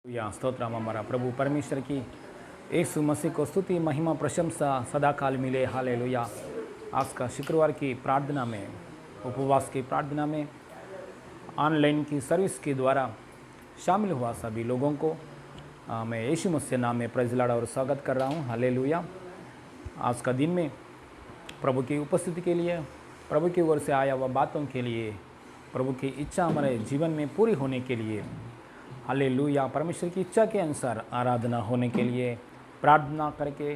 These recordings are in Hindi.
या स्तोत्रम हमारा प्रभु परमेश्वर की यीशु मसीह को स्तुति महिमा प्रशंसा सदाकाल मिले। हालेलुया। आज का शुक्रवार की प्रार्थना में, उपवास की प्रार्थना में ऑनलाइन की सर्विस के द्वारा शामिल हुआ सभी लोगों को मैं यीशु मसीह नाम में प्रेज़ लॉर्ड और स्वागत कर रहा हूँ। हालेलुया। आज का दिन में प्रभु की उपस्थिति के लिए, प्रभु की ओर से आया हुआ बातों के लिए, प्रभु की इच्छा हमारे जीवन में पूरी होने के लिए, हालेलुया, परमेश्वर की इच्छा के अनुसार आराधना होने के लिए प्रार्थना करके,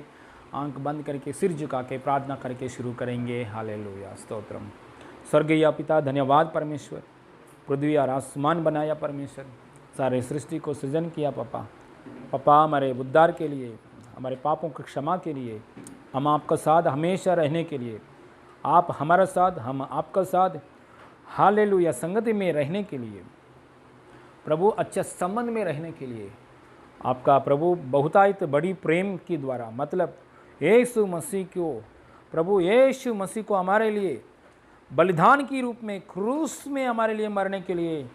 आंख बंद करके, सिर झुका के प्रार्थना करके शुरू करेंगे। हालेलुया, स्तोत्रम। स्वर्गीय पिता, धन्यवाद परमेश्वर। पृथ्वी और आसमान बनाया परमेश्वर, सारे सृष्टि को सृजन किया पापा हमारे उद्धार के लिए, हमारे पापों की क्षमा के लिए, हम आपका साथ हमेशा रहने के लिए, आप हमारा साथ, हम आपका साथ, हालेलुया, संगति में रहने के लिए, प्रभु अच्छे संबंध में रहने के लिए, आपका प्रभु बहुतायत बड़ी प्रेम के द्वारा, मतलब यीशु मसीह को, प्रभु यीशु मसीह को हमारे लिए बलिदान की रूप में क्रूस में हमारे लिए मरने के लिए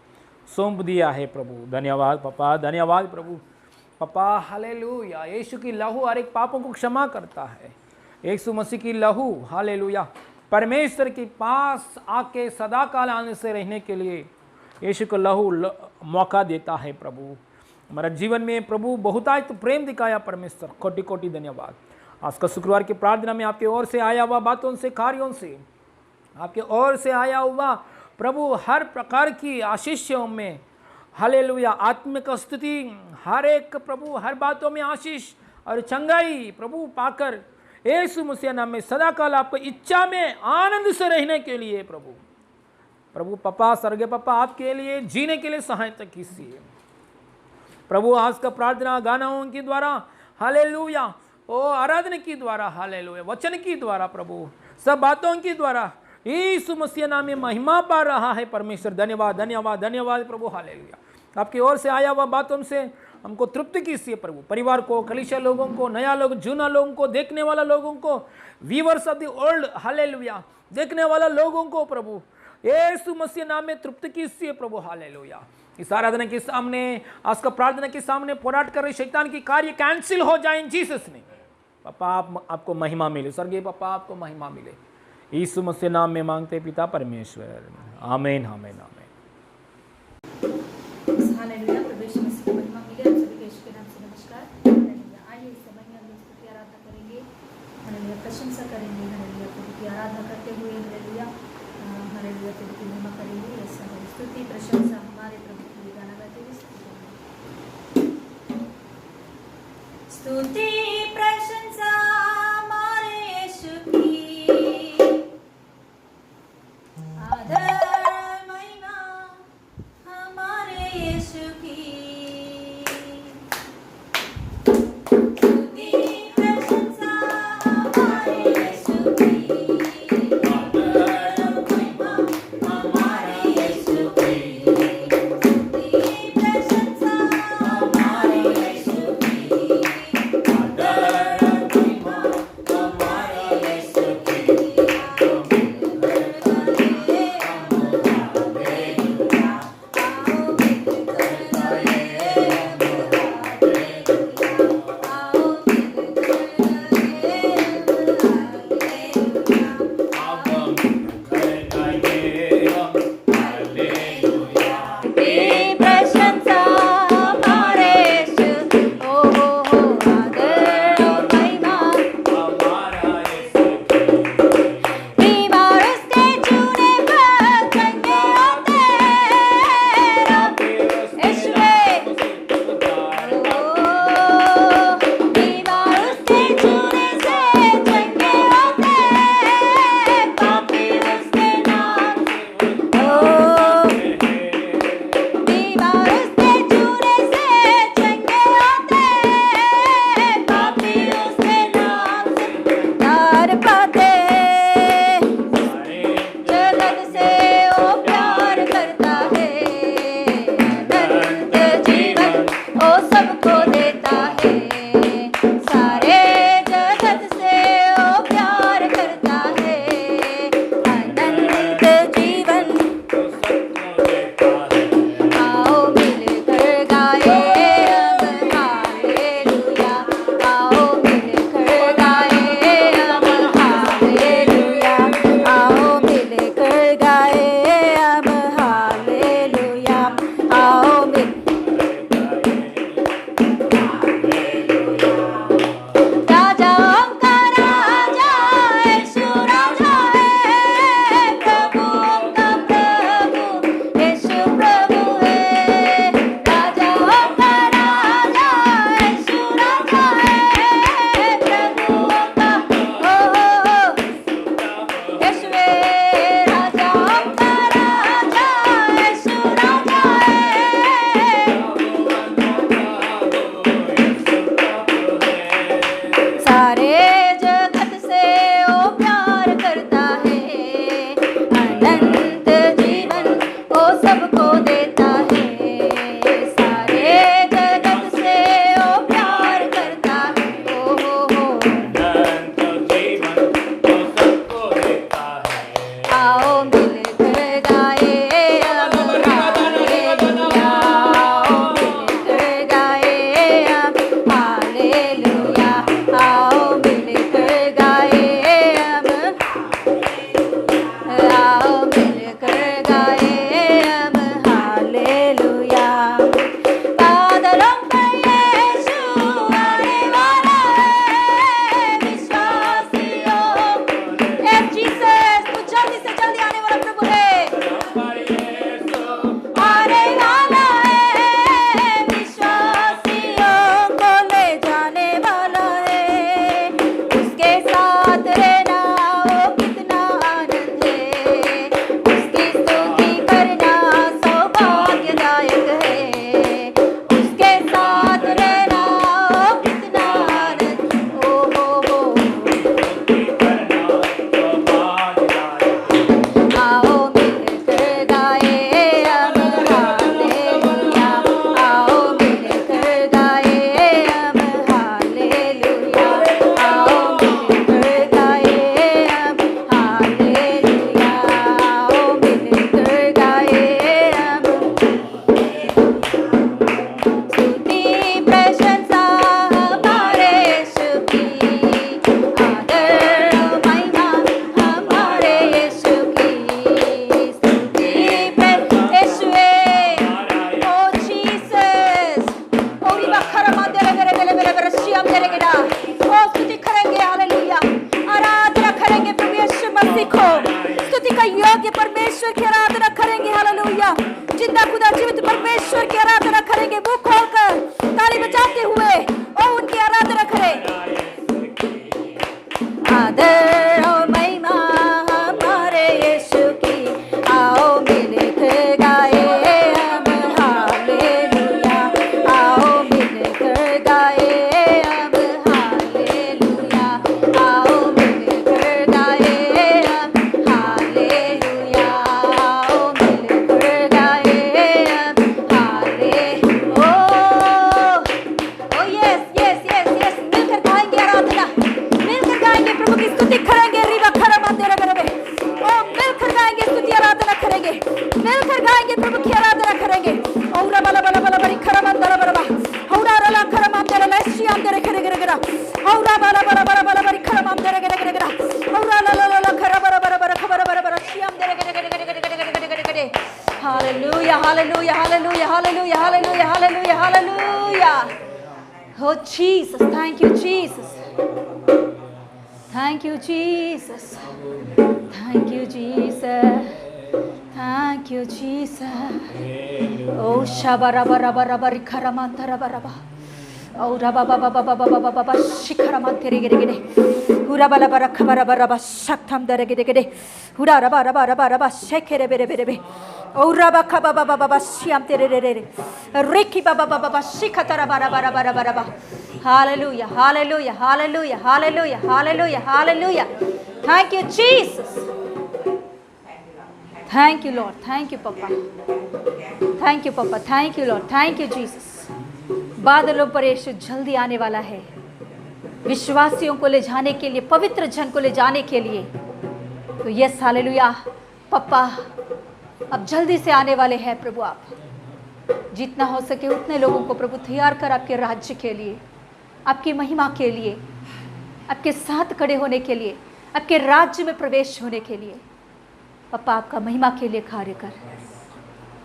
सौंप दिया है। प्रभु धन्यवाद पापा, धन्यवाद प्रभु पापा। हालेलुया। यीशु की लहू हर एक पापों को क्षमा करता है। यीशु मसीह की लहू, हालेलुया, परमेश्वर के पास आके सदाकाल आने से रहने के लिए यीशु को लहू मौका देता है। प्रभु हमारा जीवन में प्रभु बहुतायत प्रेम दिखाया परमेश्वर, कोटि कोटि धन्यवाद। आज का शुक्रवार की प्रार्थना में आपके ओर से आया हुआ बातों से, कार्यों से, आपके ओर से आया हुआ प्रभु हर प्रकार की आशीषों में, हालेलुया, आत्मिक स्तुति, हर एक प्रभु हर बातों में आशीष और चंगाई प्रभु पाकर यीशु मसीह नाम में सदाकाल आपको इच्छा में आनंद से रहने के लिए प्रभु पापा, स्वर्गीय पापा, आपके लिए जीने के लिए सहायता कीजिए प्रभु। आज का प्रार्थना गानाओं के द्वारा, हालेलुया, ओ आराधना की द्वारा, हालेलुया, वचन की द्वारा, प्रभु सब बातों की द्वारा यीशु मसीह नाम में महिमा पा रहा है परमेश्वर। धन्यवाद धन्यवाद धन्यवाद प्रभु। हालेलुया। आपकी ओर से आया हुआ बातों से हमको तृप्ति कीजिए प्रभु। परिवार को, कलीसिया लोगों को, नया लोग, जूना लोगों को, देखने वाला लोगों को, viewers of the old, hallelujah, देखने वाला लोगों को प्रभु यीशु मसीह नाम में तृप्ति कीजिए प्रभु। हालेलुया। इस आराधना के सामने, आज का प्रार्थना के सामने पोराट कर रहे शैतान की कार्य कैंसिल हो जाए जीसस ने। पापा आपको महिमा मिले, स्वर्गीय पापा आपको महिमा मिले, यीशु मसीह नाम में मांगते पिता परमेश्वर, आमीन आमीन आमीन। हालेलुया। प्रभु यीशु मसीह की महिमा मिले। आप सभी को यीशु के नाम से नमस्कार। हालेलुया। आइए इस समय में हम लोग स्तुति आराधना करेंगे, हालेलुया, प्रशंसा करेंगे, हालेलुया, प्रभु की आराधना करते हुए, हालेलुया, हालेलुया, प्रभु की महिमा करेंगे। ऐसा है, स्तुति प्रशंसा हमारे प्रभु के लिए गाना गाते हुए स्तुति प्रशंसा हमारे यीशु की, आदर महिमा हमारे यीशु की, स्तुति प्रशंसा हमारे यीशु की, आदर महिमा हमारे यीशु की, स्तुति प्रशंसा हमारे यीशु की, आदर देखो स्तुति का योग्य परमेश्वर की आराधना करेंगे। हालेलुया। जिंदा खुदा जीवित परमेश्वर की आराधना करेंगे। मुंह खोलकर ताली बजाते हुए और उनकी आराधना करें। आदर और महिमा हमारे यीशु की, आओ मिलकर गाए हम हालेलुया। आओ मिलकर गाए हम हालेलुया। आओ मिलकर गाए हम हालेलुया। आओ मिलकर गाए हम हालेलुया। ओ यस यस यस यस, मिलकर गाएंगे आराधना, मिलकर गाएंगे प्रभु की स्तुति करेंगे। रिवा खरा मंदिर करबे, ओ मिलकर गाएंगे स्तुति आराधना करेंगे, मिलकर गाएंगे प्रभु की आराधना करेंगे। औरा बला बला बला बरी खरा मंदिर बरबा, औरा रला खरा मंदिर लैशी अंदर करे करे करे, औरा बला बला बला बला बरी खरा मंदिर करे करे करे, औरा ला ला ला खरा बरा बरा बरा खबर बरा बरा शी अंदर करे करे करे करे करे करे करे। Hallelujah hallelujah hallelujah hallelujah hallelujah hallelujah hallelujah. Oh Jesus, thank you Jesus. Thank you Jesus. Thank you Jesus. Thank you Jesus. Oh shabara bara bara bara karamantara bara ba. Oh raba ba ba ba ba ba ba ba ba shikaramantere gere gere. Hura bala bara khabara bara ba shaktham dare gere gere. Hura raba raba raba raba shekere bere bere be. Oh raba khaba ba ba ba ba shiam tere re re re. Riki ba ba ba ba ba shikatara bara bara bara bara ba. Hallelujah, hallelujah, hallelujah, hallelujah, hallelujah, hallelujah. Thank you, Jesus. Thank you, Lord. Thank you, Papa. Thank you, Papa. Thank you, Lord. Thank you, Jesus. बादलों पर यीशु जल्दी आने वाला है, विश्वासियों को ले जाने के लिए, पवित्र जन को ले जाने के लिए। तो यस हालेलुया पप्पा अब जल्दी से आने वाले हैं प्रभु। आप जितना हो सके उतने लोगों को प्रभु तैयार कर आपके राज्य के लिए, आपकी महिमा के लिए, आपके साथ खड़े होने के लिए, आपके राज्य में प्रवेश होने के लिए। पप्पा आपका महिमा के लिए कार्य कर।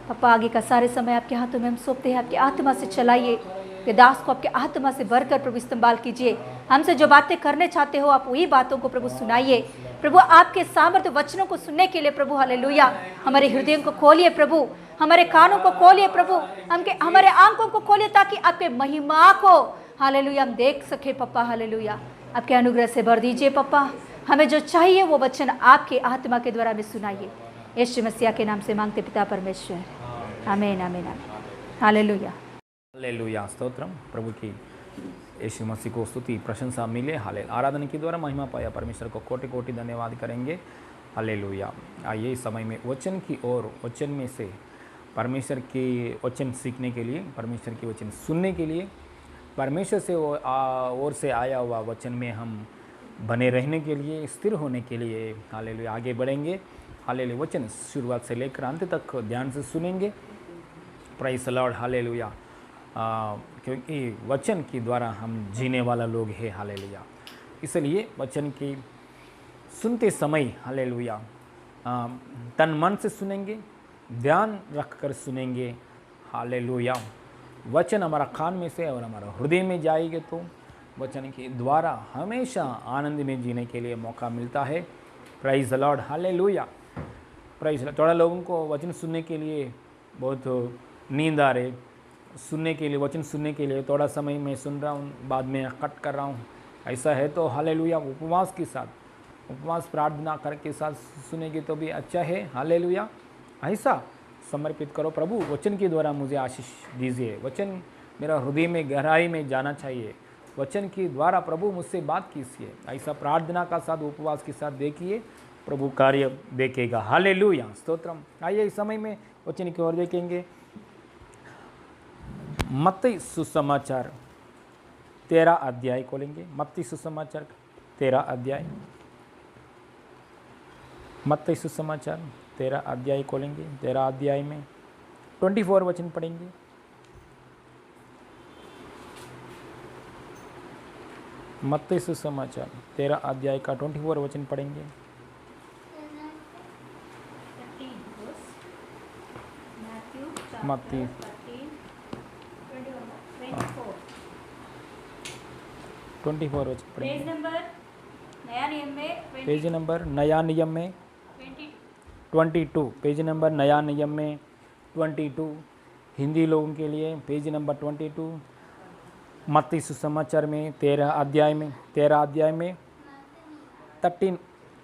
पप्पा आगे का सारे समय आपके हाथों में हम सौंपते हैं। आपकी आत्मा से चलाइए, कि दास को आपके आत्मा से भरकर प्रभु इस्तेमाल कीजिए। हमसे जो बातें करने चाहते हो आप वही बातों को प्रभु सुनाइए। प्रभु आपके सामर्थ्य वचनों को सुनने के लिए प्रभु हालेलुया हमारे हृदयों को खोलिए प्रभु, हमारे कानों को खोलिए प्रभु, हमारे आंखों को खोलिए ताकि आपके महिमा को हालेलुया हम देख सके। पप्पा हालेलुया आपके अनुग्रह से भर दीजिए। पप्पा हमें जो चाहिए वो वचन आपके आत्मा के द्वारा हमें सुनाइए। यीशु मसीह के नाम से मांगते पिता परमेश्वर, आमीन आमीन आमीन। Hallelujah hallelujah. स्तोत्रम प्रभु की यीशु मसीह को स्तुति प्रशंसा मिले। हाले आराधना के द्वारा महिमा पाया परमेश्वर को कोटि कोटि धन्यवाद करेंगे। हालेलुया। आइए इस समय में वचन की ओर, वचन में से परमेश्वर के वचन सीखने के लिए, परमेश्वर के वचन सुनने के लिए, परमेश्वर से ओर से आया हुआ वचन में हम बने रहने के लिए, स्थिर होने के लिए हालेलुया आगे बढ़ेंगे। हालेलुया वचन शुरुआत से लेकर अंत तक ध्यान से सुनेंगे। Praise the Lord. हालेलुया। क्योंकि वचन के द्वारा हम जीने वाला लोग हैं। हालेलुया। इसलिए वचन की सुनते समय हालेलुया तन मन से सुनेंगे, ध्यान रख कर सुनेंगे। हालेलुया। वचन हमारा कान में से और हमारा हृदय में जाएंगे तो वचन के द्वारा हमेशा आनंद में जीने के लिए मौका मिलता है। Praise the Lord. Hallelujah. Praise. थोड़ा लोगों को वचन सुनने के लिए बहुत नींद आ रही, सुनने के लिए, वचन सुनने के लिए थोड़ा समय मैं सुन रहा हूँ, बाद में कट कर रहा हूँ, ऐसा है तो हालेलुया उपवास के साथ, उपवास प्रार्थना करके साथ सुनेंगे तो भी अच्छा है। हालेलुया। ऐसा समर्पित करो, प्रभु वचन के द्वारा मुझे आशीष दीजिए। वचन मेरा हृदय में गहराई में जाना चाहिए। वचन के द्वारा प्रभु मुझसे बात कीजिए। ऐसा प्रार्थना का साथ, उपवास के साथ देखिए, प्रभु कार्य देखेगा। हालेलुया। स्तोत्रम। आइए इस समय में वचन की ओर देखेंगे। मत्ती सुसमाचार 13 अध्याय खोलेंगे। मत्ती सुसमाचार 13 अध्याय, मत्ती सुसमाचार 13 अध्याय खोलेंगे। 13 अध्याय में 24 वचन पढ़ेंगे। मत्ती सुसमाचार 13 अध्याय का 24 वचन पढ़ेंगे। मत्ती 24 वचन पढ़ेंगे। पेज नंबर नया नियम में पेज नंबर नया नियम में 22 पेज नंबर नया नियम में 22, हिंदी लोगों के लिए पेज नंबर 22, मत्ती सुसमाचार में 13 अध्याय में 13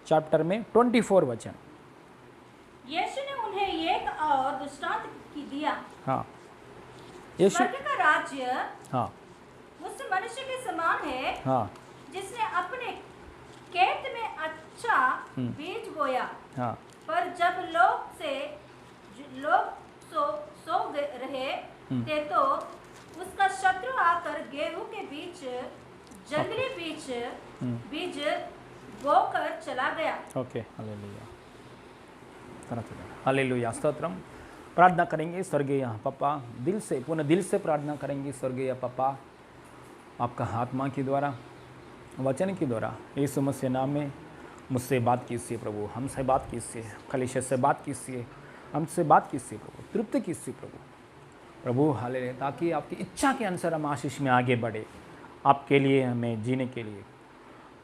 चैप्टर में 24 वचन। यीशु ने उन्हें एक और दृष्टांत की दिया। हाँ, यीशु, स्वर्ग का राज्य हाँ उस मनुष्य के समान है हाँ जिसने अपने खेत में अच्छा बीज बोया। हाँ पर जब लोग सो रहे थे तो उसका शत्रु आकर गेहूं के बीच जंगली बीज बोकर चला गया। Okay, hallelujah, hallelujah, stotram. प्रार्थना करेंगे स्वर्गीय पापा, दिल से, पूर्ण दिल से प्रार्थना करेंगे स्वर्गीय पापा, आपका आत्मा के द्वारा, वचन के द्वारा, यीशु मसीह नाम में मुझसे बात कीजिए प्रभु, हमसे बात कीजिए, कलीसिया से बात कीजिए, हमसे बात कीजिए प्रभु, तृप्त कीजिए प्रभु, हालेलुया, ताकि आपकी इच्छा के अनुसार हम आशीष में आगे बढ़े, आपके लिए, हमें जीने के लिए,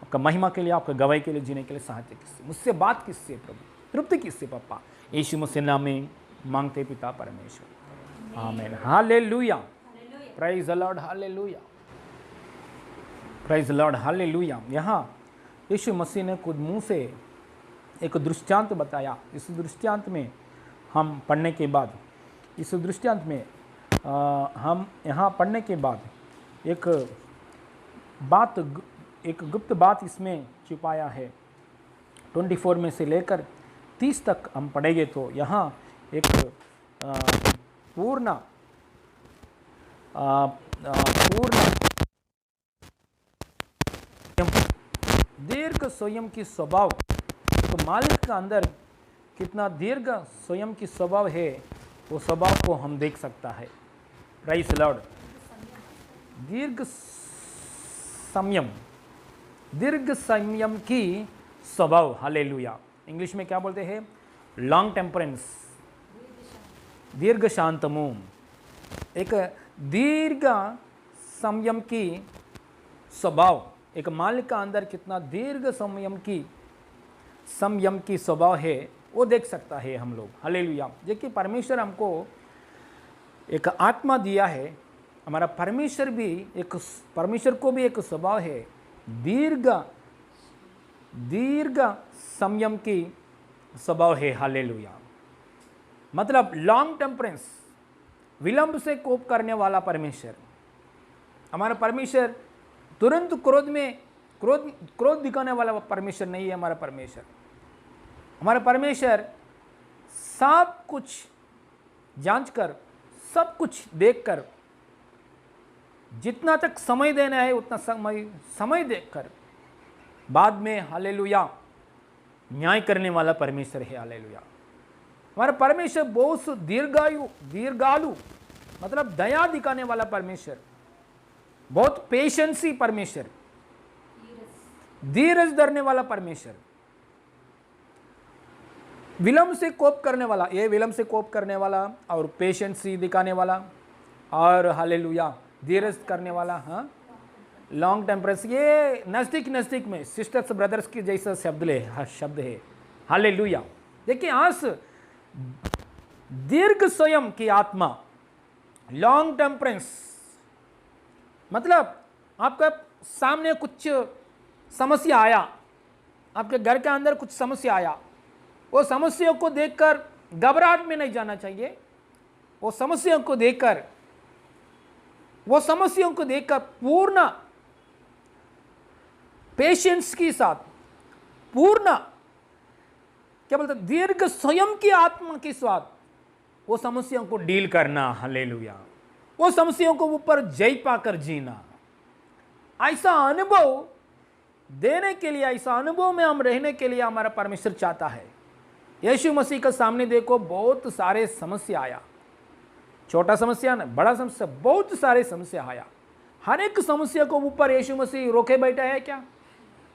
आपका महिमा के लिए, आपका गवाही के लिए जीने के लिए सहायता कीजिए, मुझसे बात कीजिए प्रभु, तृप्त कीजिए पापा, यीशु मसीह नाम में मांगते पिता परमेश्वर, आमीन, hallelujah, praise the Lord, hallelujah, praise the Lord, hallelujah. यहाँ यीशु मसीह ने खुद मुंह से एक दृष्टांत बताया। इस दृष्टांत में हम पढ़ने के बाद, इस दृष्टांत में हम यहाँ पढ़ने के बाद एक गुप्त बात इसमें छिपाया है। 24 में से लेकर 30 तक हम पढ़ेंगे तो यहाँ एक पूर्ण दीर्घ स्वयं की स्वभाव, तो मालिक का अंदर कितना दीर्घ स्वयं की स्वभाव है, वो स्वभाव को हम देख सकता है। Praise the Lord. दीर्घ संयम की स्वभाव, हालेलुया। इंग्लिश में क्या बोलते हैं? लॉन्ग टेम्परेंस, दीर्घ शांतमु। एक दीर्घ संयम की स्वभाव, एक मालिक का अंदर कितना दीर्घ संयम की स्वभाव है वो देख सकता है हम लोग, हालेलुया। देखिए, परमेश्वर हमको एक आत्मा दिया है, हमारा परमेश्वर को भी एक स्वभाव है दीर्घ संयम की स्वभाव है, हालेलुया। मतलब लॉन्ग टेम्परेंस, विलंब से कोप करने वाला परमेश्वर। हमारा परमेश्वर तुरंत क्रोध दिखाने वाला परमेश्वर नहीं है। हमारा परमेश्वर सब कुछ जांचकर, सब कुछ देखकर, जितना तक समय देना है उतना समय देखकर बाद में, हालेलुया, न्याय करने वाला परमेश्वर है, हालेलुया। हमारा परमेश्वर बहुत दीर्घालु, मतलब दया दिखाने वाला परमेश्वर, बहुत पेशेंसी परमेश्वर, धीरज धरने वाला परमेश्वर, विलंब से कोप करने वाला, ये विलंब से कोप करने वाला और पेशेंसी दिखाने वाला और हालेलुया धीरज करने वाला, हाँ, लॉन्ग टेम्परेंस, ये नजदीक में सिस्टर्स ब्रदर्स की जैसा शब्द है, हालेलुया। देखिए, आस दीर्घ स्वयं की आत्मा, लॉन्ग टेम्परेंस, मतलब आपका सामने कुछ समस्या आया, आपके घर के अंदर कुछ समस्या आया, वो समस्या को देखकर घबराहट में नहीं जाना चाहिए। वो समस्या को देखकर पूर्ण पेशेंस के साथ, पूर्ण क्या बोलते, दीर्घ स्वयं की आत्मा के साथ वो समस्याओं को डील करना, हालेलुया। वो समस्याओं को ऊपर जय पाकर जीना, ऐसा अनुभव देने के लिए, ऐसा अनुभव में हम रहने के लिए हमारा परमेश्वर चाहता है। यीशु मसीह के सामने देखो, बहुत सारे समस्या आया, छोटा समस्या ना, बड़ा समस्या, बहुत सारे समस्या आया। हर एक समस्या को ऊपर यीशु मसीह रोके बैठा है क्या?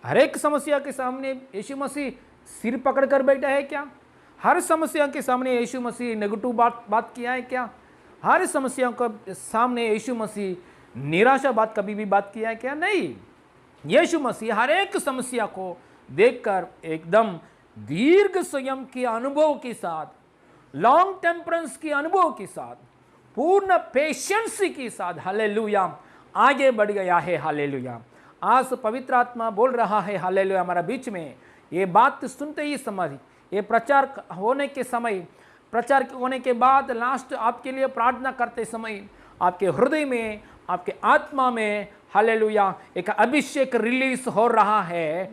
हर एक समस्या के सामने यीशु मसीह सिर पकड़ कर बैठा है क्या? हर समस्या के सामने यीशु मसीह नेगेटिव बात किया है क्या? हर समस्या के सामने यीशु मसीह निराशा कभी भी बात किया है क्या? नहीं। यीशु मसीह हर एक समस्या को देखकर एकदम दीर्घ संयम के अनुभव के साथ, लॉन्ग टेम्परेंस के अनुभव के साथ, पूर्ण पेशेंस के साथ हालेलुया आगे बढ़ गया है। हालेलुया। आज पवित्र आत्मा बोल रहा है हालेलुया हमारा बीच में। ये बात सुनते ही समझ, ये प्रचार होने के समय, प्रचार होने के बाद लास्ट आपके लिए प्रार्थना करते समय आपके हृदय में, आपके आत्मा में हालेलुया एक अभिषेक रिलीज हो रहा है।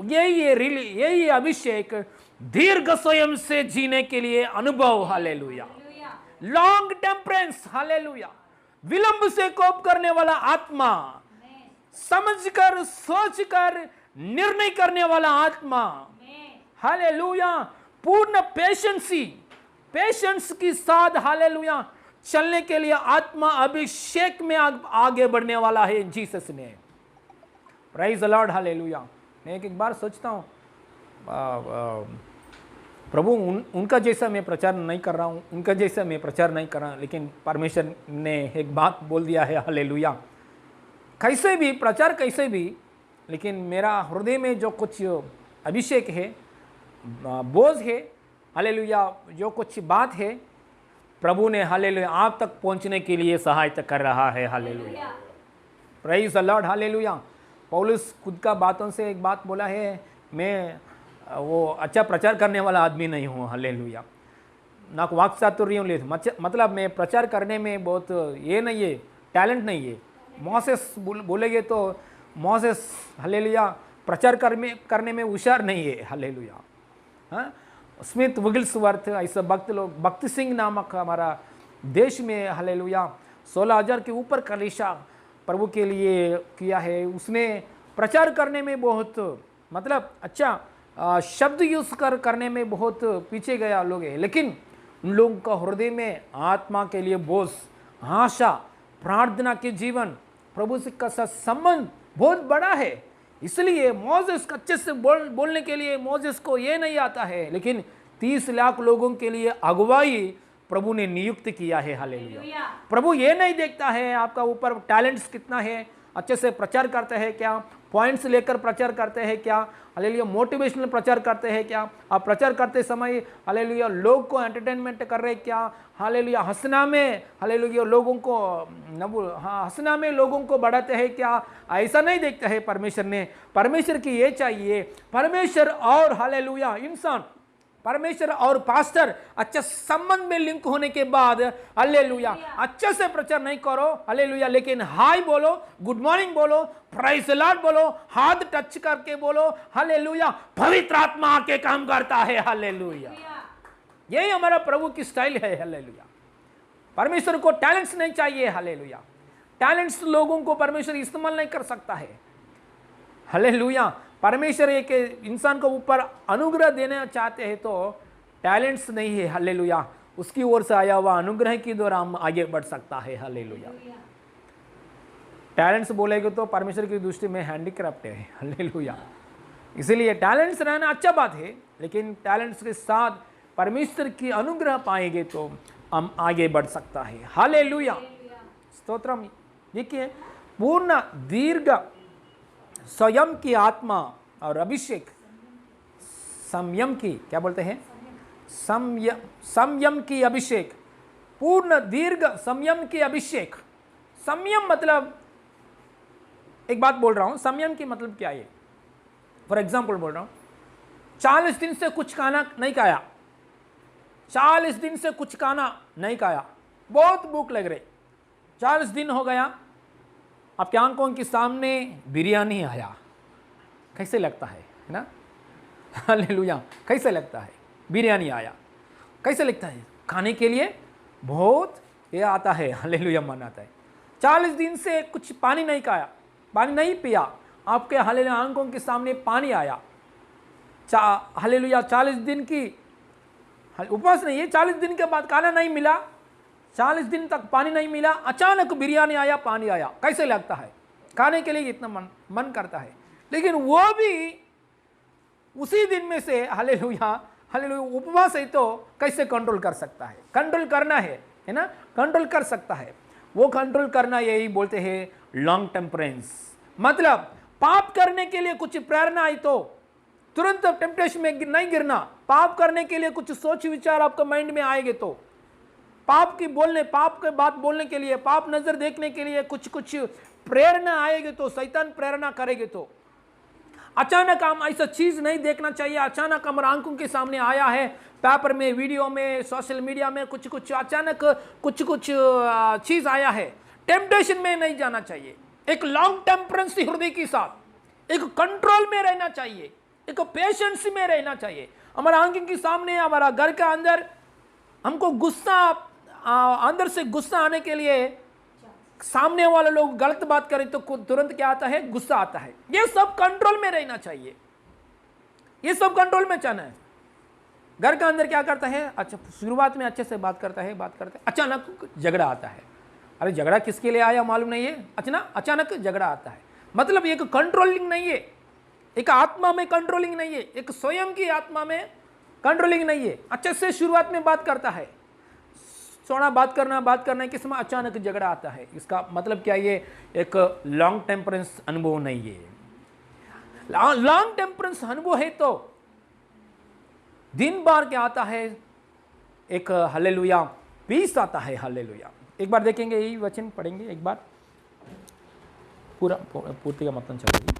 यही अभिषेक दीर्घ स्वयं से जीने के लिए अनुभव। हालेलुया। Long temperance. हालेलुया। विलंब से कोप करने वाला आत्मा, समझकर सोचकर निर्णय करने वाला आत्मा। हालेलुया। पूर्ण पेशेंस के साथ हालेलुया चलने के लिए आत्मा अभिषेक में आगे बढ़ने वाला है जीसस ने। Praise the Lord. हालेलुया। मैं एक बार सोचता हूँ प्रभु उनका जैसा मैं प्रचार नहीं कर रहा हूँ, उनका जैसा मैं प्रचार नहीं कर रहा हूँ, लेकिन परमेश्वर ने एक बात बोल दिया है। हालेलुया। कैसे भी प्रचार, कैसे भी, लेकिन मेरा हृदय में जो कुछ अभिषेक है, बोझ है, हालेलुया, जो कुछ बात है, प्रभु ने हालेलुया आप तक पहुंचने के लिए सहायता कर रहा है। Hallelujah. Praise the Lord. Hallelujah. पौलुस खुद का बातों से एक बात बोला है, मैं वो अच्छा प्रचार करने वाला आदमी नहीं हूँ। हालेलुया। ना वाक चातुर्य ले, मतलब मैं प्रचार करने में बहुत ये नहीं है, टैलेंट नहीं है। मोसेस बोलेंगे तो मोसेस हालेलुया प्रचार करने में होशियार नहीं है। हालेलुया। हाँ, स्मिथ विगिल्सवर्थ ऐसा भक्त लोग, भक्ति सिंह नामक हमारा देश में हालेलुया 16,000 के ऊपर कलीसिया प्रभु के लिए किया है। उसने प्रचार करने में बहुत मतलब अच्छा शब्द यूज करने में बहुत पीछे गया लोग है, लेकिन उन लोगों का हृदय में आत्मा के लिए बोझ, आशा, प्रार्थना के जीवन, प्रभु से का संबंध बहुत बड़ा है। इसलिए मोसेस अच्छे से बोलने के लिए मोसेस को ये नहीं आता है, लेकिन 30 लाख लोगों के लिए अगुवाई प्रभु ने नियुक्त किया है। हालेलुया। प्रभु ये नहीं देखता है आपका ऊपर टैलेंट्स कितना है, अच्छे से प्रचार करते हैं क्या, पॉइंट्स लेकर प्रचार करते हैं क्या, हालेलुया मोटिवेशनल प्रचार करते हैं क्या, आप प्रचार करते समय हालेलुया लोग को एंटरटेनमेंट कर रहे क्या, हालेलुया हंसना में हालेलुया लोगों को हंसना में लोगों को बढ़ाते हैं क्या, ऐसा नहीं देखता है परमेश्वर ने। परमेश्वर की ये चाहिए, परमेश्वर और हालेलुया इंसान, परमेश्वर और पास्टर अच्छा संबंध में लिंक होने के बाद हालेलुया अच्छे से प्रचार नहीं करो हालेलुया, लेकिन हाय बोलो, गुड मॉर्निंग बोलो, प्राइज द लॉर्ड बोलो, हाथ टच करके बोलो हालेलुया, पवित्र आत्मा आके काम करता है। हालेलुया। यही हमारा प्रभु की स्टाइल है। हालेलुया। परमेश्वर को टैलेंट्स नहीं चाहिए। हालेलुया। टैलेंट्स लोगों को परमेश्वर इस्तेमाल नहीं कर सकता है। हालेलुया। परमेश्वर एक इंसान को ऊपर अनुग्रह देना चाहते हैं तो टैलेंट्स नहीं है। हालेलुया। उसकी ओर से आया हुआ अनुग्रह की द्वारा हम आगे बढ़ सकता है। हालेलुया। टैलेंट्स बोलेगे तो परमेश्वर की दृष्टि में हैंडीक्राफ्ट है। हालेलुया। इसीलिए टैलेंट्स रहना अच्छा बात है, लेकिन टैलेंट्स के साथ परमेश्वर की अनुग्रह पाएंगे तो हम आगे बढ़ सकता है। हालेलुया। स्तोत्रम। देखिए पूर्ण दीर्घ स्वयं की आत्मा और अभिषेक, संयम की क्या बोलते हैं, संयम की अभिषेक, पूर्ण दीर्घ संयम की अभिषेक। संयम मतलब एक बात बोल रहा हूं, संयम की मतलब क्या है। फॉर एग्जाम्पल बोल रहा हूं, 40 दिन से कुछ खाना नहीं खाया, 40 दिन से कुछ खाना नहीं खाया, बहुत भूख लग रही, 40 दिन हो गया, आपके आंखों के सामने बिरयानी आया, कैसे लगता है ना। हालेलुया। कैसे लगता है, बिरयानी आया, कैसे लगता है, खाने के लिए बहुत ये आता है। हालेलुया मन आता है। 40 दिन से कुछ पानी नहीं खाया, पानी नहीं पिया, आपके हालेलुया आंखों के सामने पानी आया। हालेलुया 40 दिन की उपवास नहीं है, 40 दिन के बाद खाना नहीं मिला, 40 दिन तक पानी नहीं मिला, अचानक बिरयानी आया, पानी आया, कैसे लगता है, खाने के लिए इतना मन करता है। लेकिन वो भी उसी दिन में से हालेलुया हालेलुया उपवास है तो कैसे कंट्रोल कर सकता है, कंट्रोल करना है ना, कंट्रोल कर सकता है। वो कंट्रोल करना यही बोलते हैं लॉन्ग टेम्परेंस। मतलब पाप करने के लिए कुछ प्रेरणा आई तो तुरंत टेम्पटेशन में नहीं गिरना। पाप करने के लिए कुछ सोच विचार आपका माइंड में आएंगे तो पाप के बात बोलने के लिए, पाप नजर देखने के लिए कुछ प्रेरणा आएगी तो शैतान प्रेरणा करेगी। तो अचानक हम ऐसा चीज नहीं देखना चाहिए। अचानक हमारे आंखों के सामने आया है, पेपर में, वीडियो में, सोशल मीडिया में कुछ अचानक कुछ चीज आया है, टेम्पटेशन में नहीं जाना चाहिए। एक लॉन्ग टेम्परेंस हृदय के साथ एक कंट्रोल में रहना चाहिए, एक पेशेंस में रहना चाहिए। हमारा आंखों के सामने, हमारा घर के अंदर हमको गुस्सा, अंदर से गुस्सा आने के लिए सामने वाले लोग गलत बात करें तो तुरंत क्या आता है? गुस्सा आता है। ये सब कंट्रोल में रहना चाहिए, ये सब कंट्रोल में चलना है। घर के अंदर क्या करता है? अच्छा, शुरुआत में अच्छे से बात करता है, अचानक झगड़ा आता है। अरे झगड़ा किसके लिए आया मालूम नहीं है, अचानक झगड़ा आता है। मतलब एक कंट्रोलिंग नहीं है, एक आत्मा में कंट्रोलिंग नहीं है, एक स्वयं की आत्मा में कंट्रोलिंग नहीं है। अच्छे से शुरुआत में बात करता है, सोना बात करना के समय अचानक झगड़ा आता है। इसका मतलब क्या? ये एक लॉन्ग टेम्परेंस अनुभव नहीं है। लॉन्ग टेम्परेंस अनुभव है तो दिन भर क्या आता है? एक हालेलुया पीस आता है। हालेलुया। एक बार देखेंगे, यही वचन पढ़ेंगे एक बार, पूर्ति का मतलब चलेगी।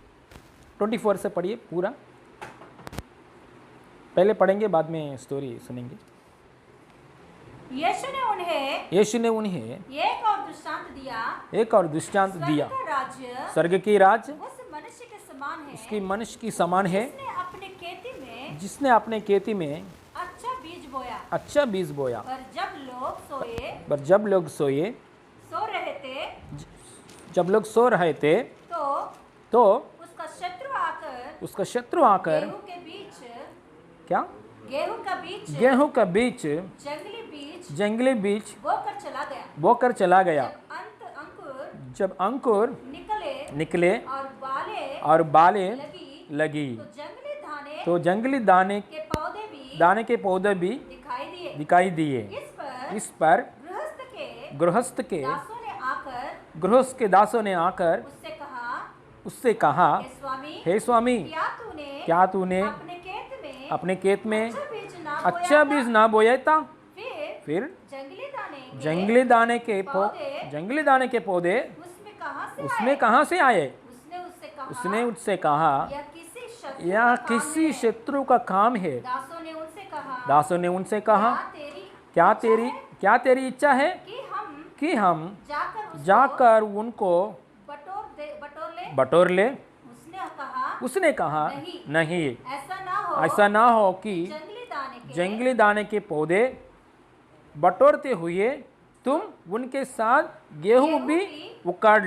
24 से पढ़िए पूरा, पहले पढ़ेंगे बाद में स्टोरी सुनेंगे। यीशु ने उन्हें एक और दृष्टांत दिया। स्वर्ग की राज उसकी मनुष्य की समान है, जिसने अपने खेती में अच्छा बीज बोया। पर जब लोग सो रहे थे तो उसका शत्रु आकर क्या? गेहूं का बीच जंगली बीज बोकर चला गया। जब अंकुर निकले और बाले लगी तो जंगली दाने के पौधे भी दिखाई दिए। इस पर गृहस्थ के दासों ने आकर उससे कहा, हे स्वामी, क्या तूने अपने खेत में अच्छा बीज ना बोया था? फिर जंगली दाने के पौधे उसमें कहाँ से आए? उसने उससे कहा, यह किसी शत्रु का काम है। दासों ने उनसे कहा, क्या तेरी इच्छा है कि हम जाकर उनको बटोर ले? उसने कहा, नहीं, ऐसा ना हो कि जंगली दाने के पौधे बटोरते हुए तुम उनके साथ गेहूं भी उखाड़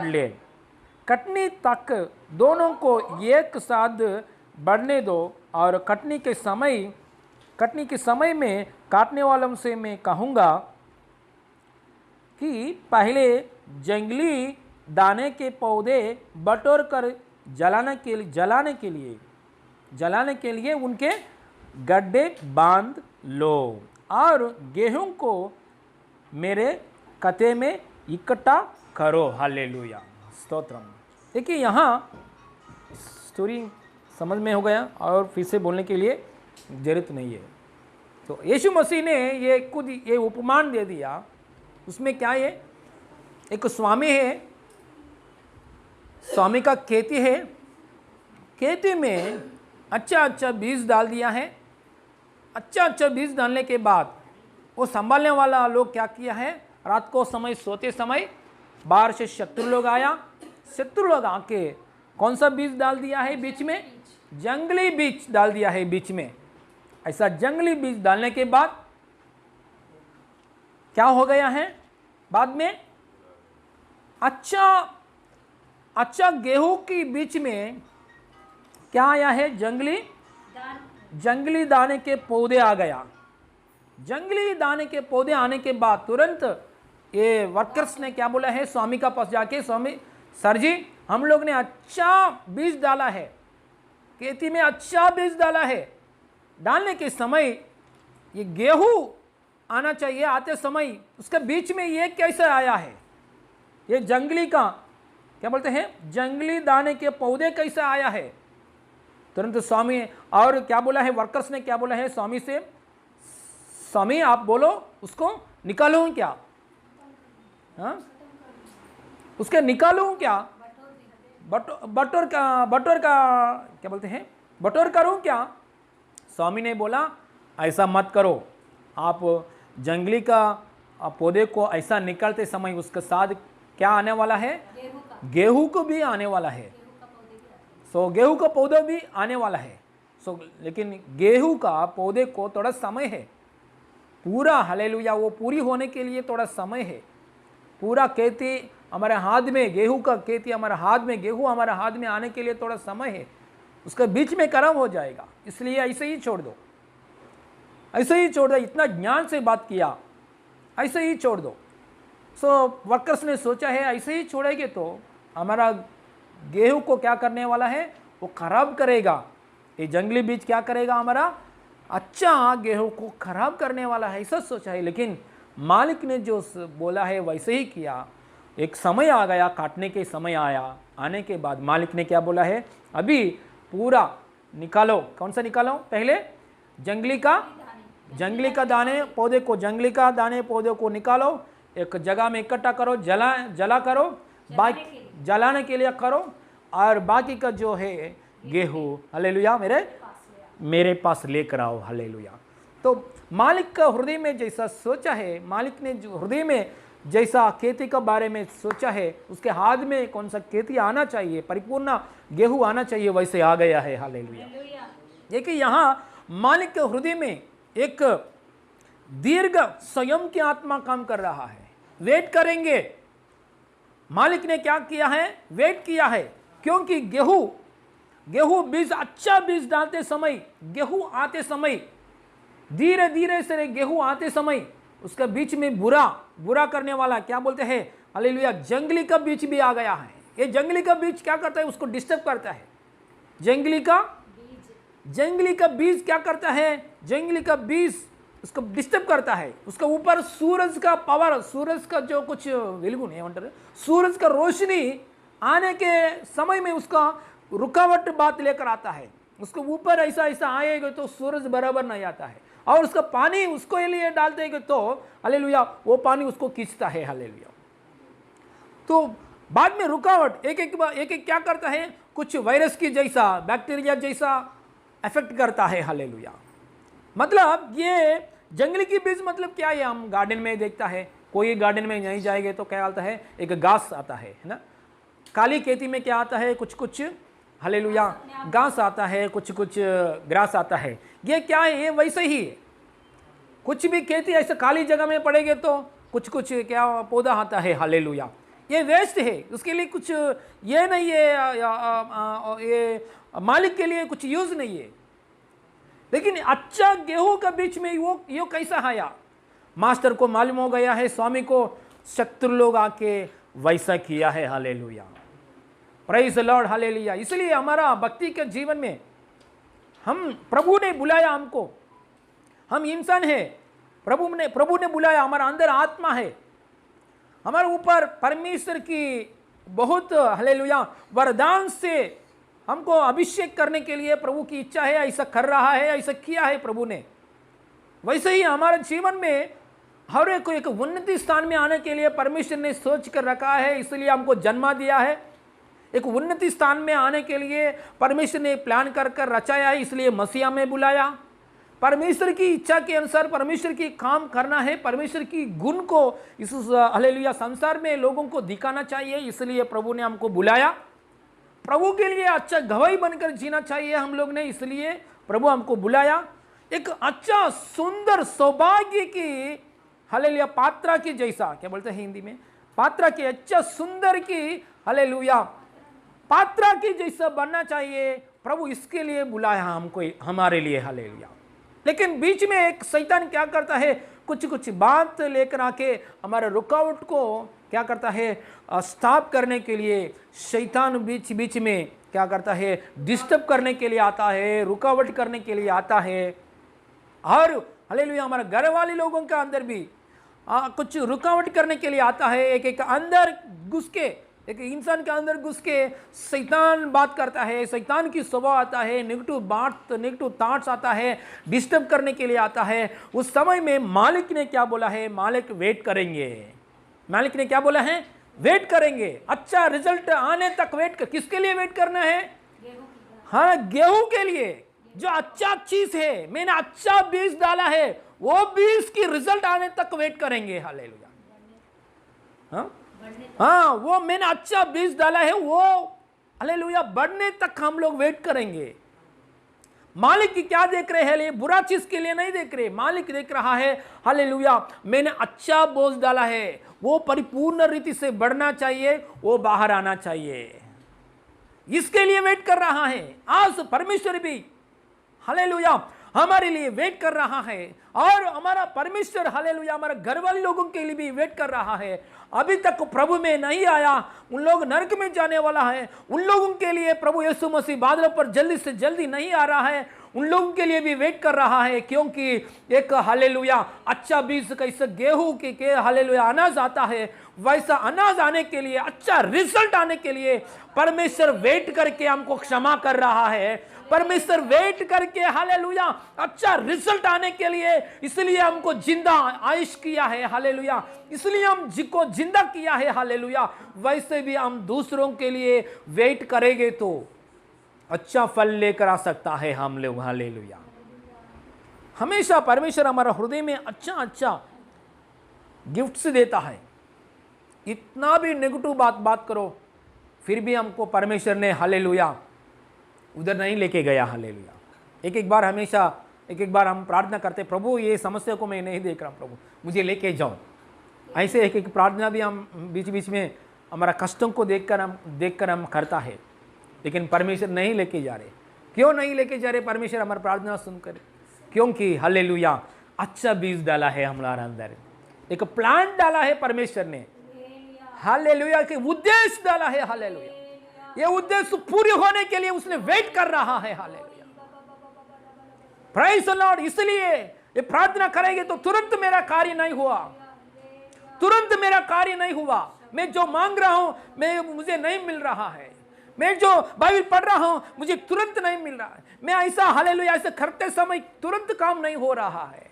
ले। कटनी तक दोनों को एक साथ बढ़ने दो, और कटनी के समय में काटने वालों से मैं कहूँगा कि पहले जंगली दाने के पौधे बटोर कर जलाने के लिए उनके गड्ढे बांध लो, और गेहूं को मेरे कते में इकट्ठा करो। हालेलुया, स्तोत्रम। देखिए, यहाँ स्टोरी समझ में हो गया और फिर से बोलने के लिए जरूरत नहीं है। तो यीशु मसीह ने ये उपमान दे दिया। उसमें क्या है? एक स्वामी है, स्वामी का खेती है, खेती में अच्छा बीज डाल दिया है। अच्छा बीज डालने के बाद वो संभालने वाला लोग क्या किया है? रात को सोते समय बाहर से शत्रु लोग आके कौन सा बीज डाल दिया है? बीच में जंगली बीज डाल दिया है बीच में। ऐसा जंगली बीज डालने के बाद क्या हो गया है? बाद में अच्छा गेहूं के बीच में क्या आया है? जंगली दाने के पौधे आ गया। जंगली दाने के पौधे आने के बाद तुरंत ये वर्कर्स ने क्या बोला है? स्वामी का पास जाके, स्वामी सर जी, हम लोग ने अच्छा बीज डाला है, खेती में अच्छा बीज डाला है। डालने के समय ये गेहूं आना चाहिए, आते समय उसके बीच में ये कैसे आया है? ये जंगली का क्या बोलते हैं? जंगली दाने के पौधे कैसे आया है? तुरंत स्वामी, और क्या बोला है वर्कर्स ने, क्या बोला है स्वामी से, स्वामी आप बोलो उसको निकालूं क्या, हाँ उसके निकालूं क्या, बटोर का क्या बोलते हैं, बटोर करूं क्या। स्वामी ने बोला ऐसा मत करो, आप जंगली का पौधे को ऐसा निकालते समय उसके साथ क्या आने वाला है, गेहूं को भी आने वाला है। सो गेहूं का पौधा भी आने वाला है। सो लेकिन गेहूं का पौधे को थोड़ा समय है, पूरा हालेलुया वो पूरी होने के लिए थोड़ा समय है। पूरा खेती हमारे हाथ में, गेहूं का खेती हमारे हाथ में, गेहूं हमारे हाथ में आने के लिए थोड़ा समय है, उसके बीच में खराब हो जाएगा, इसलिए ऐसे ही छोड़ दो, ऐसे ही छोड़ दो। इतना ज्ञान से बात किया, ऐसे ही छोड़ दो। सो वर्कर्स ने सोचा है ऐसे ही छोड़ेंगे तो हमारा गेहूं को क्या करने वाला है, वो खराब करेगा। ये जंगली बीज क्या करेगा, हमारा अच्छा गेहूं को खराब करने वाला है, ऐसा सोचा है। लेकिन मालिक ने जो बोला है वैसे ही किया। एक समय आ गया, काटने के समय आया, आने के बाद मालिक ने क्या बोला है, अभी पूरा निकालो। कौन सा निकालो, पहले जंगली का दाने पौधे को, जंगली का दाने पौधे को निकालो, एक जगह में इकट्ठा करो, जला करो, बाकी जलाने के लिए करो, और बाकी का जो है गेहूं हालेलुया मेरे पास लेकर आओ, हालेलुया। तो मालिक का हृदय में जैसा सोचा है, मालिक ने जो हृदय में जैसा खेती का बारे में सोचा है, उसके हाथ में कौन सा खेती आना चाहिए, परिपूर्ण गेहूं आना चाहिए, वैसे आ गया है, हालेलुया। देखिए यहाँ मालिक के हृदय में एक दीर्घ स्वयं की आत्मा काम कर रहा है। वेट करेंगे, मालिक ने क्या किया है, वेट किया है, क्योंकि गेहूं बीज, अच्छा बीज डालते समय, गेहूं आते समय, धीरे धीरे से गेहूं आते समय उसके बीच में बुरा करने वाला क्या बोलते हैं, हालेलुया, जंगली का बीज भी आ गया है। ये जंगली का बीज क्या करता है, उसको डिस्टर्ब करता है। जंगली का बीज क्या करता है, जंगली का बीज उसको डिस्टर्ब करता है। उसके ऊपर सूरज का पावर, सूरज का जो कुछ वेलगुन है, सूरज का रोशनी आने के समय में उसका रुकावट बात लेकर आता है। उसके ऊपर ऐसा आएगा तो सूरज बराबर नहीं आता है, और उसका पानी उसको लिए डालते हैं तो हालेलुया वो पानी उसको खींचता है, हालेलुया। तो बाद में रुकावट एक एक क्या करता है, कुछ वायरस की जैसा, बैक्टीरिया जैसा इफेक्ट करता है, हालेलुया। मतलब ये जंगली की बीज मतलब क्या है, हम गार्डन में देखता है, कोई गार्डन में नहीं जाएंगे तो क्या आता है, एक घास आता है ना। काली खेती में क्या आता है, कुछ हालेलुया घास आता है, कुछ ग्रास आता है। ये क्या है, ये वैसे ही है। कुछ भी खेती ऐसे खाली जगह में पड़ेगे तो कुछ क्या पौधा आता है, हालेलुया। ये वेस्ट है, उसके लिए कुछ ये नहीं है, ये मालिक के लिए कुछ यूज नहीं है। लेकिन अच्छा गेहूं के बीच में वो कैसा आया, मास्टर को मालूम हो गया है, स्वामी को शत्रु लोग आके वैसा किया है, hallelujah, praise the Lord, hallelujah. इसलिए हमारा भक्ति के जीवन में हम, प्रभु ने बुलाया हमको, हम इंसान है, प्रभु ने बुलाया, हमारा अंदर आत्मा है, हमारे ऊपर परमेश्वर की बहुत हालेलुया वरदान से हमको अभिषेक करने के लिए प्रभु की इच्छा है, ऐसा कर रहा है, ऐसा किया है प्रभु ने। वैसे ही हमारे जीवन में हर एक उन्नति स्थान में आने के लिए परमेश्वर ने सोच कर रखा है, इसलिए हमको जन्मा दिया है। एक उन्नति स्थान में आने के लिए परमेश्वर ने प्लान कर रचाया है, इसलिए मसीहा में बुलाया। परमेश्वर की इच्छा के अनुसार परमेश्वर की काम करना है, परमेश्वर की गुण को इस हालेलुया संसार में लोगों को दिखाना चाहिए, इसलिए प्रभु ने हमको बुलाया। प्रभु के लिए अच्छा गवाही बनकर जीना चाहिए हम लोग ने, इसलिए प्रभु हमको बुलाया। एक अच्छा सुंदर सौभाग्य की हालेलुया पात्रा की जैसा, क्या बोलते हैं हिंदी में, पात्रा की, अच्छा सुंदर की हालेलुया पात्रा की जैसा बनना चाहिए। प्रभु इसके लिए बुलाया हमको, हमारे लिए, हालेलुया। लेकिन बीच में एक शैतान क्या करता है, कुछ बात लेकर आके हमारे रुकावट को क्या करता है, स्टॉप करने के लिए शैतान बीच में क्या करता है, डिस्टर्ब करने के लिए आता है, रुकावट करने के लिए आता है। और हालेलुया हमारे घर वाले लोगों के अंदर भी कुछ रुकावट करने के लिए आता है, एक अंदर घुस के एक इंसान के अंदर घुस के शैतान बात करता है, शैतान की स्वभाव आता है, नेगेटिव बात, नेगेटिव थॉट्स आता है, डिस्टर्ब करने के लिए आता है। उस समय में मालिक ने क्या बोला है? मालिक वेट करेंगे। मालिक ने क्या बोला है? वेट करेंगे। अच्छा रिजल्ट आने तक वेट कर। किसके लिए वेट करना है? हाँ, गेहूं के लिए। जो अच्छा चीज है, मैंने अच्छा बीज डाला है, वो बीज की रिजल्ट आने तक वेट करेंगे। हालेलुया। हाँ, वो मैंने अच्छा बीज डाला है, वो हालेलुया बढ़ने तक हम लोग वेट करेंगे। मालिक की क्या देख रहे हैं? ये बुरा चीज के लिए नहीं देख रहे। मालिक देख रहा है हालेलुया मैंने अच्छा बोझ डाला है, वो परिपूर्ण रीति से बढ़ना चाहिए, वो बाहर आना चाहिए। इसके लिए वेट कर रहा है। आज परमेश्वर भी हालेलुया हमारे लिए वेट कर रहा है, और हमारा परमेश्वर हालेलुया हमारे घर वाले लोगों के लिए भी वेट कर रहा है। अभी तक प्रभु में नहीं आया, उन लोग नरक में जाने वाला है। उन लोगों के लिए प्रभु यीशु मसीह बादलों पर जल्दी से जल्दी नहीं आ रहा है, उन लोगों के लिए भी वेट कर रहा है। क्योंकि एक हालेलुया अच्छा बीज कैसे गेहूं के हालेलुया अनाज आता है, वैसा अनाज आने के लिए, अच्छा रिजल्ट आने के लिए परमेश्वर वेट करके हमको क्षमा कर रहा है। परमेश्वर वेट करके हालेलुया अच्छा रिजल्ट आने के लिए, इसलिए हमको जिंदा आयुष किया है। हालेलुया इसलिए हम जिको जिंदा किया है। हालेलुया वैसे भी हम दूसरों के लिए वेट करेंगे तो अच्छा फल लेकर आ सकता है हम लोग। हालेलुया हमेशा परमेश्वर हमारा हृदय में अच्छा अच्छा गिफ्ट्स देता है। इतना भी नेगेटिव बात करो, फिर भी हमको परमेश्वर ने हालेलुया उधर नहीं लेके गया। हालेलुया एक बार हमेशा एक बार हम प्रार्थना करते, प्रभु ये समस्या को मैं नहीं देख रहा, प्रभु मुझे लेके जाओ। ऐसे एक प्रार्थना भी हम बीच बीच में हमारा कष्टों को देखकर हम करता है, लेकिन परमेश्वर नहीं लेके जा रहे। क्यों नहीं लेके जा रहे परमेश्वर हमारा प्रार्थना सुनकर? क्योंकि हालेलुया अच्छा बीज डाला है हमारे अंदर, एक प्लांट डाला है परमेश्वर ने। हालेलुया के उद्देश्य डाला है। हालेलुया ये उद्देश्य पूरे होने के लिए उसने वेट कर रहा है। Hallelujah praise the Lord. इसलिए ये प्रार्थना करेंगे तो तुरंत मेरा कार्य नहीं हुआ, तुरंत मेरा कार्य नहीं हुआ। मैं जो मांग रहा हूं मुझे नहीं मिल रहा है, मैं जो बाइबल पढ़ रहा हूं मुझे तुरंत नहीं मिल रहा है, मैं ऐसा हालेलुया ऐसे करते समय तुरंत काम नहीं हो रहा है।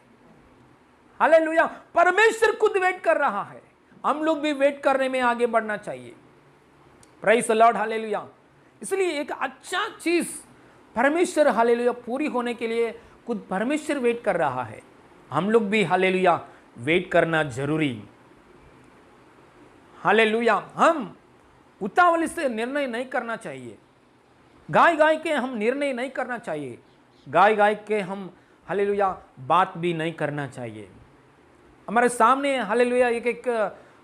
हालेलुया परमेश्वर खुद वेट कर रहा है, हम लोग भी वेट करने में आगे बढ़ना चाहिए। Praise the Lord. हालेलुया इसलिए एक अच्छा चीज परमेश्वर हालेलुया पूरी होने के लिए खुद परमेश्वर वेट कर रहा है। हम लोग भी हालेलुया वेट करना जरूरी। हालेलुया हम उतावली से निर्णय नहीं करना चाहिए, गाय के हम निर्णय नहीं करना चाहिए, गाय के हम हालेलुया बात भी नहीं करना चाहिए। हमारे सामने हालेलुया एक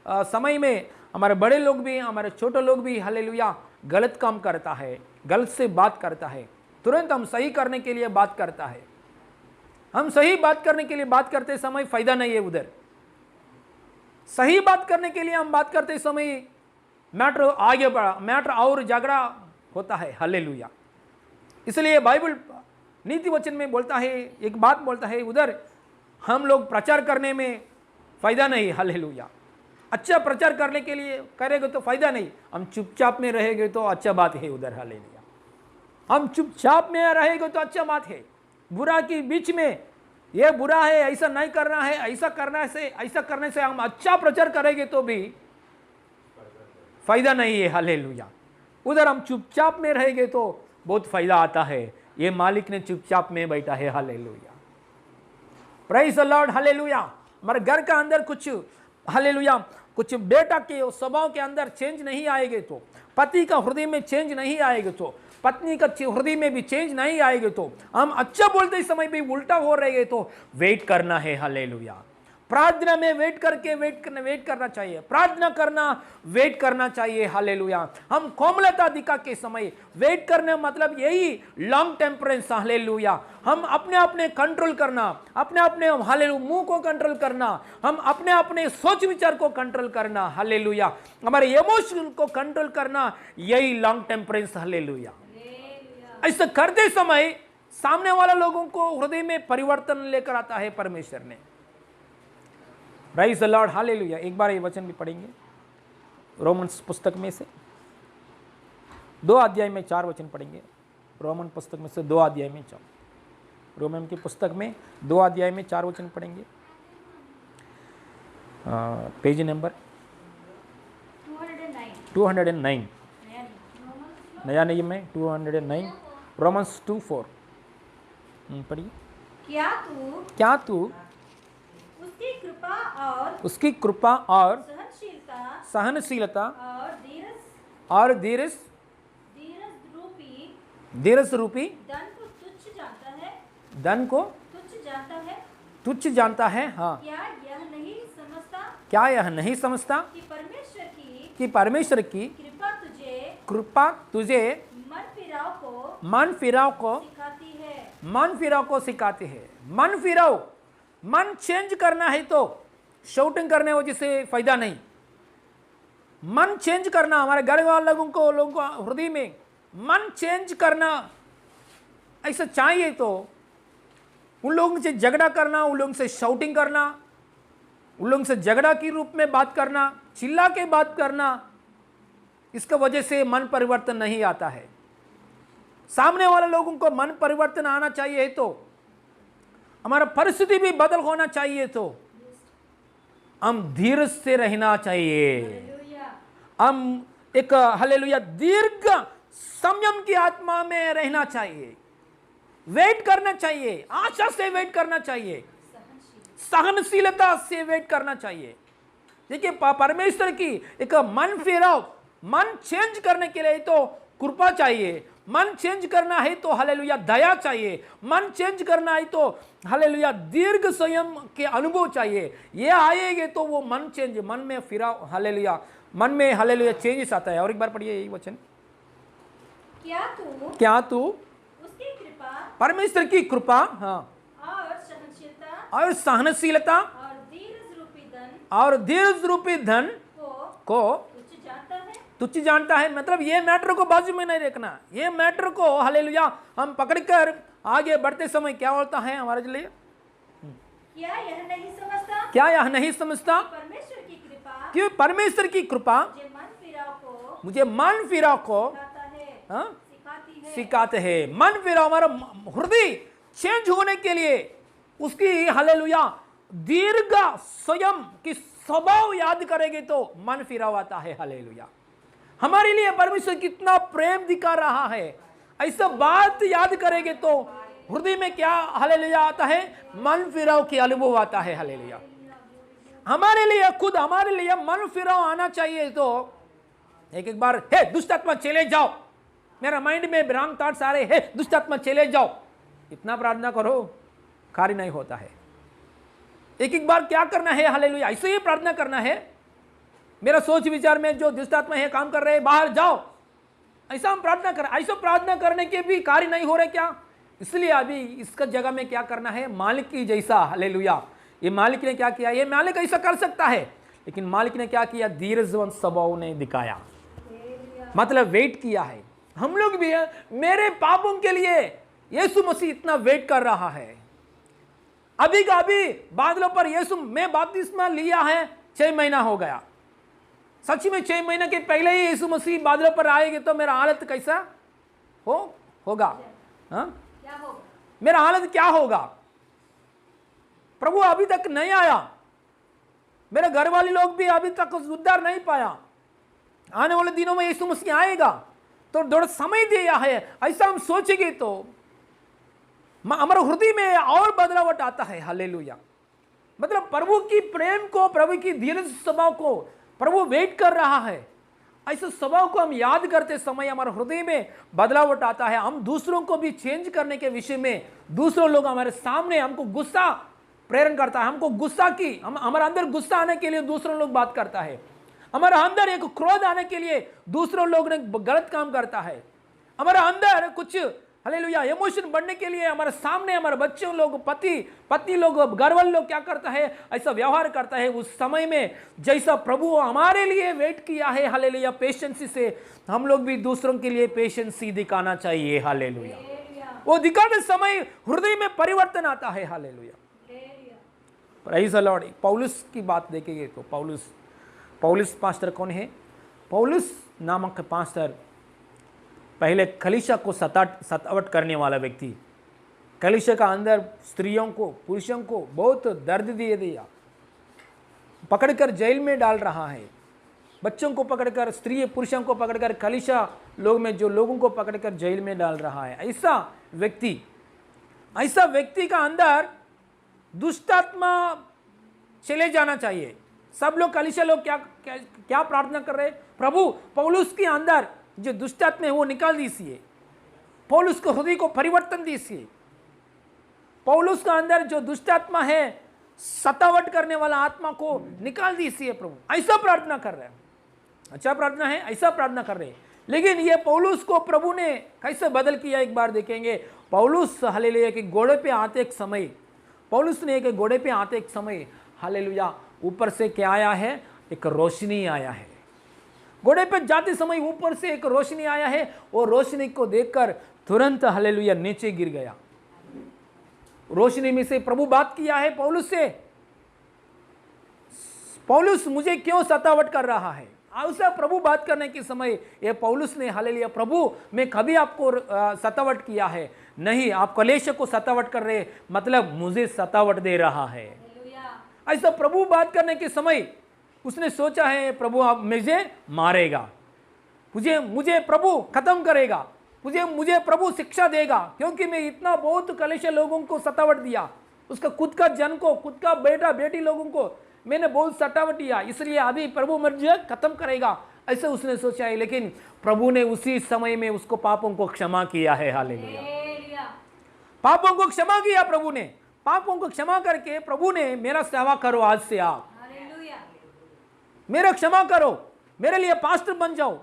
समय में हमारे बड़े लोग भी, हमारे छोटे लोग भी हालेलुया गलत काम करता है, गलत से बात करता है, तुरंत हम सही करने के लिए बात करता है। हम सही बात करने के लिए बात करते समय फायदा नहीं है, उधर सही बात करने के लिए हम बात करते समय मैटर आगे बढ़ा, मैटर और झगड़ा होता है। हालेलुया इसलिए बाइबल नीति वचन में बोलता है, एक बात बोलता है, उधर हम लोग प्रचार करने में फायदा नहीं। हालेलुया अच्छा प्रचार करने के लिए करेंगे तो फायदा नहीं, हम चुपचाप में रहेंगे तो अच्छा बात है उधर। हालेलुया हम चुपचाप में रहेंगे तो अच्छा बात है। बुरा के बीच में ये बुरा है, ऐसा नहीं करना है, ऐसा करने से हम अच्छा प्रचार करेंगे तो भी फायदा नहीं है। हालेलुया उधर हम चुपचाप में रहेंगे तो बहुत फायदा आता है। ये मालिक ने चुपचाप में बैठा है। Hallelujah praise the Lord. Hallelujah हमारे घर का अंदर कुछ हालेलुया कुछ बेटा के स्वभाव के अंदर चेंज नहीं आएगा तो, पति का हृदय में चेंज नहीं आएगा तो, पत्नी का हृदय में भी चेंज नहीं आएगा तो, हम अच्छा बोलते समय भी उल्टा हो रहे तो वेट करना है। हालेलुया प्रार्थना में वेट करना चाहिए, प्रार्थना करना वेट करना चाहिए। हालेलुया हम कोमलता दिखा के समय वेट करने मतलब यही लॉन्ग टेम्परेंस। हालेलुया हम अपने कंट्रोल करना, अपने हालेलुया मुंह को कंट्रोल करना, हम अपने सोच विचार को कंट्रोल करना। हालेलुया हमारे इमोशन को कंट्रोल करना, यही लॉन्ग टेम्परेंस। हालेलुया ऐसा करते समय सामने वाला लोगों को हृदय में परिवर्तन लेकर आता है परमेश्वर ने। Praise the Lord. हालेलुया एक बार ये वचन भी पढ़ेंगे रोमन्स पुस्तक में से। 2 अध्याय में 4 वचन पढ़ेंगे। रोमन पुस्तक में से 2 अध्याय में 4, रोमन की पुस्तक में 2 अध्याय में 4 वचन पढ़ेंगे। पेज नंबर 209, नया नियम में 209, रोमन्स 2:4 पढ़िए। क्या तू उसकी कृपा और सहनशीलता और धीरज रूपी धन को तुच्छ जानता है। हाँ, क्या यह नहीं समझता कि परमेश्वर की कृपा तुझे मन फिराव को सिखाती है। मन फिराव, मन चेंज करना है तो शाउटिंग करने वजह से फायदा नहीं। मन चेंज करना, हमारे घर वाले लोगों को हृदय में मन चेंज करना ऐसा चाहिए तो उन लोगों से झगड़ा करना, उन लोगों से शाउटिंग करना, उन लोगों से झगड़ा के रूप में बात करना, चिल्ला के बात करना, इसका वजह से मन परिवर्तन नहीं आता है। सामने वाले लोगों को मन परिवर्तन आना चाहिए तो हमारा परिस्थिति भी बदल होना चाहिए तो हम धीरज से रहना चाहिए। हम एक हालेलुया दीर्घ संयम की आत्मा में रहना चाहिए, वेट करना चाहिए, आशा से वेट करना चाहिए, सहनशीलता से वेट करना चाहिए। देखिए, परमेश्वर की एक मन फिराव, मन चेंज करने के लिए तो कृपा चाहिए, मन चेंज करना है तो हालेलुया दया चाहिए, मन चेंज करना है तो हालेलुया दीर्घ संयम के अनुभव चाहिए। ये आएंगे तो वो मन चेंज, मन में फिराव, हालेलुया मन में हालेलुया चेंजेस आता है। और एक बार पढ़िए यही वचन, क्या तू उसकी कृपा, परमेश्वर की कृपा, हाँ, और सहनशीलता और धीरज रूपी धन को तुच्छ जानता है। मतलब ये मैटर को बाजू में नहीं रखना, ये मैटर को हालेलुया हम पकड़कर आगे बढ़ते समय क्या होता है हमारे लिए, क्या यह नहीं समझता कि परमेश्वर की कृपा मुझे मन फिराव को सिखाते हैं। मन फिराव हमारा हृदय चेंज होने के लिए उसकी हालेलुया दीर्घ स्वयं की स्वभाव याद करेंगे तो मन फिराव आता है। हालेलुया, हमारे लिए परमेश्वर कितना प्रेम दिखा रहा है, ऐसा बात याद करेंगे तो हृदय में क्या हालेलुया आता है, मन फिराव की अनुभव आता है। हालेलुया, हमारे लिए खुद हमारे लिए मन फिराव आना चाहिए तो एक बार हे दुष्ट आत्मा चले जाओ, मेरा माइंड में रॉन्ग थॉट्स आ रहे, हे दुष्ट आत्मा चले जाओ, इतना प्रार्थना करो, कार्य नहीं होता है। एक बार क्या करना है, हालेलुया ऐसे ही प्रार्थना करना है, मेरा सोच विचार में जो दुष्ट आत्मा है काम कर रहे हैं बाहर जाओ, ऐसा हम प्रार्थना कर, ऐसा प्रार्थना करने के भी कार्य नहीं हो रहे क्या, इसलिए अभी इसका जगह में क्या करना है, मालिक की जैसा। हालेलुया, ये मालिक ने क्या किया, ये मालिक ऐसा कर सकता है, लेकिन मालिक ने क्या किया, धीरजवंत स्वभाव ने दिखाया, मतलब वेट किया है। हम लोग भी मेरे पापों के लिए यीशु मसीह इतना वेट कर रहा है। अभी का अभी बादलों पर यीशु मैं बपतिस्मा लिया है, 6 महीना हो गया, सच में 6 महीने के पहले ही यीशु मसीह बादलों पर आएंगे तो मेरा हालत कैसा होगा, हाँ? मेरा हालत क्या होगा? प्रभु अभी तक नहीं आया, मेरे घर वाले लोग भी अभी तक उद्धार नहीं पाया, आने वाले दिनों में यीशु मसीह आएगा तो थोड़ा समय दिया है, ऐसा हम सोचेंगे तो हमारे हृदय में और बदलावट आता है। हालेलुया, मतलब प्रभु की प्रेम को, प्रभु की धीरज स्वभाव को प्रभु वेट कर रहा है, ऐसे स्वभाव को हम याद करते समय हमारे हृदय में बदलावट आता है। हम दूसरों को भी चेंज करने के विषय में, दूसरों लोग हमारे सामने हमको गुस्सा प्रेरण करता है, हमको गुस्सा की हमारे अंदर गुस्सा आने के लिए दूसरों लोग बात करता है, हमारे अंदर एक क्रोध आने के लिए दूसरों लोग ने गलत काम करता है, हमारे अंदर कुछ हालेलुया इमोशन बढ़ने के लिए हमारे सामने हमारे बच्चों लोग, पत्नी लोग, घर वाले लोग क्या करता है, ऐसा व्यवहार करता है। उस समय में जैसा प्रभु हमारे लिए वेट किया है हालेलुया पेशेंसी से, हम लोग भी दूसरों के लिए पेशेंसी दिखाना चाहिए। हालेलुया, वो दिखाते समय हृदय में परिवर्तन आता है। Hallelujah, praise the Lord. पौलुस की बात देखेंगे तो पौलुस पास्टर कौन है? पौलुस नामक पास्टर पहले कलीसिया को सतावट करने वाला व्यक्ति, कलीसिया का अंदर स्त्रियों को, पुरुषों को बहुत दर्द दे दिया, पकड़कर जेल में डाल रहा है, बच्चों को पकड़कर, स्त्री पुरुषों को पकड़कर, कलीसिया लोग में जो लोगों को पकड़कर जेल में डाल रहा है। ऐसा व्यक्ति का अंदर दुष्ट आत्मा चले जाना चाहिए। सब लोग, कलीसिया लोग क्या प्रार्थना कर रहे हैं? प्रभु पौलुस के अंदर जो दुष्ट आत्मा है वो निकाल दीजिए, पौलुस के हृदय को परिवर्तन दीजिए, पौलुस का अंदर जो दुष्ट आत्मा है, सतावट करने वाला आत्मा को निकाल दीजिए प्रभु। ऐसा प्रार्थना कर रहे हैं। अच्छा प्रार्थना है, ऐसा प्रार्थना कर रहे हैं। लेकिन ये पौलुस को प्रभु ने कैसे बदल किया, एक बार देखेंगे। पौलुस हालेलुया के घोड़े पे आते एक समय, पौलुस ने एक घोड़े पे आते एक समय, हालेलुया, ऊपर से क्या आया है? एक रोशनी आया है। घोड़े पे जाते समय ऊपर से एक रोशनी आया है। वो रोशनी को देखकर तुरंत हालेलुया नीचे गिर गया। रोशनी में से प्रभु बात किया है पौलुस से, पौलुस मुझे क्यों सतावट कर रहा है? ऐसा प्रभु बात करने के समय ये पौलुस ने हालेलुया, प्रभु मैं कभी आपको सतावट किया है नहीं, आप कलेश को सतावट कर रहे, मतलब मुझे सतावट दे रहा है। ऐसा प्रभु बात करने के समय उसने सोचा है प्रभु आप मुझे मारेगा, मुझे प्रभु खत्म करेगा, मुझे प्रभु शिक्षा देगा, क्योंकि मैं इतना बहुत कलेश लोगों को सतावट दिया, उसका खुद का जन को, खुद का बेटा बेटी लोगों को मैंने बहुत सतावट दिया, इसलिए अभी प्रभु मुझे खत्म करेगा, ऐसे उसने सोचा है। लेकिन प्रभु ने उसी समय में उसको पापों को क्षमा किया है। हालेलुया, पापों को क्षमा किया प्रभु ने। पापों को क्षमा करके प्रभु ने मेरा सेवा करो, आज से आप मेरा क्षमा करो, मेरे लिए पास्टर बन जाओ।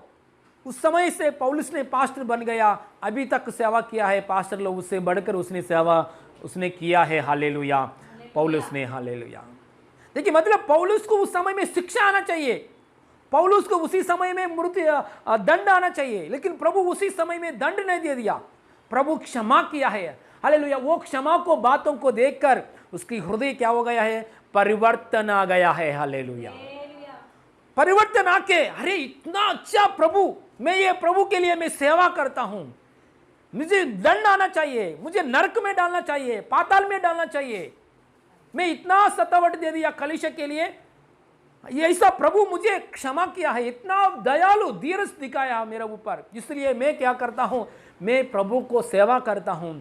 उस समय से पौलुस ने पास्टर बन गया, अभी तक सेवा किया है। पास्टर लोग उससे बढ़कर उसने सेवा उसने किया है। हालेलुया, पौलुस ने। हालेलुया, देखिए मतलब पौलुस को उस समय में शिक्षा आना चाहिए, पौलुस को उसी समय में मृत्यु दंड आना चाहिए, लेकिन प्रभु उसी समय में दंड नहीं दे दिया, प्रभु क्षमा किया है। हालेलुया, वो क्षमा को बातों को देखकर उसकी हृदय क्या हो गया है? परिवर्तन आ गया है। हालेलुया, परिवर्तन आके अरे इतना अच्छा प्रभु, मैं ये प्रभु के लिए मैं सेवा करता हूं, मुझे दंड आना चाहिए, मुझे नरक में डालना चाहिए, पाताल में डालना चाहिए, मैं इतना सतावट दे दिया कलीसिया के लिए, ये ऐसा प्रभु मुझे क्षमा किया है, इतना दयालु धीरज दिखाया मेरे ऊपर, इसलिए मैं क्या करता हूं? मैं प्रभु को सेवा करता हूं,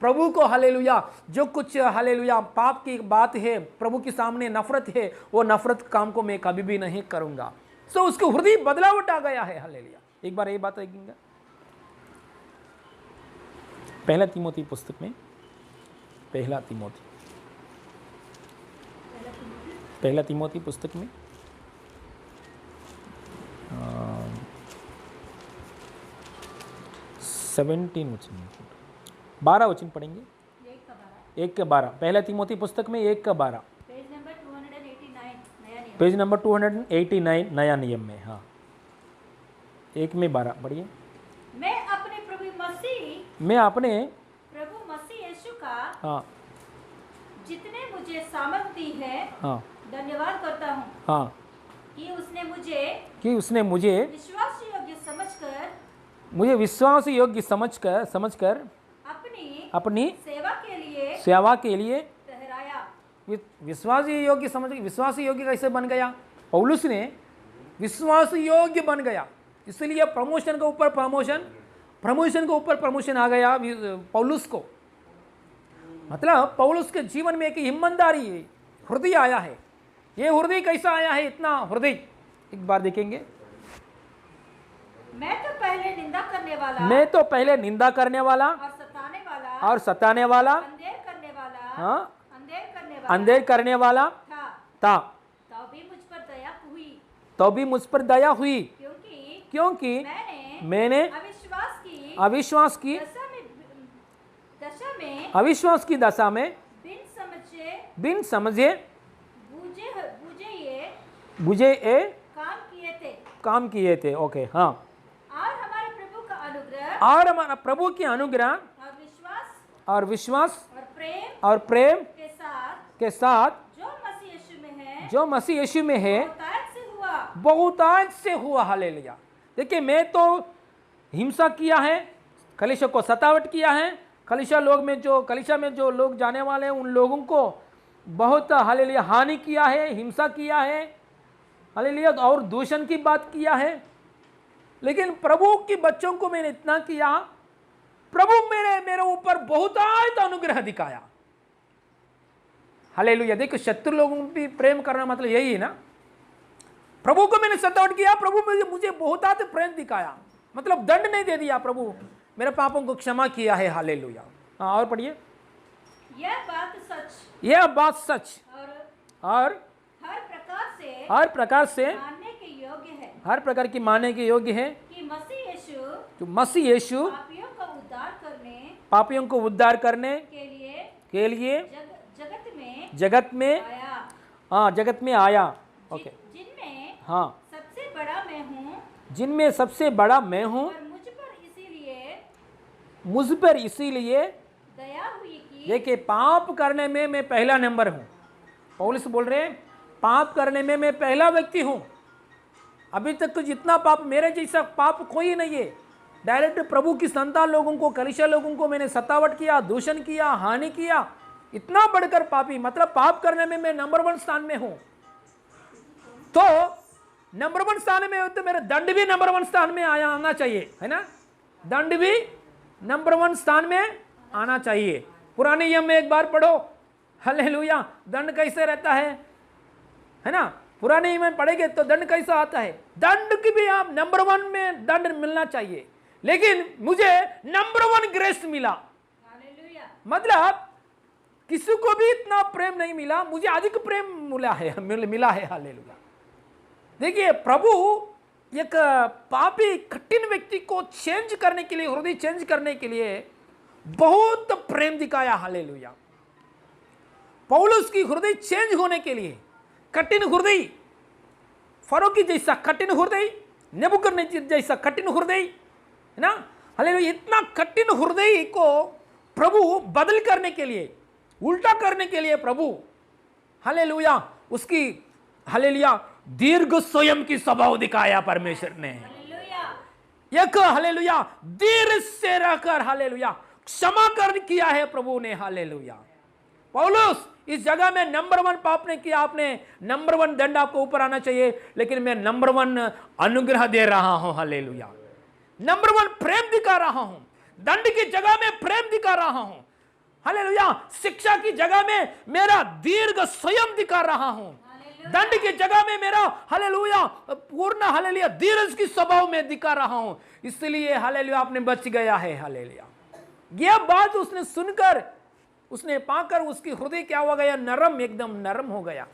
प्रभु को हालेलुया जो कुछ हालेलुया पाप की बात है, प्रभु के सामने नफरत है, वो नफरत काम को मैं कभी भी नहीं करूंगा। सो उसके हृदय बदलावट आ गया है। हालेलुया, एक बार ये बात देखेंगे पहला तीमोथी पुस्तक में, पहला तीमोथी पुस्तक में 17 वचन, 12 वचन पढ़ेंगे, 1-12, पहला तीमोथी पुस्तक में 1-12, पेज नंबर 289 नया नियम में। हाँ, 1 में 12 पढ़िए। मैं अपने प्रभु मसीह यीशु का हाँ जितने मुझे सामर्थ दी है, हाँ धन्यवाद करता हूँ, हाँ कि उसने मुझे विश्वास योग्य समझकर अपनी सेवा के लिए ठहराया। विश्वास योग्य कैसे बन गया? पौलुस ने विश्वास योग्य बन गया, इसलिए प्रमोशन के ऊपर प्रमोशन आ गया पौलुस को। मतलब पौलुस के जीवन में एक ईमानदारी हृदय आया है। ये हृदय कैसा आया है? इतना हृदय एक बार देखेंगे। मैं तो पहले निंदा करने वाला और सताने वाला अंधेर करने वाला था, तो भी मुझ पर दया हुई, क्योंकि मैंने अविश्वास की दशा में बिन समझे बुझे काम किए थे। ओके, हाँ। और हमारे प्रभु की अनुग्रह और विश्वास और प्रेम के साथ जो मसीह यीशु में है बहुतायत से हुआ। हालेलुया, देखिए मैं तो हिंसा किया है, कलीसिया को सतावट किया है, कलीसिया में जो लोग जाने वाले हैं उन लोगों को बहुत हालेलुया हानि किया है, हिंसा किया है, हालेलुया, और दूषण की बात किया है। लेकिन प्रभु के बच्चों को मैंने इतना किया, प्रभु मेरे ऊपर बहुतायत अनुग्रह दिखाया। हालेलुया। देखो, शत्रु लोगों पे प्रेम करना मतलब यही है ना। प्रभु को मैंने सतावट किया, प्रभु मुझे बहुतायत प्रेम दिखाया, मतलब दंड नहीं दे दिया, प्रभु मेरे पापों को क्षमा किया है। हालेलुया। हाँ, और पढ़िए। यह बात सच और हर प्रकार से मानने के योग्य है, हर प्रकार की मानने के योग्य है कि मसीह यीशु पापियों को उद्धार करने के लिए जगत में आया। ओके। जिनमें सबसे बड़ा मैं हूँ, मुझ पर इसीलिए दया हुई कि देखिए, पाप करने में मैं पहला नंबर हूँ। पौलुस बोल रहे हैं, पाप करने में मैं पहला व्यक्ति हूँ। अभी तक तो जितना पाप, मेरे जैसा पाप कोई नहीं है। डायरेक्ट प्रभु की संतान लोगों को, कलीसिया लोगों को मैंने सतावट किया, दूषण किया, हानि किया, इतना बढ़कर पापी, मतलब पाप करने में मैं नंबर 1 स्थान में हूं। तो नंबर 1 स्थान में हो तो मेरा दंड भी नंबर 1 स्थान में आना चाहिए, है ना। दंड भी नंबर 1 स्थान में आना चाहिए। पुराने नियम में एक बार पढ़ो, हालेलुया, दंड कैसे रहता है ना। पुराने नियम में पढ़ेंगे तो दंड कैसा आता है। दंड की भी आप नंबर 1 में दंड मिलना चाहिए, लेकिन मुझे नंबर 1 ग्रेस मिला। हालेलुया। मतलब किसी को भी इतना प्रेम नहीं मिला, मुझे अधिक प्रेम मिला है। हालेलुया। देखिए, प्रभु एक पापी कठिन व्यक्ति को चेंज करने के लिए, हृदय चेंज करने के लिए बहुत प्रेम दिखाया। हालेलुया। पौलुस की हृदय चेंज होने के लिए, कठिन हृदय, फरोह की जैसा कठिन हृदय, नेबुकदनेस्सर जैसा कठिन हृदय, है ना। हालेलुया। इतना कठिन हृदय को प्रभु बदल करने के लिए, उल्टा करने के लिए प्रभु, हालेलुया, उसकी हालेलुया दीर्घ स्वयं की स्वभाव दिखाया परमेश्वर ने। एक हालेलुया धीरे से रहकर हालेलुया क्षमा कर किया है प्रभु ने। हालेलुया। पौलुस, इस जगह में नंबर 1 पाप ने किया, आपने नंबर 1 दंड आपको ऊपर आना चाहिए, लेकिन मैं नंबर 1 अनुग्रह दे रहा हूं। हालेलुया। नंबर 1 प्रेम दिखा रहा हूं, दंड की जगह में प्रेम दिखा रहा हूं। हालेलुया। शिक्षा की जगह में मेरा दीर्घ स्वयं दिखा रहा हूं, दंड की जगह में मेरा हालेलुया पूर्ण हालेलुया धीरज की स्वभाव में दिखा रहा हूं। इसलिए हालेलुया आपने बच गया है। हालेलुया। यह बात उसने सुनकर, उसने पाकर उसकी हृदय क्या हो गया, नरम, एकदम नरम हो गया।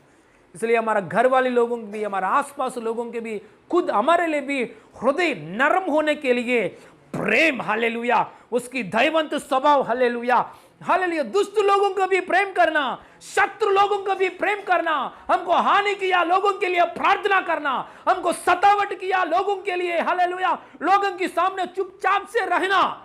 इसलिए हमारा घर वाले लोगों के भी, हमारा आसपास लोगों के भी, खुद हमारे लिए भी हृदय नरम होने के लिए प्रेम, हालेलुया, उसकी दैवंत स्वभाव, हालेलुया, हालेलुया, दुष्ट लोगों को भी प्रेम करना, शत्रु लोगों को भी प्रेम करना, हमको हानि किया लोगों के लिए प्रार्थना करना, हमको सतावट किया लोगों के लिए, हालेलुया, लोगों के सामने चुपचाप से रहना,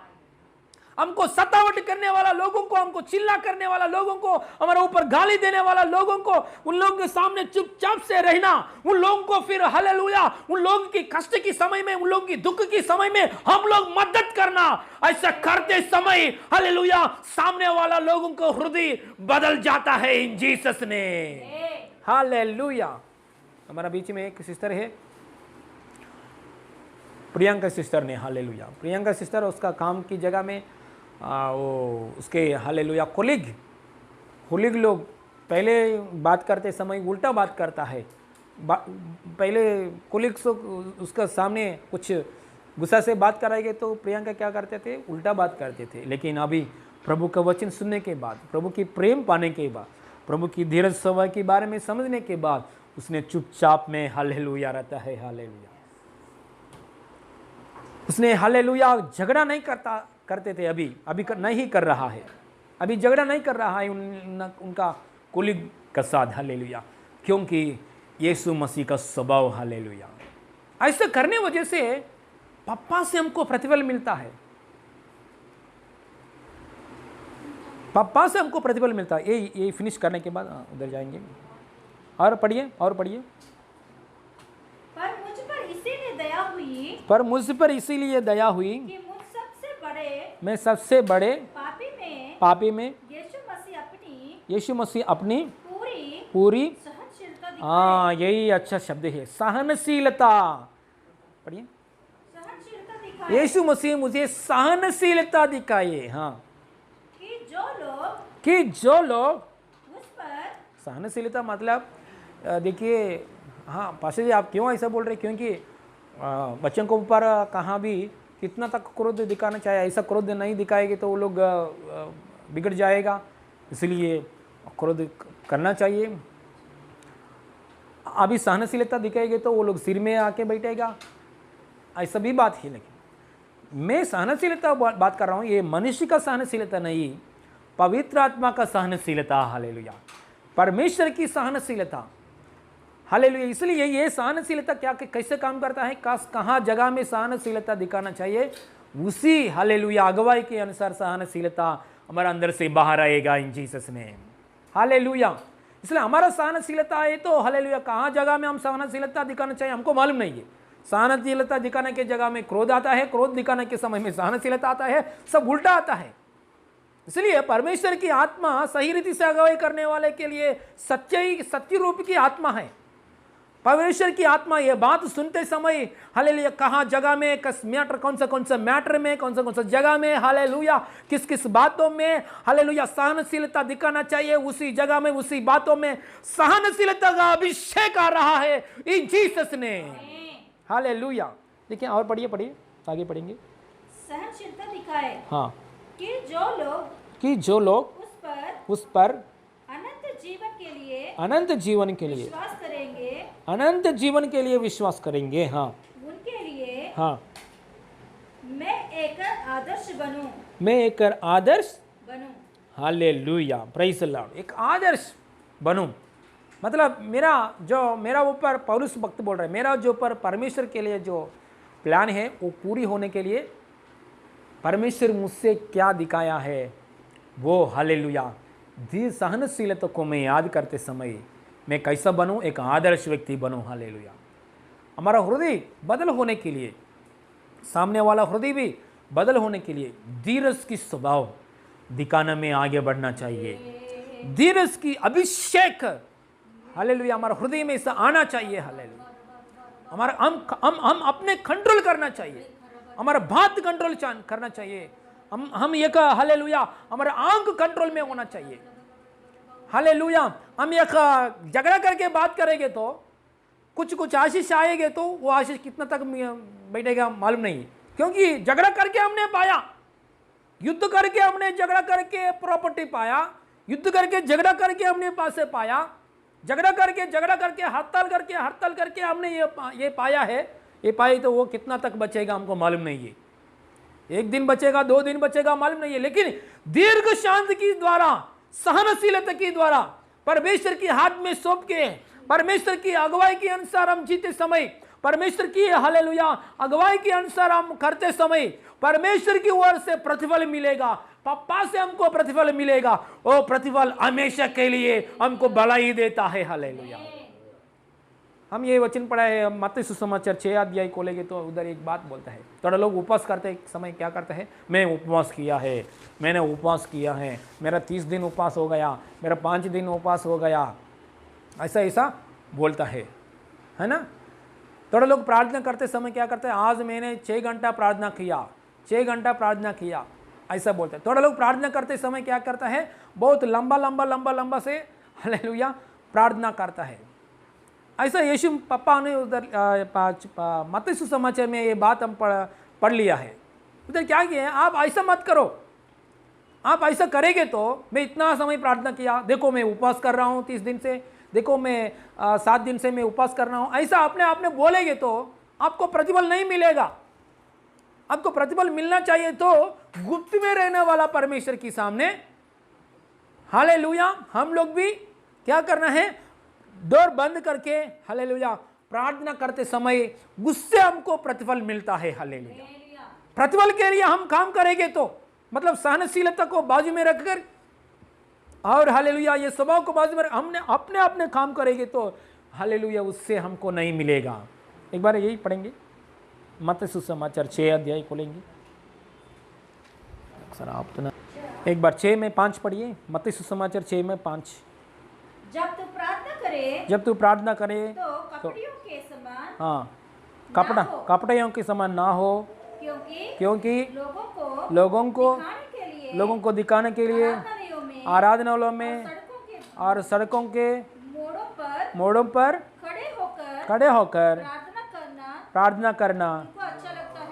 हमको सतावट करने वाला लोगों को, हमको चिल्ला करने वाला लोगों को, हमारे ऊपर गाली देने वाला लोगों को, उन लोगों के सामने चुपचाप से रहना, उन लोगों को फिर हालेलुया, उन लोगों की कष्ट की समय में, उन लोगों की दुख की समय में हम लोग मदद करना। ऐसा करते समय हालेलुया सामने वाला लोगों को हृदय बदल जाता है इन जीसस ने। हालेलुया। हमारा बीच में एक सिस्टर है, प्रियंका सिस्टर ने, हालेलुया, प्रियंका सिस्टर, उसका काम की जगह में वो उसके हालेलुया कोलिग लोग पहले बात करते समय उल्टा बात करता है। पहले कोलिग्स उसका सामने कुछ गुस्सा से बात कराएंगे तो प्रियंका क्या करते थे, उल्टा बात करते थे। लेकिन अभी प्रभु का वचन सुनने के बाद, प्रभु की प्रेम पाने के बाद, प्रभु की धीरज स्वभाव के बारे में समझने के बाद उसने चुपचाप में हालेलुया रहता है। हालेलुया। उसने हालेलुया झगड़ा नहीं करते थे, अभी नहीं कर रहा है, अभी झगड़ा नहीं कर रहा है उनका कोलिग का साथ। हालेलुया। क्योंकि यीशु मसीह का स्वभाव, हालेलुया, ऐसा करने वजह से पापा से हमको प्रतिफल मिलता है, पापा से हमको प्रतिफल मिलता है। ये फिनिश करने के बाद उधर जाएंगे। और पढ़िए, और पढ़िए। पर मुझ पर इसीलिए दया हुई पर मुझ पर इसीलिए दया हुई कि मुझ सबसे बड़े मैं सबसे बड़े पापी में यीशु मसीह अपनी पूरी सहनशीलता हाँ यही अच्छा शब्द है, सहनशीलता। पढ़िए, दिखाए यीशु मसीह मुझे सहनशीलता दिखाइए। हाँ, कि जो लोग उस पर सहनशीलता मतलब देखिए, हाँ पास्टर जी आप क्यों ऐसा बोल रहे, क्योंकि बच्चों को ऊपर कहाँ भी कितना तक क्रोध दिखाना चाहिए, ऐसा क्रोध नहीं दिखाएंगे तो वो लोग बिगड़ जाएगा, इसलिए क्रोध करना चाहिए। अभी सहनशीलता दिखाएंगे तो वो लोग सिर में आके बैठेगा, ऐसा भी बात है। लेकिन मैं सहनशीलता बात कर रहा हूँ, ये मनुष्य का सहनशीलता नहीं, पवित्र आत्मा का सहनशीलता। हालेलुया, परमेश्वर की सहनशीलता। हालेलुया। इसलिए ये सहनशीलता क्या कैसे काम करता है, कहाँ जगह में सहनशीलता दिखाना चाहिए, उसी हालेलुया अगुवाई के अनुसार सहनशीलता हमारे अंदर से बाहर आएगा इन जीसस नेम। हालेलुया। इसलिए हमारा सहनशीलता है तो हालेलुया कहाँ जगह में हम सहनशीलता दिखाना चाहिए हमको मालूम नहीं है। सहनशीलता दिखाने के जगह में क्रोध आता है, क्रोध दिखाने के समय में सहनशीलता आता है, सब उल्टा आता है। इसलिए परमेश्वर की आत्मा सही रीति से अगुवाई करने वाले के लिए सच्ची रूप की आत्मा है। परमेश्वर की आत्मा ये बात सुनते समय हालेलुया कहाँ जगह में मैटर, कौन सा मैटर में, कौन सा जगह में हालेलुया किस किस बातों में हालेलुया सहनशीलता दिखाना चाहिए, उसी जगह में उसी बातों में सहनशीलता का अभिषेक आ रहा है इन जीसस ने। हालेलुया। देखिए और पढ़िए आगे पढ़ेंगे। सहनशीलता दिखाए हाँ, कि जो लोग उस पर अनंत जीवन के लिए विश्वास करेंगे, अनंत जीवन के लिए विश्वास करेंगे। हाँ, उनके लिए हाँ मैं एक आदर्श बनूं। Hallelujah, praise the Lord. एक आदर्श बनूं मतलब मेरा ऊपर पौलुस भक्त बोल रहा है, मेरा जो ऊपर परमेश्वर के लिए जो प्लान है वो पूरी होने के लिए परमेश्वर मुझसे क्या दिखाया है वो हालेलुया धीर सहनशीलता को मैं याद करते समय मैं कैसा बनूं, एक आदर्श व्यक्ति बनूं। हालेलुया। हमारा हृदय बदल होने के लिए, सामने वाला हृदय भी बदल होने के लिए धीरज की स्वभाव दिखाना में आगे बढ़ना चाहिए। धीरज की अभिषेक हालेलुया हमारा हृदय में ऐसा आना चाहिए। हालेलुया हमारा हम अपने कंट्रोल करना चाहिए, हमारा बात कंट्रोल करना चाहिए। हम एक हालेलुया हमारा आंख कंट्रोल में होना चाहिए। हालेलुया हम एक झगड़ा करके बात करेंगे तो कुछ आशीष आएंगे तो वो आशीष कितना तक बैठेगा मालूम नहीं, क्योंकि झगड़ा करके हमने पाया, युद्ध करके हमने झगड़ा करके प्रॉपर्टी पाया, युद्ध करके झगड़ा करके हमने पैसे पाया, झगड़ा करके हड़ताल करके हमने ये पाया है। ये पाई तो वो कितना तक बचेगा हमको मालूम नहीं है, एक दिन बचेगा, 2 दिन बचेगा मालूम नहीं है। लेकिन दीर्घ शांति की द्वारा, सहनशीलता की द्वारा, परमेश्वर की हाथ में सौंप के परमेश्वर की अगुवाई के अनुसार हम जीते समय, परमेश्वर की हालेलुया अगुवाई के अनुसार हम करते समय परमेश्वर की ओर से प्रतिफल मिलेगा, पापा से हमको प्रतिफल मिलेगा। वो प्रतिफल हमेशा के लिए हमको भलाई देता है। हालेलुया। हम ये वचन पढ़ा है मत्ती सुसमाचार 6 अध्याय खोलेंगे तो उधर एक बात बोलता है, थोड़ा लोग उपवास करते समय क्या करते हैं, मैं उपवास किया है, मैंने उपवास किया है, मेरा 30 दिन उपवास हो गया, मेरा 5 दिन उपवास हो गया, ऐसा बोलता है ना। थोड़ा लोग प्रार्थना करते समय क्या करते हैं, आज मैंने 6 घंटा प्रार्थना किया, 6 घंटा प्रार्थना किया, ऐसा बोलते हैं। थोड़ा लोग प्रार्थना करते समय क्या करता है, बहुत लंबा से हालेलुया प्रार्थना करता है। ऐसा यीशु पापा ने उधर मत्ती सुसमाचार में ये बात हम पढ़ लिया है। उधर क्या किया है, आप ऐसा मत करो, आप ऐसा करेंगे तो मैं इतना समय प्रार्थना किया, देखो मैं उपवास कर रहा हूँ 30 दिन से, देखो मैं 7 दिन से मैं उपवास कर रहा हूँ, ऐसा अपने आप में बोलेंगे तो आपको प्रतिफल नहीं मिलेगा। आपको प्रतिफल मिलना चाहिए तो गुप्त में रहने वाला परमेश्वर के सामने हालेलुया हम लोग भी क्या करना है, डोर बंद करके हालेलुया प्रार्थना करते समय उससे हमको प्रतिफल मिलता है। हालेलुया प्रतिफल के लिए हम काम करेंगे तो मतलब सहनशीलता को बाजू में रखकर और हालेलुया ये स्वभाव को बाजू में हमने अपने काम करेंगे तो हालेलुया उससे हमको नहीं मिलेगा। एक बार यही पढ़ेंगे मत्ती सुसमाचार 6 अध्याय खोलेंगे। सर आप तो ना एक बार 6 में 5 पढ़िए। मत्ती सुसमाचार 6 में 5। जब तू प्रार्थना करे जब तू प्रार्थना करे तो कपड़ियों के समान हाँ ना हो, कपड़ियों के समान ना हो, क्योंकि लोगों को दिखाने के लिए आराधनालयों में और सड़कों के मोड़ों पर खड़े होकर प्रार्थना करना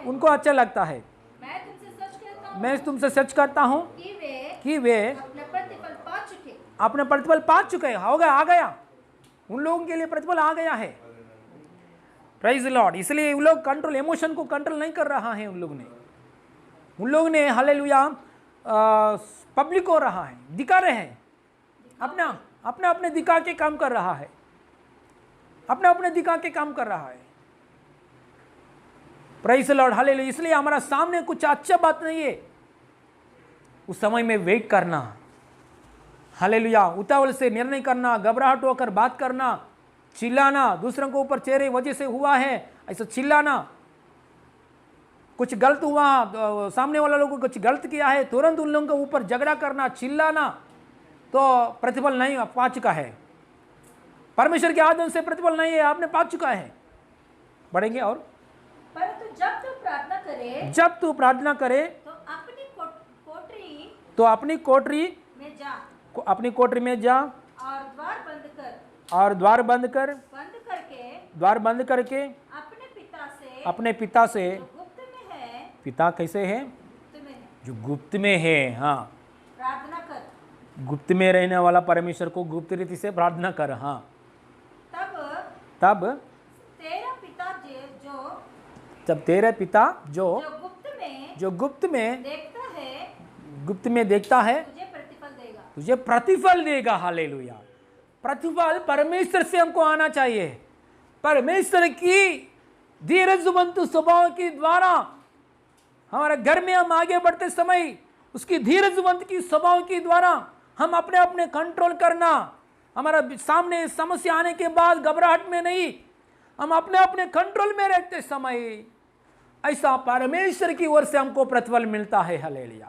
उनको अच्छा लगता है। मैं तुमसे सच कहता हूँ कि वे अपने प्रतिफल पा चुके हैं। हो गया, आ गया, उन लोगों के लिए प्रतिफल आ गया है। Praise the Lord. इसलिए उन लोग कंट्रोल, इमोशन को कंट्रोल नहीं कर रहा है। उन लोग ने हालेलुया पब्लिक हो रहा है, दिखा रहे हैं, अपने दिखा के काम कर रहा है, अपने दिखा के काम कर रहा है। Praise the Lord, hallelujah. इसलिए हमारा सामने कुछ अच्छा बात नहीं है, उस समय में वेट करना, हालेलुया, उतावल से निर्णय करना, घबराहट होकर बात करना, चिल्लाना, दूसरों को ऊपर चेहरे वजह से हुआ है ऐसा चिल्लाना, कुछ गलत हुआ, सामने वाला लोगों को कुछ गलत किया है, तुरंत उन लोगों के ऊपर झगड़ा करना, चिल्लाना, तो प्रतिफल नहीं पा चुका है। परमेश्वर के आदम से प्रतिफल नहीं है, आपने पा चुका है। बढ़ेंगे और परंतु जब तू प्रार्थना करे तो अपनी कोठरी में जा और द्वार बंद करके अपने पिता से पिता कैसे है? जो गुप्त में है। हाँ, प्रार्थना कर। गुप्त में रहने वाला परमेश्वर को गुप्त रीति से प्रार्थना कर। हाँ, तब तेरा पिता जो गुप्त में देखता है तुझे प्रतिफल देगा। हालेलुया। प्रतिफल परमेश्वर से हमको आना चाहिए। परमेश्वर की धीरजवंत स्वभाव के द्वारा हमारे घर में हम आगे बढ़ते समय उसकी धीरजवंत की स्वभाव के द्वारा हम अपने कंट्रोल करना, हमारा सामने समस्या आने के बाद घबराहट में नहीं, हम अपने कंट्रोल में रहते समय ऐसा परमेश्वर की ओर से हमको प्रतिफल मिलता है। Hallelujah,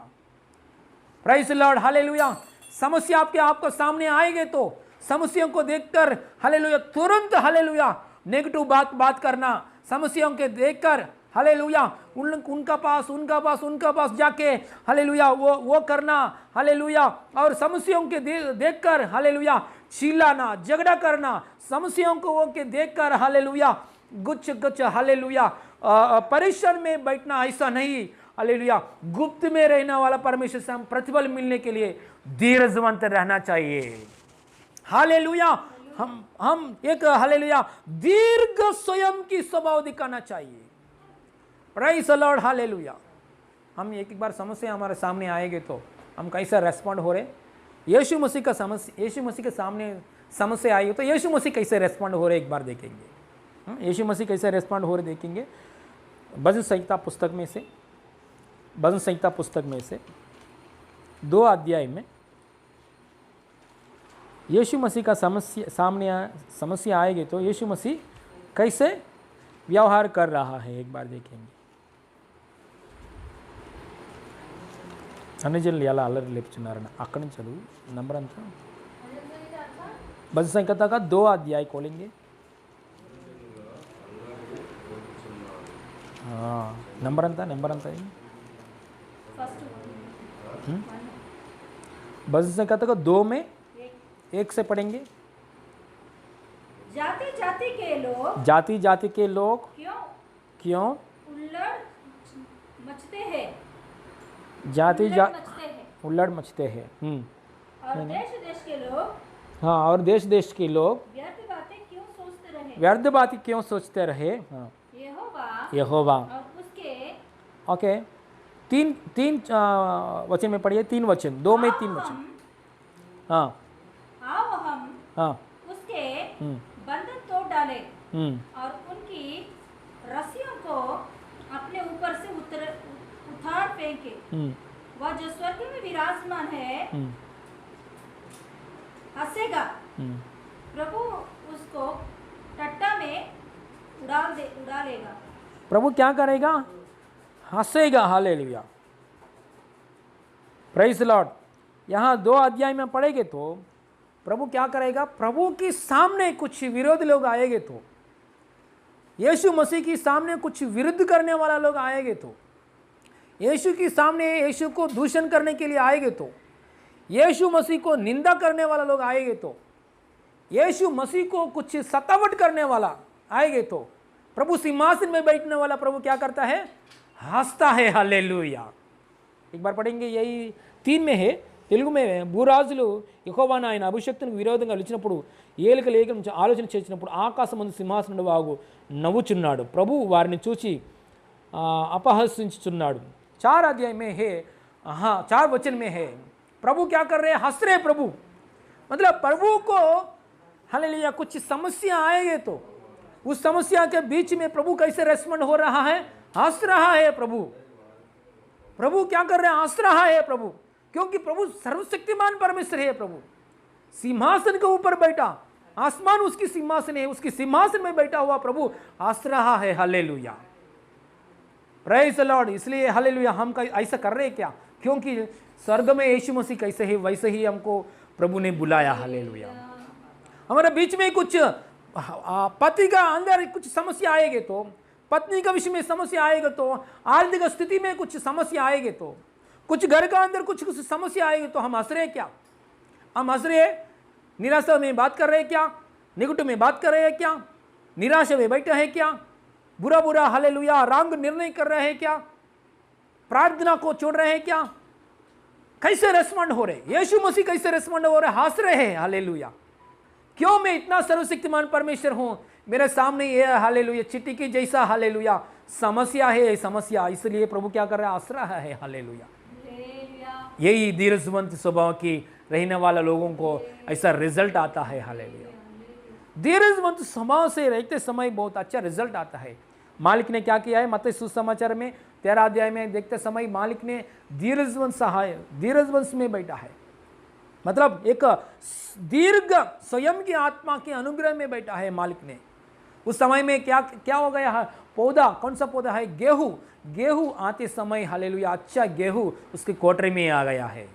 praise the Lord, hallelujah. समस्या आपको सामने आएगी तो समस्याओं को देखकर हालेलुया तुरंत हालेलुया नेगेटिव बात करना, समस्याओं के देखकर हालेलुया उनका पास जाके हालेलुया वो करना, हालेलुया, और समस्याओं के देखकर हालेलुया चिल्लाना, झगड़ा करना, समस्याओं को वो के देखकर हालेलुया गुच्छ हालेलुया परेशान में बैठना, ऐसा नहीं। हालेलुया, गुप्त में रहने वाला परमेश्वर से हम प्रतिफल मिलने के लिए धीरजवंत रहना चाहिए। हालेलुया, हम एक हालेलुया दीर्घ स्वयं की स्वभाव दिखाना चाहिए। Praise the Lord, hallelujah. हम एक बार समस्या हमारे सामने आएंगे तो हम कैसा रेस्पॉन्ड हो रहे, यीशु मसीह के सामने समस्या आई हो तो यीशु मसीह कैसे रेस्पॉन्ड हो रहे एक बार देखेंगे। यीशु मसीह कैसे रेस्पॉन्ड हो रहे देखेंगे। भजन संहिता पुस्तक में से 2 अध्याय में यीशु मसीह का समस्या आएगी तो यीशु मसीह कैसे व्यवहार कर रहा है एक बार देखेंगे। అన్నిజనులు ఎలా అల్లరి లేపుచున్నారని అక్కడి నుంచి చదువు నంబర్ అంతా भजन संहिता का 2 अध्याय खोलेंगे। हाँ, नंबर अंता भजन संहिता का 2 में 1 से पढ़ेंगे। जाति जाति के लोग क्यों उल्लड़ मचते हैं। और देश के लोग, हाँ, और देश के लोग व्यर्थ बातें क्यों सोचते रहे। हाँ, यहोवा यहोवा। और उसके ओके, 3 वचन में पढ़िए, 3 वचन, 2 में 3 वचन। हाँ, आओ हम हाँ, उसके बंधन तोड़ डाले हम्म, और उनकी रस्सियों को अपने ऊपर से उतार फेंके। वह जो स्वर्ग में विराजमान है हंसेगा, प्रभु उसको टट्टा में उड़ा लेगा। प्रभु क्या करेगा? हंसेगा। Hallelujah, praise Lord. यहाँ 2 अध्याय में पढ़ेंगे तो प्रभु क्या करेगा? प्रभु के सामने कुछ विरोध लोग आएंगे तो, यीशु मसीह के सामने कुछ विरुद्ध करने वाला लोग आएंगे तो, यीशु के सामने यीशु को दूषण करने के लिए आएंगे तो, यीशु मसीह को निंदा करने वाला लोग आएंगे तो, यीशु मसीह को कुछ सतावट करने वाला आएंगे तो, प्रभु सिंहासन में बैठने वाला प्रभु क्या करता है? हंसता है। हालेलुया। एक बार पढ़ेंगे, यही 3 में है, తెలుగు में భూరాజులు యెహోవా ఆయన అభిషక్తునికి విరోధంగా నిలిచినప్పుడు ఏలిక లేఖ నుంచి ఆలోచన చేసినప్పుడు ఆకాశమందు సింహాసనుడు వాగు నవ్వుచున్నాడు, ప్రభు వారిని చూచి अपहसिंచుచున్నాడు। 4 अध्याय में है, हाँ 4 वचन में है, प्रभु क्या कर रहे हैं? हंस रहे प्रभु। मतलब प्रभु को हालेलुया कुछ समस्या आएंगे तो उस समस्या के बीच में प्रभु कैसे रेस्पॉन्ड हो रहा है? हंस रहा है प्रभु। प्रभु क्या कर रहे हैं? हंस रहा है प्रभु, क्योंकि प्रभु सर्वशक्तिमान परमेश्वर है। प्रभु सिंहासन के ऊपर बैठा, आसमान उसकी सिंहासन है, उसकी सिंहासन में बैठा हुआ प्रभु हंस रहा है। Hallelujah, praise the Lord. इसलिए हालेलुया हम ऐसा कर रहे हैं क्या? क्योंकि स्वर्ग में यीशु मसीह कैसे है वैसे ही हमको प्रभु ने बुलाया। हालेलुया। हमारे बीच में कुछ पति का अंदर कुछ समस्या आएगी तो, पत्नी का विषय में समस्या आएगा तो, आर्थिक स्थिति में कुछ समस्या आएगी तो, कुछ घर का अंदर कुछ समस्या आएगी तो हम हंस रहे क्या? हम हंस रहे? निराशा में बात कर रहे हैं क्या? निगेटिव में बात कर रहे हैं क्या? निराशा में बैठे हैं क्या? बुरा बुरा हालेलुया रंग निर्णय कर रहे हैं क्या? प्रार्थना को छोड़ रहे हैं क्या? कैसे रेस्पॉन्ड हो रहे? यीशु मसीह कैसे रेस्पॉन्ड हो रहे? हंस रहे हैं। हालेलुया। क्यों? मैं इतना सर्वशक्तिमान परमेश्वर हूं, मेरे सामने ये हालेलुया चिट्ठी की जैसा हालेलुया समस्या है, समस्या, इसलिए प्रभु क्या कर रहा है? हंस रहा है। हालेलुया। यही धीरजवंत स्वभाव की रहने वाला लोगों को ऐसा रिजल्ट आता है। हालेलुया। धीरजवंत स्वभाव से रहते समय बहुत अच्छा रिजल्ट आता है। मालिक ने क्या किया है? मत्ती सुसमाचार में 13 अध्याय में देखते समय मालिक ने धीरजवंत सहाय, धीरजवंश में बैठा है, मतलब एक दीर्घ स्वयं की आत्मा के अनुग्रह में बैठा है मालिक ने। उस समय में क्या क्या हो गया है? पौधा, कौन सा पौधा है? गेहूं। गेहूं आते समय हालेलुया अच्छा गेहूं उसके कोठरी में आ गया है।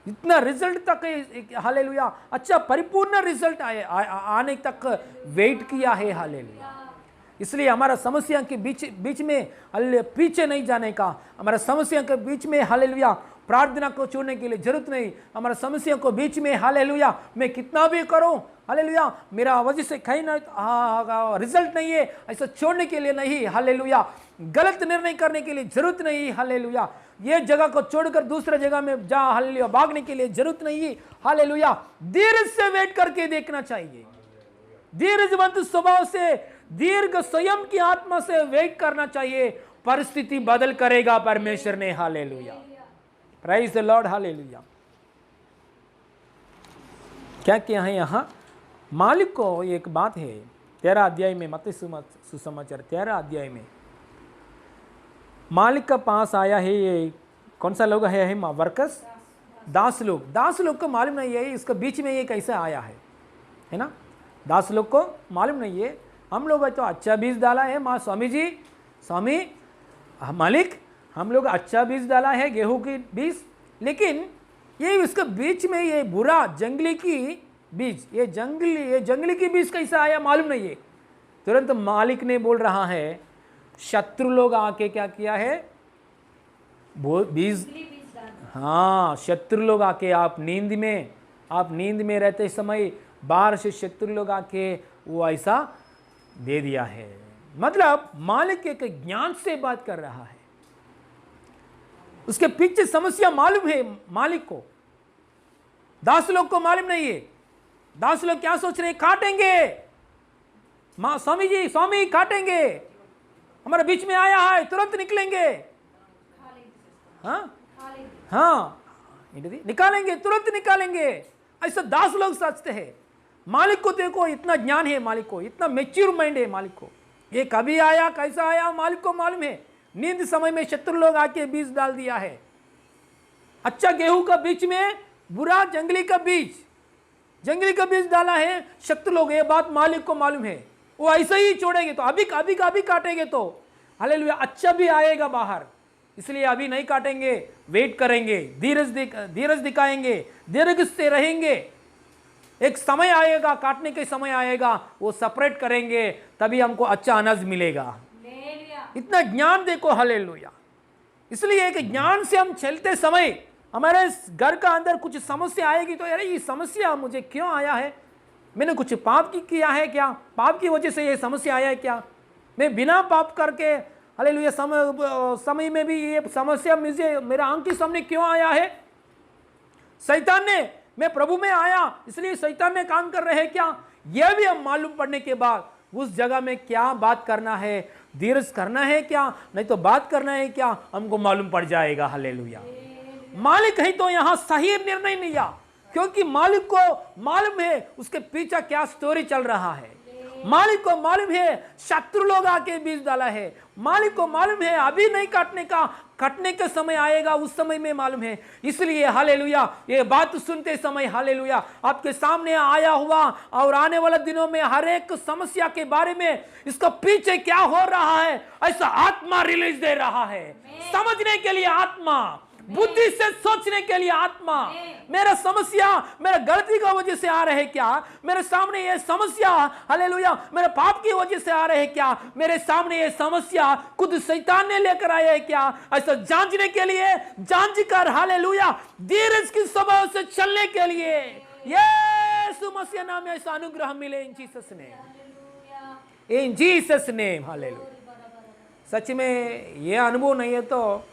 इतना रिजल्ट तक हालेलुया अच्छा परिपूर्ण रिजल्ट आने तक वेट किया है। हालेलुया। इसलिए हमारा समस्या के बीच में पीछे नहीं जाने का, हमारा समस्या के बीच में हालेलुया प्रार्थना को छोड़ने के लिए जरूरत नहीं। हमारा समस्या को बीच में हालेलुया मैं कितना भी करूं हालेलुया मेरा वजह से कहीं ना रिजल्ट नहीं है, ऐसा छोड़ने के लिए नहीं। हालेलुया गलत निर्णय करने के लिए जरूरत नहीं। हालेलुया ये जगह को छोड़कर दूसरे जगह में जा हालेलुया भागने के लिए जरूरत नहीं। हालेलुया धीरज से वेट करके देखना चाहिए। धीरजवंत स्वभाव से, दीर्घ स्वयं की आत्मा से वेट करना चाहिए। परिस्थिति बदल करेगा परमेश्वर ने। Hallelujah, praise the Lord. Hallelujah. क्या क्या है यहाँ? मालिक को एक बात है 13 अध्याय में, मत्ती सुसमाचार 13 अध्याय में मालिक का पास आया है। ये कौन सा लोग है? वर्कर्स, दास लोग। दास लोग को मालूम नहीं है इसका बीच में ये कैसे आया है ना? दास लोग को मालूम नहीं है। हम लोग तो अच्छा बीज डाला है। माँ स्वामी जी, स्वामी मालिक हम लोग अच्छा बीज डाला है गेहूं की बीज, लेकिन ये इसके बीच में ये बुरा जंगली की बीज, ये जंगली की बीज कैसा आया मालूम नहीं है। तुरंत मालिक ने बोल रहा है, शत्रु लोग आके क्या किया है? बीज, हाँ शत्रु लोग आके आप नींद में रहते समय बाहर से शत्रु लोग आके वो ऐसा दे दिया है। मतलब मालिक एक ज्ञान से बात कर रहा है, उसके पीछे समस्या मालूम है मालिक को, दास लोग को मालूम नहीं है। दास लोग क्या सोच रहे हैं? काटेंगे। मां स्वामी जी, स्वामी काटेंगे, हमारे बीच में आया है, तुरंत निकलेंगे। हाँ निकालेंगे, तुरंत निकालेंगे, ऐसा दास लोग सोचते हैं। मालिक को देखो इतना ज्ञान है, मालिक को इतना मैच्योर माइंड है। मालिक को ये कभी आया, कैसा आया मालिक को मालूम है। नींद समय में शत्रु लोग आके बीज डाल दिया है। अच्छा गेहूं का बीच में बुरा जंगली का बीज डाला है शत्रु लोग। ये बात मालिक को मालूम है। वो ऐसे ही छोड़ेंगे तो अभी काटेंगे तो हालेलुया अच्छा भी आएगा बाहर, इसलिए अभी नहीं काटेंगे, वेट करेंगे, धीरज दिखाएंगे, दीर्घ से रहेंगे। एक समय आएगा, काटने के समय आएगा, वो सेपरेट करेंगे, तभी हमको अच्छा अनाज मिलेगा। इतना ज्ञान देखो, हालेलुया। इसलिए एक ज्ञान से हम चलते समय हमारे घर का अंदर कुछ समस्या आएगी तो अरे ये समस्या मुझे क्यों आया है, मैंने कुछ पाप किया है क्या, पाप की वजह से ये समस्या आया है क्या, मैं बिना पाप करके हालेलुया समय में भी ये समस्या मुझे मेरा आंख के सामने क्यों आया है। शैतान ने, मैं प्रभु में आया इसलिए शैतान ने काम कर रहे हैं क्या, यह भी हम मालूम पड़ने के बाद उस जगह में क्या बात करना है, धीरज करना है क्या, नहीं तो बात करना है क्या, हमको मालूम पड़ जाएगा। हालेलुया। मालिक है तो यहां सही निर्णय लिया, क्योंकि मालिक को मालूम है उसके पीछे क्या स्टोरी चल रहा है। मालिक को मालूम है शत्रु लोग आके बीज डाला है, मालिक को मालूम है अभी नहीं कटने का समय आएगा, उस समय में मालूम है। इसलिए हालेलुया ये बात सुनते समय हालेलुया आपके सामने आया हुआ और आने वाले दिनों में हर एक समस्या के बारे में इसका पीछे क्या हो रहा है ऐसा आत्मा रिलीज दे रहा है, समझने के लिए आत्मा, बुद्धि से सोचने के लिए आत्मा। मेरा समस्या मेरा गलती की वजह से आ रहे हैं क्या, मेरे सामने ये समस्या हालेलुया मेरे पाप की वजह से आ रहे हैं क्या, मेरे सामने ये समस्या खुद शैतान ने लेकर आया है क्या, ऐसा जांचने के लिए जांच कर हालेलुया धीरज की स्वभाव से चलने के लिए यीशु मसीह नाम में ऐसा अनुग्रह मिले in Jesus name, in Jesus name. Hallelujah. सच में ये अनुभव नहीं है तो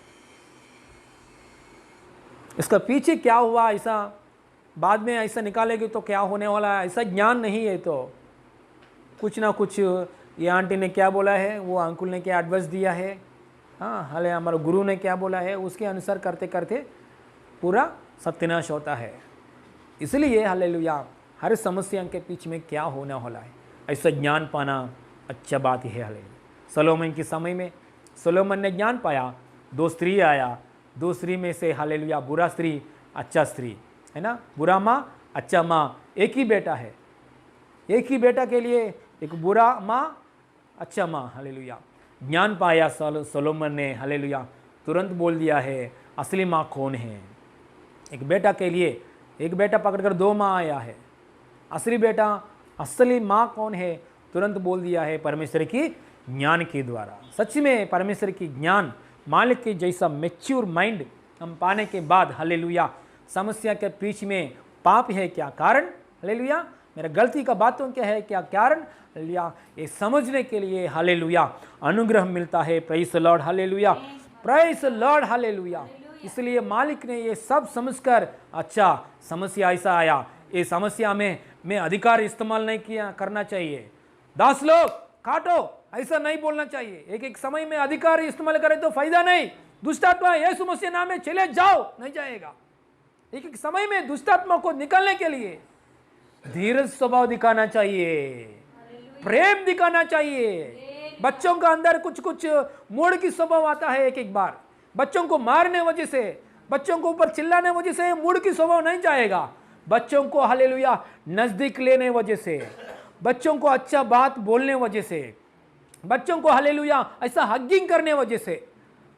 इसका पीछे क्या हुआ ऐसा बाद में ऐसा निकालेगी तो क्या होने वाला है, ऐसा ज्ञान नहीं है तो कुछ ना कुछ ये आंटी ने क्या बोला है, वो अंकुल ने क्या एडवाइस दिया है, हाँ हाले हमारे गुरु ने क्या बोला है, उसके अनुसार करते करते पूरा सत्यानाश होता है। इसलिए हालेलुया हर समस्या के पीछे में क्या होने वाला है ऐसा ज्ञान पाना अच्छा बात है। हालेलुया। सोलोमन के समय में सोलोमन ने ज्ञान पाया, दो स्त्री आया, दो स्त्री में से हालेलुया बुरा स्त्री अच्छा स्त्री है ना, बुरा माँ अच्छा माँ, एक ही बेटा है, एक ही बेटा के लिए एक बुरा माँ अच्छा माँ। हालेलुया ज्ञान पाया सोलोमन ने, हालेलुया तुरंत बोल दिया है असली माँ कौन है। एक बेटा के लिए एक बेटा पकड़कर दो माँ आया है, असली बेटा असली माँ कौन है तुरंत बोल दिया है परमेश्वर की ज्ञान के द्वारा। सच में परमेश्वर की ज्ञान मालिक के जैसा मैच्योर माइंड हम पाने के बाद हालेलुया समस्या के पीछे में पाप है क्या कारण, हालेलुया मेरा गलती का बातों क्या है क्या कारण, हालेलुया ये समझने के लिए हालेलुया अनुग्रह मिलता है। Praise the Lord, hallelujah praise the Lord, hallelujah. इसलिए मालिक ने ये सब समझकर अच्छा समस्या ऐसा आया, ये समस्या में मैं अधिकार इस्तेमाल नहीं करना चाहिए, 10 लोग काटो ऐसा नहीं बोलना चाहिए, एक एक समय में अधिकार इस्तेमाल करे तो फायदा नहीं, दुष्टात्मा यीशु मसीह नाम में चले जाओ नहीं जाएगा। एक एक समय में दुष्टात्मा को निकालने के लिए धीरज स्वभाव दिखाना चाहिए, प्रेम दिखाना चाहिए। बच्चों का अंदर कुछ कुछ मूड की स्वभाव आता है, एक एक बार बच्चों को मारने वजह से, बच्चों को ऊपर चिल्लाने वजह से मूड की स्वभाव नहीं जाएगा। बच्चों को हालेलुया नजदीक लेने वजह से, बच्चों को अच्छा बात बोलने वजह से, बच्चों को हालेलुया ऐसा हगिंग करने वजह से,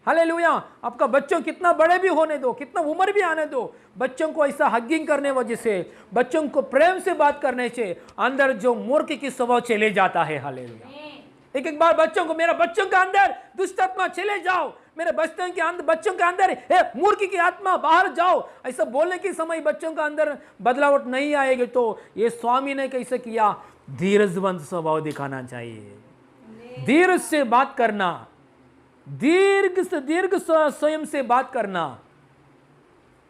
हालेलुया आपका बच्चों कितना बड़े भी होने दो, कितना उम्र भी आने दो, बच्चों को ऐसा हगिंग करने वजह से, बच्चों को प्रेम से बात करने से अंदर जो मूर्ख की स्वभाव चले जाता है। हालेलुया एक एक बार बच्चों को, मेरा बच्चों के अंदर दुष्ट आत्मा चले जाओ, मेरे बच्चों के अंदर मूर्ख की आत्मा बाहर जाओ, ऐसा बोलने के समय बच्चों का अंदर बदलावट नहीं आएगी तो ये स्वामी ने कैसे किया, धीरजवंत स्वभाव दिखाना चाहिए, धीरज से बात करना, दीर्घ स्वयं से बात करना।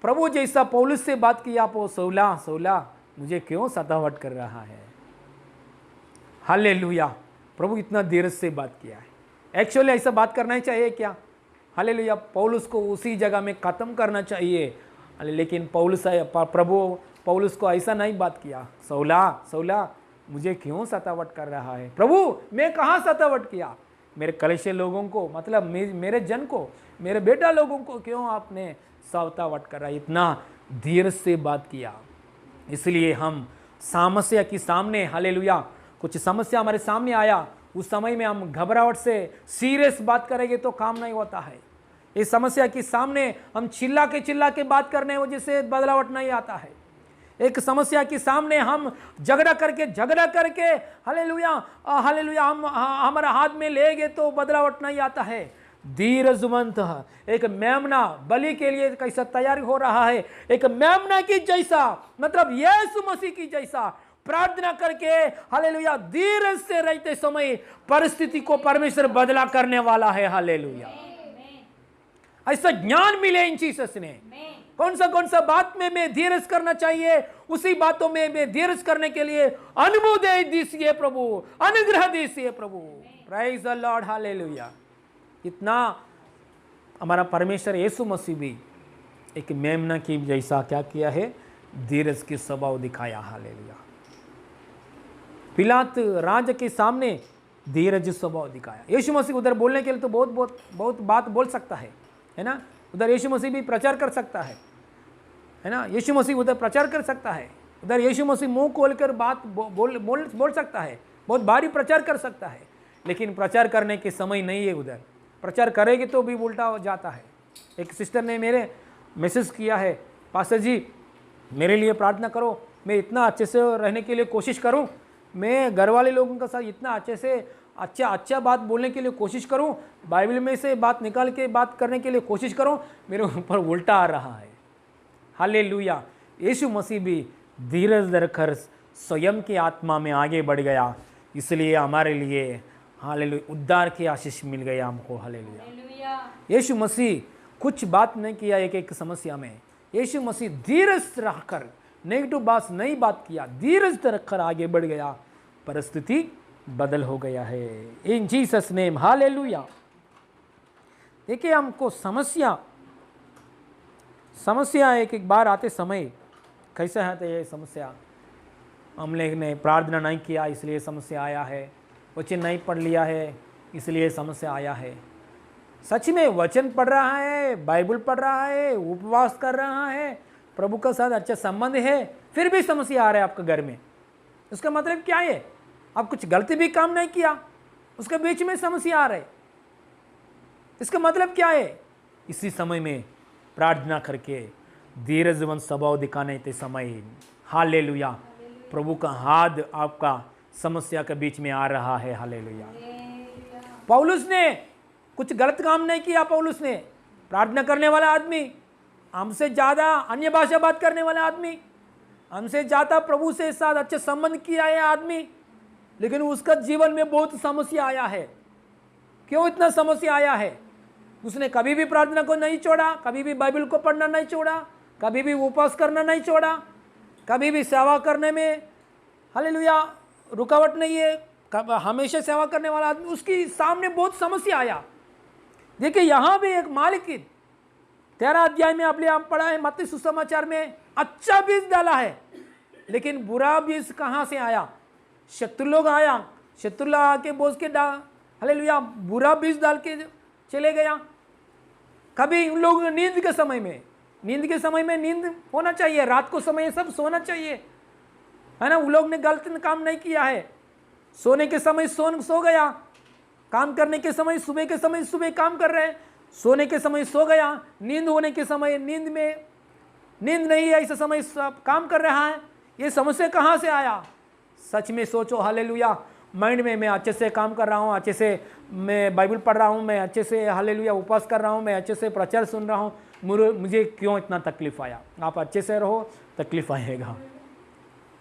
प्रभु जैसा पौलुस से बात किया, आपको सौला मुझे क्यों सतावट कर रहा है। हालेलुया प्रभु इतना धीरज से बात किया है। एक्चुअली ऐसा बात करना ही चाहिए क्या, हालेलुया पौलुस को उसी जगह में खत्म करना चाहिए, लेकिन प्रभु पौलुस को ऐसा नहीं बात किया, सौला मुझे क्यों सतावट कर रहा है। प्रभु मैं कहाँ सतावट किया, मेरे कलेशे लोगों को, मतलब मेरे जन को, मेरे बेटा लोगों को क्यों आपने सतावट कर रहा है। इतना धीरज से बात किया। इसलिए हम समस्या के सामने, हालेलुया कुछ समस्या हमारे सामने आया, उस समय में हम घबराहट से सीरियस बात करेंगे तो काम नहीं होता है। इस समस्या के सामने हम चिल्ला के बात करने वजह से बदलावट नहीं आता है। एक समस्या के सामने हम झगड़ा करके हालेलुया हालेलुया हम हमारा हाथ में लेंगे तो बदलावट नहीं आता है। धीरजवंत एक मेमना बलि के लिए कैसा तैयार हो रहा है, एक मेमना की जैसा, मतलब यीशु मसीह की जैसा प्रार्थना करके हालेलुया धीरज से रहते समय परिस्थिति को परमेश्वर बदला करने वाला है। हालेलुया, ऐसा ज्ञान मिले इन जीसस ने। कौन सा बात में मैं धीरज करना चाहिए, उसी बातों में मैं धीरज करने के लिए अनुभव दे दीजिए प्रभु, अनुग्रह दीजिए प्रभु। Praise the Lord, hallelujah. इतना हमारा परमेश्वर यीशु मसीह भी एक मेमना की जैसा क्या किया है, धीरज की स्वभाव दिखाया। हालेलुया, पिलात राज के सामने धीरज स्वभाव दिखाया। यीशु मसीह उधर बोलने के लिए तो बहुत बात बोल सकता है ना। उधर यीशु मसीह भी प्रचार कर सकता है ना। यीशु मसीह उधर प्रचार कर सकता है, उधर यीशु मसीह मुंह खोलकर बात बोल सकता है, बहुत भारी प्रचार कर सकता है, लेकिन प्रचार करने के समय नहीं है। उधर प्रचार करेगी तो भी उल्टा हो जाता है। एक सिस्टर ने मेरे मैसेज किया है, पास्टर जी मेरे लिए प्रार्थना करो, मैं इतना अच्छे से रहने के लिए कोशिश करूं, मैं घर वाले लोगों के साथ इतना अच्छे से अच्छा बात बोलने के लिए कोशिश करूं, बाइबल में से बात निकाल के बात करने के लिए कोशिश करूं, मेरे ऊपर उल्टा आ रहा है। हालेलुया, यीशु मसीह भी धीरज रखकर स्वयं की आत्मा में आगे बढ़ गया, इसलिए हमारे लिए हालेलुया उद्धार की आशीष मिल गया हमको। हालेलुया, यीशु मसीह कुछ बात नहीं किया एक समस्या में, यीशु मसीह धीरज रखकर नेगेटिव बात नहीं बात किया, धीरज रखकर आगे बढ़ गया, परिस्थिति बदल हो गया है। इन जीसस नेम, हालेलुया। देखिए हमको समस्या एक बार आते समय कैसे आते है समस्या, हमने ने प्रार्थना नहीं किया इसलिए समस्या आया है, वचन नहीं पढ़ लिया है इसलिए समस्या आया है। सच में वचन पढ़ रहा है, बाइबल पढ़ रहा है, उपवास कर रहा है, प्रभु के साथ अच्छा संबंध है, फिर भी समस्या आ रहा है आपके घर में, उसका मतलब क्या है? आप कुछ गलती भी काम नहीं किया, उसके बीच में समस्या आ रही, इसका मतलब क्या है? इसी समय में प्रार्थना करके धीरजवंत स्वभाव दिखाने के समय हालेलुया प्रभु का हाथ आपका समस्या के बीच में आ रहा है। हालेलुया। पौलुस ने कुछ गलत काम नहीं किया, पौलुस ने प्रार्थना करने वाला आदमी, हमसे ज़्यादा अन्य भाषा बात करने वाला आदमी, हमसे ज़्यादा प्रभु से साथ अच्छे संबंध किया है आदमी, लेकिन उसका जीवन में बहुत समस्या आया है। क्यों इतना समस्या आया है? उसने कभी भी प्रार्थना को नहीं छोड़ा, कभी भी बाइबल को पढ़ना नहीं छोड़ा, कभी भी उपवास करना नहीं छोड़ा, कभी भी सेवा करने में हालेलुया रुकावट नहीं है, हमेशा सेवा करने वाला आदमी, उसके सामने बहुत समस्या आया। देखिए यहाँ भी एक मालिक 13 अध्याय में आपने हम पढ़ा है, मत्ती सुसमाचार में अच्छा बीज डाला है, लेकिन बुरा बीज कहाँ से आया? शत्रु लोग आया, शत्रु लोग आके बोझ के हालेलुया बुरा बीज डाल के चले गया। कभी उन लोगों नींद के समय में नींद होना चाहिए, रात को समय सब सोना चाहिए, है ना। उन लोग ने गलत काम नहीं किया है, सोने के समय सो गया, काम करने के समय सुबह के समय सुबह काम कर रहे हैं, सोने के समय सो गया, नींद होने के समय नींद नहीं है, ऐसा समय सब काम कर रहा है। ये समस्या कहाँ से आया? सच में सोचो। हालेलुया, माइंड में मैं अच्छे से काम कर रहा हूँ, अच्छे से मैं बाइबल पढ़ रहा हूँ, मैं अच्छे से हालेलुया उपवास कर रहा हूँ, मैं अच्छे से प्रचार सुन रहा हूँ, मुझे क्यों इतना तकलीफ आया? आप अच्छे से रहो, तकलीफ आएगा।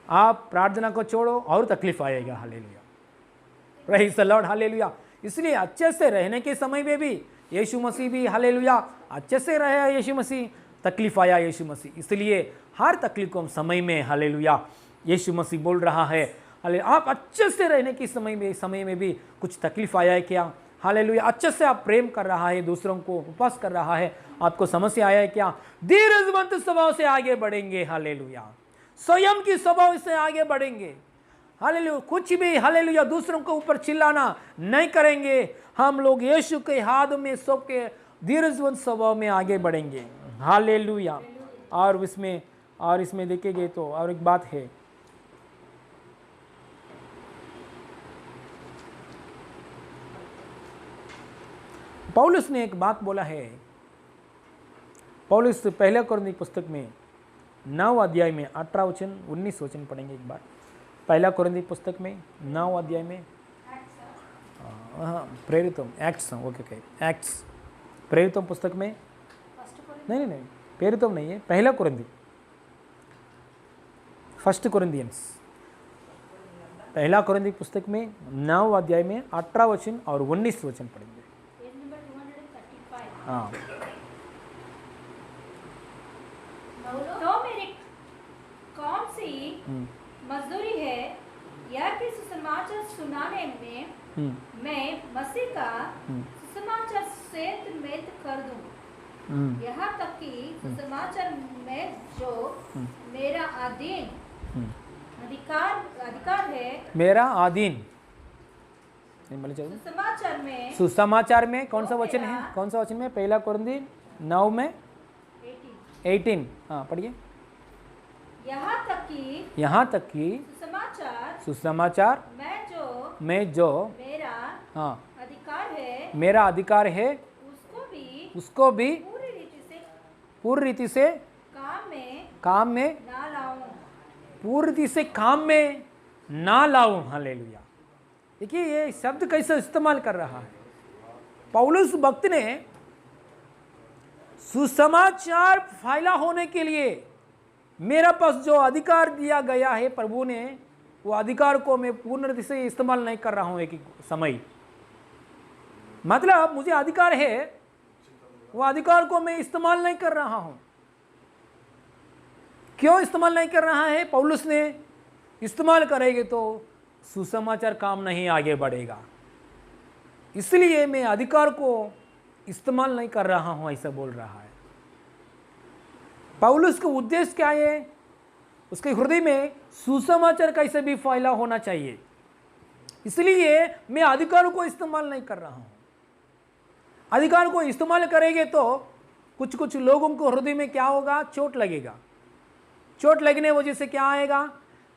आप प्रार्थना को छोड़ो और तकलीफ आएगा। Hallelujah, praise the Lord, hallelujah. इसलिए अच्छे से रहने के समय में भी यीशु मसीह भी हालेलुया अच्छे से रहे, यीशु मसीह तकलीफ आया यीशु मसीह, इसलिए हर तकलीफ को समय में हालेलुया यीशु मसीह बोल रहा है आप अच्छे से रहने के समय में भी कुछ तकलीफ आया है क्या? हालेलुया, अच्छे से आप प्रेम कर रहा है, दूसरों को उपवास कर रहा है, आपको समस्या आया है क्या? धीरजवंत स्वभाव से आगे बढ़ेंगे। हालेलुया, स्वयं की स्वभाव से आगे बढ़ेंगे। हालेलुया, कुछ भी हालेलुया दूसरों के ऊपर चिल्लाना नहीं करेंगे। हम लोग यीशु के हाथ में सौंप के धीरजवंत स्वभाव में आगे बढ़ेंगे। हालेलुया। और इसमें देखेंगे तो और एक बात है, पौलुस ने एक बात बोला है। पौलुस पहले कोरिन्थी पुस्तक में 9 अध्याय में 18 वचन 19 वचन पढ़ेंगे एक बार। पहला कोरिन्थी पुस्तक में 9 अध्याय में प्रेरितों एक्ट्स, ओके एक्ट्स प्रेरितों पुस्तक में नहीं प्रेरितों नहीं है, पहला कोरिन्थी, फर्स्ट कोरिन्थियंस, पहला कोरिन्थी पुस्तक में 9 अध्याय में 18 वचन और 19 वचन पढ़ेंगे। हाँ, तो मेरी कौन सी मजदूरी है या कि सुसमाचार सुनाने में मैं मसीह का सुसमाचार से मेद कर दूं, यहाँ तक कि सुसमाचार में जो मेरा अधिकार है, मेरा आधीन सुसमाचार में कौन सा वचन है, कौन सा वचन में? पहला कोरिन्थी 9 में 18। हाँ पढ़िए। यहाँ तक कि सुसमाचार में जो हाँ मेरा अधिकार है उसको भी पूरी रीति से काम में पूरी रीति से काम में ना लाऊं। हालेलुया। देखिए ये शब्द कैसे इस्तेमाल कर रहा है पौलुस भक्त ने। सुसमाचार फैला होने के लिए मेरा पास जो अधिकार दिया गया है प्रभु ने, वो अधिकार को मैं पूर्ण रीति से इस्तेमाल नहीं कर रहा हूं एक समय। मतलब मुझे अधिकार है, वो अधिकार को मैं इस्तेमाल नहीं कर रहा हूं। क्यों इस्तेमाल नहीं कर रहा है? पौलुस ने इस्तेमाल करेंगे तो सुसमाचार काम नहीं आगे बढ़ेगा, इसलिए मैं अधिकार को इस्तेमाल नहीं कर रहा हूं, ऐसा बोल रहा है। पौलुस का उद्देश्य क्या है? उसके हृदय में सुसमाचार कैसे भी फैला होना चाहिए, इसलिए मैं अधिकार को इस्तेमाल नहीं कर रहा हूं। अधिकार को इस्तेमाल करेंगे तो कुछ कुछ लोगों को हृदय में क्या होगा? चोट लगेगा। चोट लगने वजह से क्या आएगा?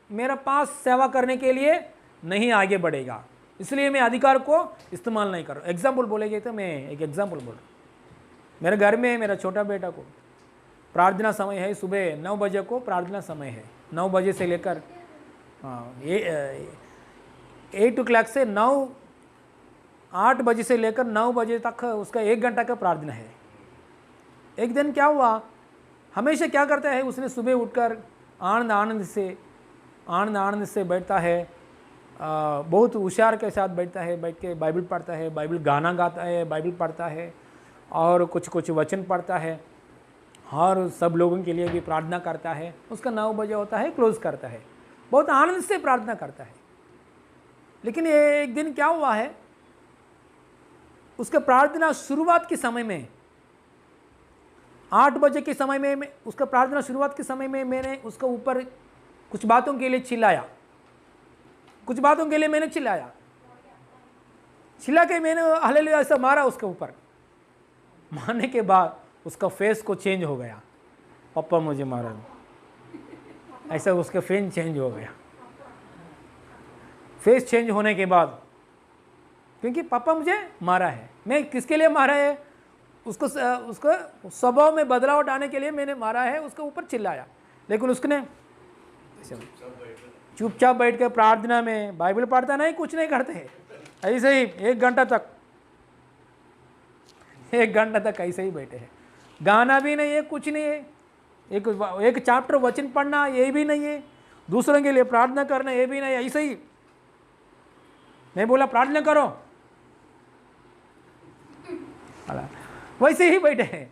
मेरा पास सेवा करने के लिए नहीं आगे बढ़ेगा, इसलिए मैं अधिकार को इस्तेमाल नहीं कर रहा। एग्जाम्पल बोलेंगे तो मैं एक एग्जाम्पल बोल रहा हूँ। मेरे घर में मेरा छोटा बेटा को प्रार्थना समय है, सुबह 9 बजे को प्रार्थना समय है। 9 बजे से लेकर 8 o'clock से 8 बजे से लेकर 9 बजे तक उसका 1 घंटा का प्रार्थना है। एक दिन क्या हुआ, हमेशा क्या करता है, उसने सुबह उठकर आनंद आनंद से बैठता है, बहुत होशियार के साथ बैठता है, बैठ के बाइबल पढ़ता है, बाइबल गाना गाता है, बाइबल पढ़ता है और कुछ कुछ वचन पढ़ता है और सब लोगों के लिए भी प्रार्थना करता है। उसका 9 बजे होता है, क्लोज करता है, बहुत आनंद से प्रार्थना करता है। लेकिन ये एक दिन क्या हुआ है, उसका प्रार्थना शुरुआत के समय में 8 बजे के समय में उसका प्रार्थना शुरुआत के समय में मैंने उसके ऊपर कुछ बातों के लिए चिल्लाया, कुछ बातों के लिए मैंने चिल्लाया, चिल्ला के मैंने हालेलुया ऐसा मारा उसके ऊपर। मारने के बाद उसका फेस को चेंज हो गया, पापा मुझे मारा, ऐसा उसका फेस चेंज हो गया। फेस चेंज होने के बाद, क्योंकि पापा मुझे मारा है, मैं किसके लिए मारा है? उसको स्वभाव में बदलाव डालने के लिए मैंने मारा है, उसके ऊपर चिल्लाया। लेकिन उसने चुपचाप बैठ के प्रार्थना में बाइबल पढ़ता नहीं, कुछ नहीं करते हैं, ऐसे ही 1 घंटा तक ऐसे ही बैठे हैं। गाना भी नहीं है, कुछ नहीं है, एक चैप्टर वचन पढ़ना ये भी नहीं है, दूसरों के लिए प्रार्थना करना ये भी नहीं है। ऐसे ही मैं बोला प्रार्थना करो, वैसे ही बैठे हैं,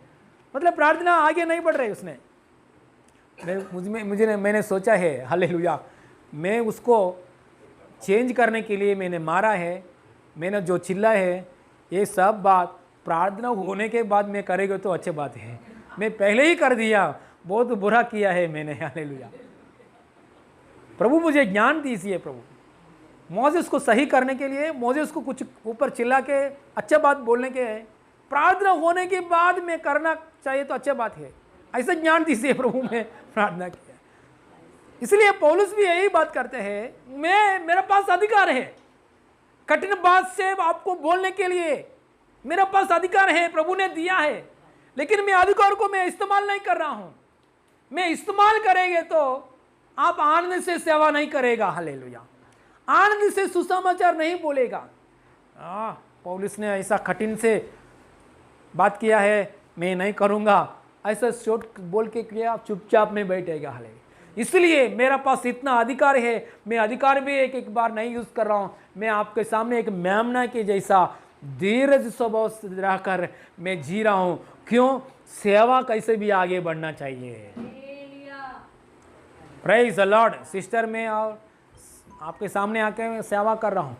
मतलब प्रार्थना आगे नहीं बढ़ रही उसने। मैंने सोचा है हालेलुया, मैं उसको चेंज करने के लिए मैंने मारा है, मैंने जो चिल्ला है, ये सब बात प्रार्थना होने के बाद मैं करेगा तो अच्छी बात है। मैं पहले ही कर दिया, बहुत बुरा किया है मैंने। हालेलुया। प्रभु मुझे ज्ञान दीजिए प्रभु। मोसेस को सही करने के लिए, मोसेस को कुछ ऊपर चिल्ला के अच्छा बात बोलने के है, प्रार्थना होने के बाद में करना चाहिए तो अच्छा बात है, ऐसा ज्ञान दीजिए प्रभु। में प्रार्थना किया, इसलिए पौलुस भी यही बात करते हैं, मेरे पास अधिकार है कठिन बात से आपको बोलने के लिए, मेरे पास अधिकार है, प्रभु ने दिया है, लेकिन मैं अधिकार को मैं इस्तेमाल नहीं कर रहा हूं। मैं इस्तेमाल करेंगे तो आप आनंद से सेवा नहीं करेगा, हालेलुया, आनंद से सुसमाचार नहीं बोलेगा। पौलुस ने ऐसा कठिन से बात किया है, मैं नहीं करूंगा, ऐसा शॉर्ट बोल के किया, चुपचाप में बैठेगा, हालेलुया। इसलिए मेरा पास इतना अधिकार है, मैं अधिकार भी एक बार नहीं यूज कर रहा हूं। मैं आपके सामने एक मेमना के जैसा धीरज स्वभाव रहकर मैं जी रहा हूं। क्यों? सेवा कैसे भी आगे बढ़ना चाहिए। Praise the Lord. सिस्टर, मैं और आपके सामने आके सेवा कर रहा हूँ।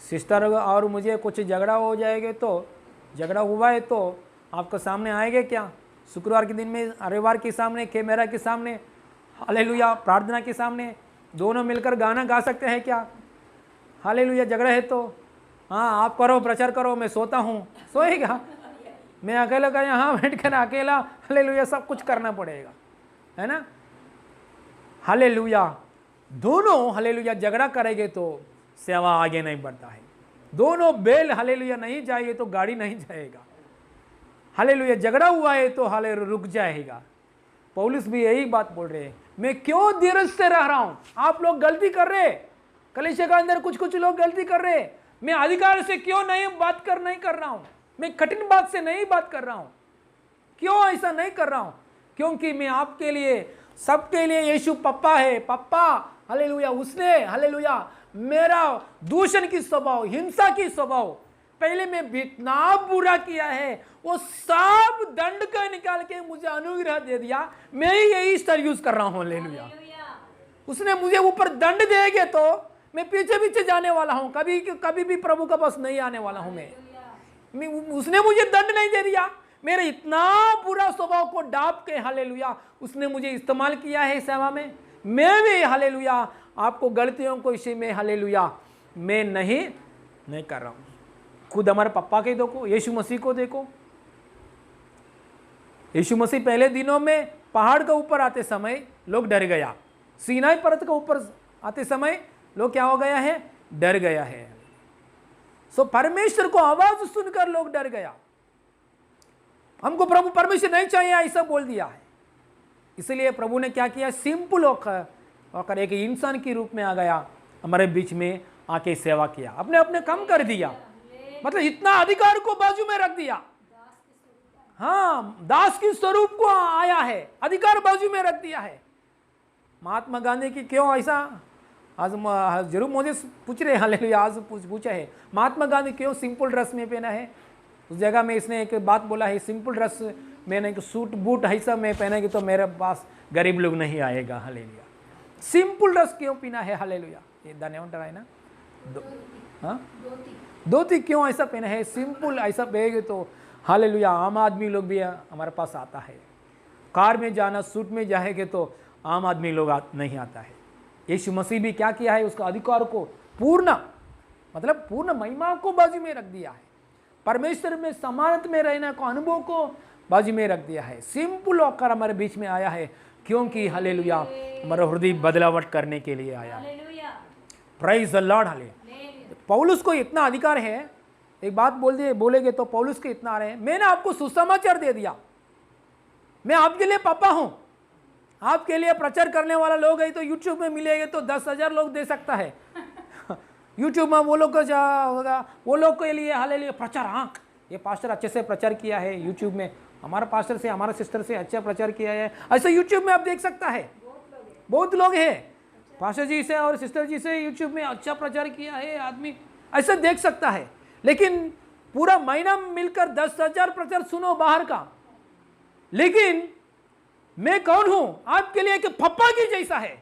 सिस्टर और मुझे कुछ झगड़ा हो जाएगा तो, झगड़ा हुआ है तो आपके सामने आएंगे क्या? शुक्रवार के दिन में, रविवार के सामने, कैमरा के सामने, हालेलुया, प्रार्थना के सामने दोनों मिलकर गाना गा सकते हैं क्या? हालेलुया। झगड़ा है तो हाँ, आप करो, प्रचार करो, मैं सोता हूँ, सोएगा। मैं अकेला का यहाँ बैठ कर अकेला हालेलुया सब कुछ करना पड़ेगा, है ना? हालेलुया। दोनों हालेलुया झगड़ा करेंगे तो सेवा आगे नहीं बढ़ता है। दोनों बैल हालेलुया नहीं जाएंगे तो गाड़ी नहीं जाएगा। हालेलुया। झगड़ा हुआ है तो हालेलुया रुक जाएगा। पौलुस भी यही बात बोल रहे हैं, मैं क्यों धीरज से रह रहा हूं? आप लोग गलती कर रहे, कलीसिया के अंदर कुछ लोग गलती कर रहे, मैं अधिकार से क्यों नहीं कर रहा हूं? मैं कठिन बात से नहीं बात कर रहा हूं। क्यों ऐसा नहीं कर रहा हूं? क्योंकि मैं आपके लिए, सबके लिए यीशु पप्पा है। पप्पा हालेलुया, उसने हालेलुया मेरा दूषण की स्वभाव, हिंसा की स्वभाव, पहले मैं इतना बुरा किया है, वो सब दंड का निकाल के मुझे अनुग्रह दे दिया। मैं ही यही स्टाइल यूज कर रहा हूं, हालेलुया। उसने मुझे ऊपर दंड देंगे तो मैं पीछे पीछे जाने वाला हूं, कभी भी प्रभु के पास नहीं आने वाला हूं मैं। उसने मुझे दंड नहीं दे दिया, मेरे इतना बुरा स्वभाव को डाप के हालेलुया उसने मुझे इस्तेमाल किया है सेवा में। मैं भी हालेलुया आपको गलतियों को इसी में हालेलुया मैं नहीं कर रहा हूं। खुद हमारे पप्पा के देखो, यीशु मसीह को देखो। यीशु मसीह पहले दिनों में पहाड़ के ऊपर आते समय लोग डर गया, सीनाई पर्वत के ऊपर आते समय लोग क्या हो गया है? डर गया है। सो परमेश्वर को आवाज सुनकर लोग डर गया। हमको प्रभु परमेश्वर नहीं चाहिए ऐसा बोल दिया है। इसलिए प्रभु ने क्या किया? सिंपल होकर एक इंसान के रूप में आ गया, हमारे बीच में आके सेवा किया, अपने अपने काम कर दिया। मतलब इतना अधिकार को बाजू में रख दिया। हाँ, दास की स्वरूप को आया है, अधिकार बाजू में रख दिया है। महात्मा गांधी की क्यों ऐसा? आज जरूर मुझे पूछ रहे, हालेलुया, आज पूछा है महात्मा गांधी क्यों सिंपल ड्रेस में पहना है? उस जगह में इसने एक बात बोला है, सिंपल ड्रेस मैंने सूट बूट ऐसा मैं पहनेगी तो मेरे पास गरीब लोग नहीं आएगा, हालेलुया। सिंपल ड्रेस क्यों पहना है? हालेलुया। ये दाने है ना, हाँ, धोती क्यों ऐसा पहना है? सिंपल ऐसा पहनेगे तो हालेलुया आम आदमी लोग भी हमारे पास आता है। कार में जाना, सूट में जाएंगे तो आम आदमी लोग नहीं आता है। यीशु मसीह भी क्या किया है? उसका अधिकार को पूर्ण महिमा को बाजू में रख दिया है। परमेश्वर में समानता में रहने को, अनुभव को बाजू में रख दिया है। सिंपल होकर हमारे बीच में आया है, क्योंकि हालेलुया हमारा हृदय बदलावट करने के लिए आया है। Praise the Lord. हालेलुया। पौलुस को इतना अधिकार है, एक बात बोलेंगे तो पौलुस को इतना आ रहे हैं, मैंने आपको सुसमाचार दे दिया, मैं आपके लिए पापा हूं। आपके लिए प्रचार करने वाला लोग है तो यूट्यूब में मिलेंगे तो 10,000 लोग दे सकता है। यूट्यूब में वो लोग को होगा, वो लोग के लिए हालेलुया प्रचार, हाँ ये पास्टर अच्छे से प्रचार किया है यूट्यूब में, हमारा पास्टर से, हमारा सिस्टर से अच्छा प्रचार किया है, ऐसे यूट्यूब में आप देख सकता है। बहुत लोग हैं, पास्टर जी से और सिस्टर जी से यूट्यूब में अच्छा प्रचार किया है, आदमी ऐसा देख सकता है। लेकिन पूरा महीना मिलकर 10,000 प्रचार सुनो बाहर का, लेकिन मैं कौन हूं? आपके लिए एक पप्पा की जैसा है,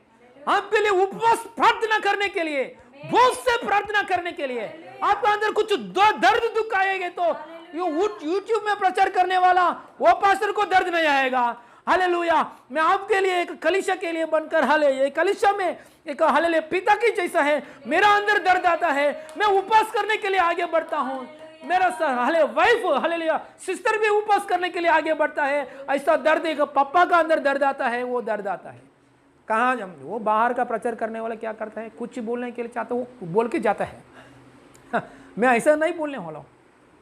आपके लिए उपवास प्रार्थना करने के लिए, बहुत से प्रार्थना करने के लिए। आपके अंदर कुछ दर्द दुख आएगा तो यूट्यूब में प्रचार करने वाला वो पास्टर को दर्द नहीं आएगा। हालेलुया। मैं आपके लिए एक कलीसिया के लिए बनकर हालेलुया, कलीसिया में एक हालेलुया पिता की जैसा है, मेरा अंदर दर्द आता है, मैं उपवास करने के लिए आगे बढ़ता हूं। मेरा वाइफ हालेलुया सिस्टर भी उपवास करने के लिए आगे बढ़ता है। ऐसा दर्द एक पापा का अंदर दर्द आता है, वो दर्द आता है। कहाँ वो बाहर का प्रचार करने वाला क्या करता है? कुछ बोलने के लिए चाहता, वो बोल के जाता है। मैं ऐसा नहीं बोलने वाला हूँ।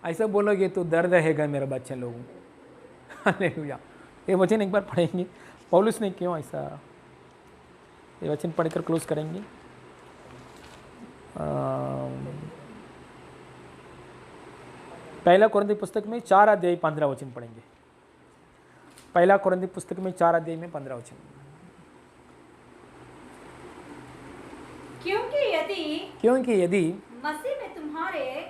ऐसा बोलोगे तो दर्द रहेगा मेरे बच्चे लोगों हालेलुया। ये वचन एक बार पढ़ेंगे, पौलुस ने क्यों ऐसा, ये वचन पढ़कर क्लोज करेंगे। पहला कुरिन्थी पुस्तक में 4 अध्याय 15 वचन पढ़ेंगे। पहला कुरिन्थी पुस्तक में 4 अध्याय में 15 वचन। क्योंकि यदि मसीह में तुम्हारे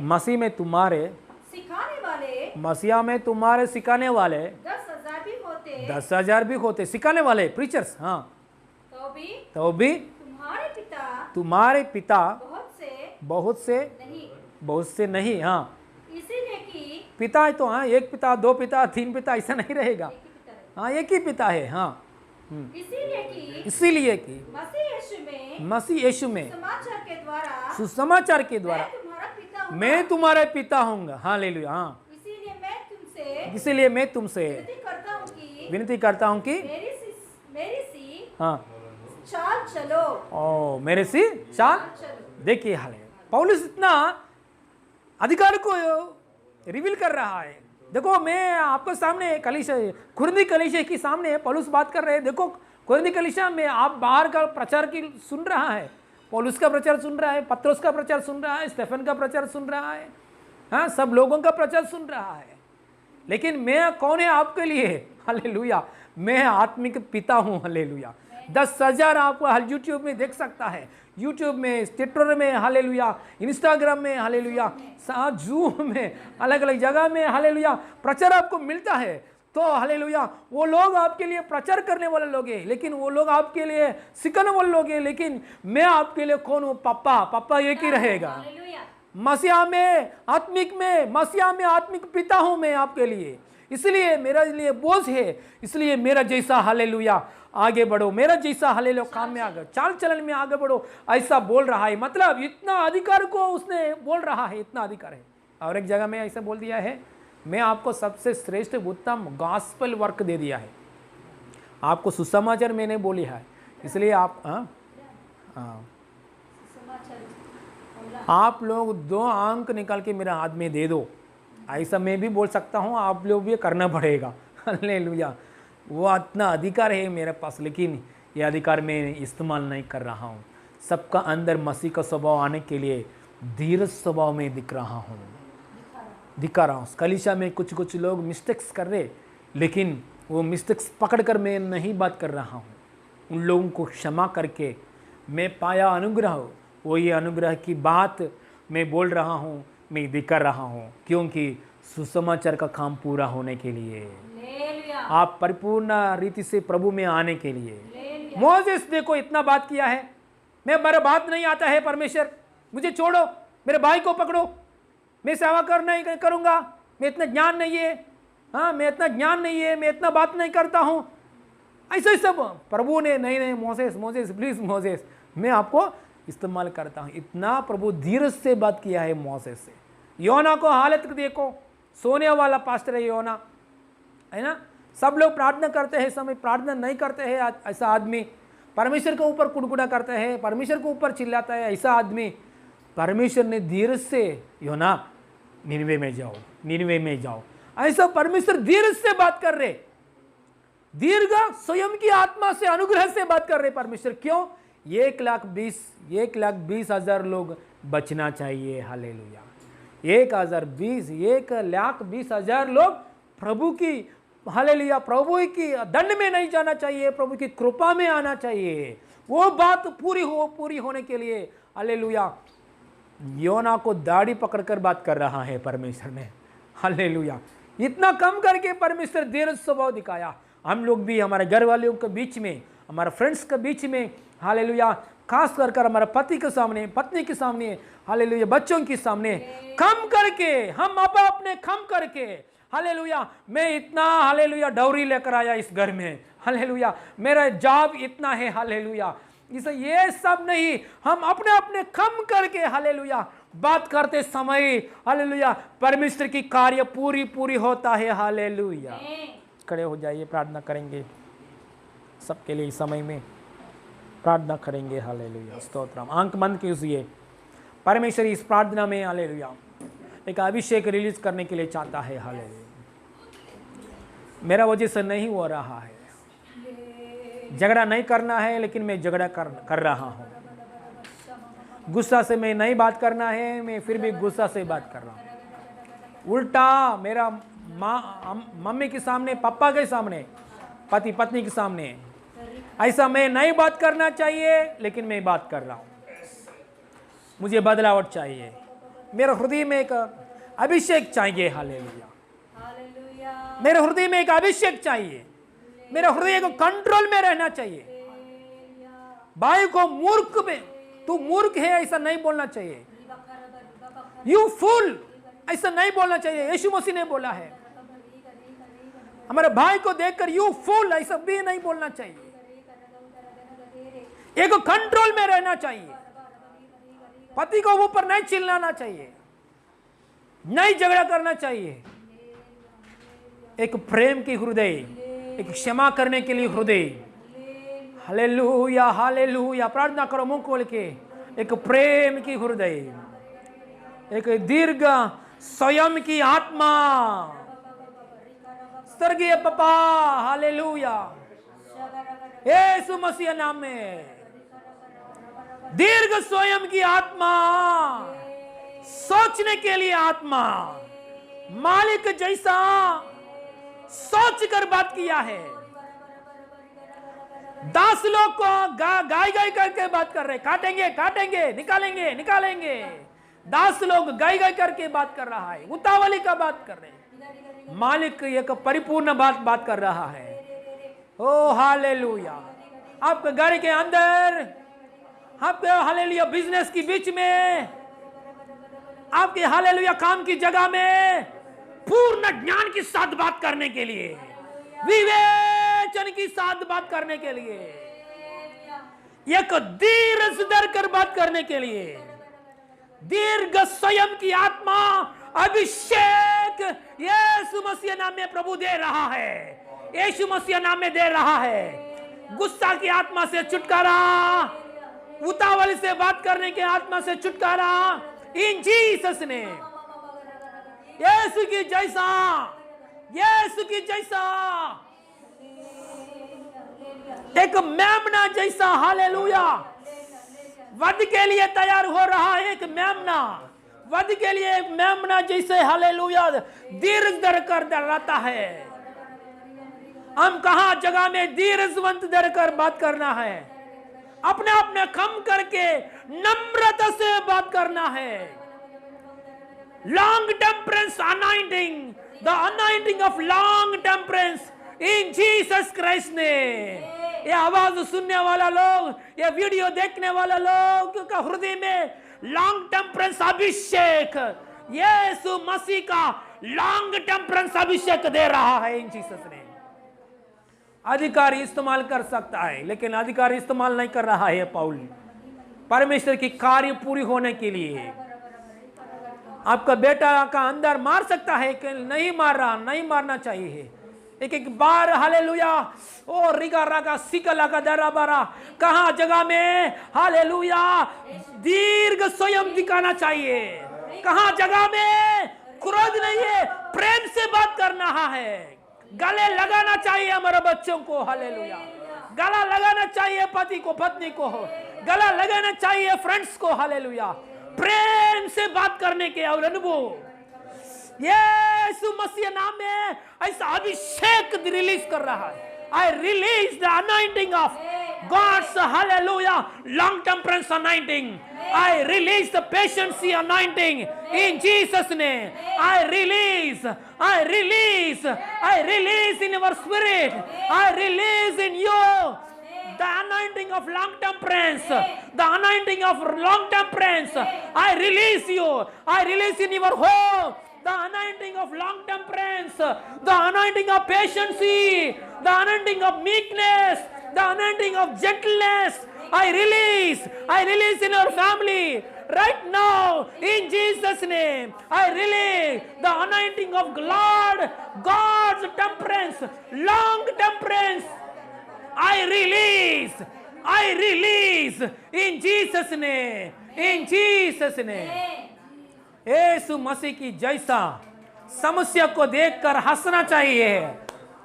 मसीहा में तुम्हारे सिखाने वाले 10,000 भी होते, सिखाने वाले प्रीचर्स, हाँ, तो भी तुम्हारे पिता बहुत से नहीं, हाँ, इसीलिए कि पिता है तो हाँ, एक पिता, 2 पिता, 3 पिता, ऐसा नहीं रहेगा, हाँ, एक ही पिता है, हाँ। इसीलिए कि मसीह यीशु में सुसमाचार के द्वारा मैं तुम्हारा पिता हूँगा, हालेलुया, हाँ। इसीलिए मैं तुमसे विनती करता हूँ कि हाँ, चाल चलो, ओ मेरे से चाल। देखिए हाल पौलुस इतना अधिकार को रिवील कर रहा है। देखो मैं आपको सामने कलीसिया, कुरिन्थी कलीसिया के सामने पौलुस बात कर रहे हैं। देखो कुरिन्थी कलीसिया में आप बाहर का प्रचार की सुन रहा है, पौलुस का प्रचार सुन रहा है, पत्रोस का प्रचार सुन रहा है, स्टेफन का प्रचार सुन रहा है, हाँ, सब लोगों का प्रचार सुन रहा है। लेकिन मैं कौन है आपके लिए? हालेलुया, मैं आत्मिक पिता हूँ, हालेलुया। 10,000 आपको यूट्यूब में देख सकता है, यूट्यूब में, ट्विटर में, हालेलुया, इंस्टाग्राम में, हालेलुया, जूम में, अलग अलग जगह में, हालेलुया, प्रचार आपको मिलता है। तो हालेलुया, वो लोग आपके लिए प्रचार करने वाले लोग हैं, लेकिन वो लोग आपके लिए सिखाने वाले लोग हैं। लेकिन मैं आपके लिए कौन हूँ? पापा एक ही रहेगा। मसीहा में आत्मिक पिता हूं मैं आपके लिए, इसलिए मेरा लिए बोझ है, इसलिए मेरा जैसा हालेलुया आगे बढ़ो, मेरा जैसा हालेलुया काम में आगे, चाल चलन में आगे बढ़ो, ऐसा बोल रहा है। मतलब इतना अधिकार को उसने बोल रहा है, इतना अधिकार है। और एक जगह में ऐसा बोल दिया है, मैं आपको सबसे श्रेष्ठ उत्तम गॉस्पेल वर्क दे दिया है, आपको सुसमाचार मैंने बोली है, इसलिए आप आप लोग 2 अंक निकाल के मेरे हाथ में दे दो, ऐसा मैं भी बोल सकता हूँ, आप लोग भी करना पड़ेगा। हालेलुया, वो इतना अधिकार है मेरे पास, लेकिन ये अधिकार मैं इस्तेमाल नहीं कर रहा हूँ। सबका अंदर मसीह का स्वभाव आने के लिए धीरज स्वभाव में दिखा रहा हूँ। कलीसिया में कुछ लोग मिस्टेक्स कर रहे, लेकिन वो मिस्टेक्स पकड़ कर मैं नहीं बात कर रहा हूँ। उन लोगों को क्षमा करके मैं पाया अनुग्रह, वो ये अनुग्रह की बात मैं बोल रहा हूँ, मैं दिखा रहा हूँ, क्योंकि सुसमाचार का काम पूरा होने के लिए, आप परिपूर्ण रीति से प्रभु में आने के लिए। मोसेस देखो इतना बात किया है, मैं मेरा बात नहीं आता है, परमेश्वर मुझे छोड़ो, मेरे भाई को पकड़ो, मैं सेवा नहीं करूँगा, मैं इतना ज्ञान नहीं है, हाँ, मैं इतना ज्ञान नहीं है, मैं इतना बात नहीं करता हूँ, ऐसे सब। प्रभु ने नहीं मोसेस प्लीज मोसेस, मैं आपको इस्तेमाल करता हूँ। इतना प्रभु धीरज से बात किया है मोसेस से। योना को हालत देखो, सोने वाला पास्टर है योना, है ना। सब लोग प्रार्थना करते हैं, समय प्रार्थना नहीं करते हैं ऐसा आदमी, परमेश्वर के ऊपर कुड़कुड़ा करते हैं, परमेश्वर के ऊपर चिल्लाता है ऐसा आदमी। परमेश्वर ने धीरज से, योना निनवे में जाओ, ऐसा परमेश्वर धीरज से बात कर रहे, दीर्घ स्वयं की आत्मा से, अनुग्रह से बात कर रहे परमेश्वर। क्यों? 1,20,000 लोग बचना चाहिए, हालेलुया। 1,20,000 लोग प्रभु की, हालेलुया, प्रभु की दंड में नहीं जाना चाहिए, प्रभु की कृपा में आना चाहिए। वो बात पूरी होने के लिए, हालेलुया, योना को दाढ़ी पकड़कर बात कर रहा है परमेश्वर ने, हालेलुया। इतना कम करके परमेश्वर धीरज स्वभाव दिखाया। हम लोग भी हमारे घर वालों के बीच में, हमारे फ्रेंड्स के बीच में, हालेलुया, खास कर हमारे पति के सामने, पत्नी के सामने, हालेलुया, बच्चों के सामने कम करके, हम अपने कम करके, हालेलुया, मैं इतना, हालेलुया, डौरी लेकर आया इस घर में, हालेलुया, मेरा जॉब इतना है, हालेलुया, इसे ये सब नहीं, हम अपने कम करके, हालेलुया, बात करते समय, हालेलुया, परमेश्वर की कार्य पूरी होता है, हालेलुया। खड़े हो जाइए, प्रार्थना करेंगे सबके लिए, इस समय में प्रार्थना करेंगे, हालेलुया, स्तोत्रम। आंख बंद कीजिए, परमेश्वर इस प्रार्थना में, हालेलुया, एक अभिषेक रिलीज करने के लिए चाहता है। हालेलुया। मेरा वजह से नहीं हो रहा है, झगड़ा नहीं करना है लेकिन मैं झगड़ा कर रहा हूँ। गुस्सा से मैं नहीं बात करना है, मैं फिर भी गुस्सा से बात कर रहा हूँ। उल्टा मेरा मम्मी के सामने, पापा के सामने, पति पत्नी के सामने ऐसा मैं नहीं बात करना चाहिए लेकिन मैं बात कर रहा हूँ। मुझे बदलावट चाहिए, मेरे हृदय में एक अभिषेक चाहिए। हालेलुया। मेरे हृदय में एक अभिषेक चाहिए, मेरे हृदय को कंट्रोल में रहना चाहिए। भाई को मूर्ख में, तू मूर्ख है ऐसा नहीं बोलना चाहिए। यू फूल ऐसा नहीं बोलना चाहिए, यीशु मसीह ने बोला है। हमारे भाई को देखकर यू फूल ऐसा भी नहीं बोलना चाहिए। एक कंट्रोल में रहना चाहिए, पति को ऊपर नहीं चिल्लाना चाहिए, नहीं झगड़ा करना चाहिए। एक प्रेम की हृदय, एक क्षमा करने के लिए हृदय। Hallelujah, hallelujah. प्रार्थना करो मुंह खोल के। एक प्रेम की हृदय, एक दीर्घ स्वयं की आत्मा। स्वर्गीय पापा, हालेलुया, यीशु मसीह नाम में दीर्घ स्वयं की आत्मा, सोचने के लिए आत्मा, मालिक जैसा सोच कर बात किया है। दास लोग को गाय गाय करके बात कर रहे, काटेंगे काटेंगे, निकालेंगे निकालेंगे। दास लोग गाय गाय करके बात कर रहा है, उतावली का बात कर रहे। मालिक एक परिपूर्ण बात कर रहा है। ओ हालेलुया। आपके घर के अंदर, आपके हालेलुया बिजनेस की बीच में, आपके हालेलुया काम की जगह में पूर्ण ज्ञान के साथ बात करने के लिए, विवेचन के साथ बात करने के लिए, एक धीरज धरकर बात करने के लिए, दीर्घ स्वयं की आत्मा अभिषेक यीशु मसीह नाम में प्रभु दे रहा है, यीशु मसीह नाम में दे रहा है। गुस्सा की आत्मा से छुटकारा, उतावली से बात करने की आत्मा से छुटकारा, इन जीसस ने। यीशु की जैसा, यीशु की जैसा, एक मेमना जैसा, हालेलुया, वध के लिए तैयार हो रहा है। एक मेमना, वध के लिए एक मेमना जैसे, हालेलुया, धीरज धर कर डराता है। हम कहा जगह में धीरजवंत धर कर बात करना है, अपने अपने कम करके नम्रता से बात करना है। Long temperance anointing, the anointing of long temperance in Jesus Christ ने। ये आवाज सुनने वाला लोग, ये वीडियो देखने वाला लोग का हृदय में लॉन्ग टेम्परेंस अभिषेक, यीशु मसीह का लॉन्ग टेम्परेंस अभिषेक दे रहा है इन जीसस ने। अधिकारी इस्तेमाल कर सकता है लेकिन अधिकारी इस्तेमाल नहीं कर रहा है पौल, परमेश्वर की कार्य पूरी होने के लिए। आपका बेटा का अंदर मार सकता है कि नहीं मार रहा, नहीं मारना चाहिए। एक एक बार हालेलुया, ओ रिगा रागा सिकला का दरा बारा, कहां जगह में हालेलुया दीर्घ स्वयं दिखाना चाहिए, कहां जगह में क्रोध नहीं है, प्रेम से बात करना है। गले लगाना चाहिए हमारे बच्चों को, हालेलुया, गला लगाना चाहिए पति को, पत्नी को, गला लगाना चाहिए फ्रेंड्स को, हालेलुया, प्रेम से बात करने के और अनुभव यीशु मसीह नाम में ऐसा अभिषेक रिलीज कर रहा है। I release the anointing of God's hallelujah long temperance anointing. I release the patience anointing in Jesus name. I release in your spirit. I release in you the anointing of long temperance, the anointing of long temperance. I release you. I release in your home the anointing of long temperance, the anointing of patience, the anointing of meekness, the anointing of gentleness. I release in your family right now in Jesus name. I release the anointing of God's temperance, long temperance. I release in Jesus name, in Jesus name. यीशु मसीह की जैसा समस्या को देखकर हंसना चाहिए,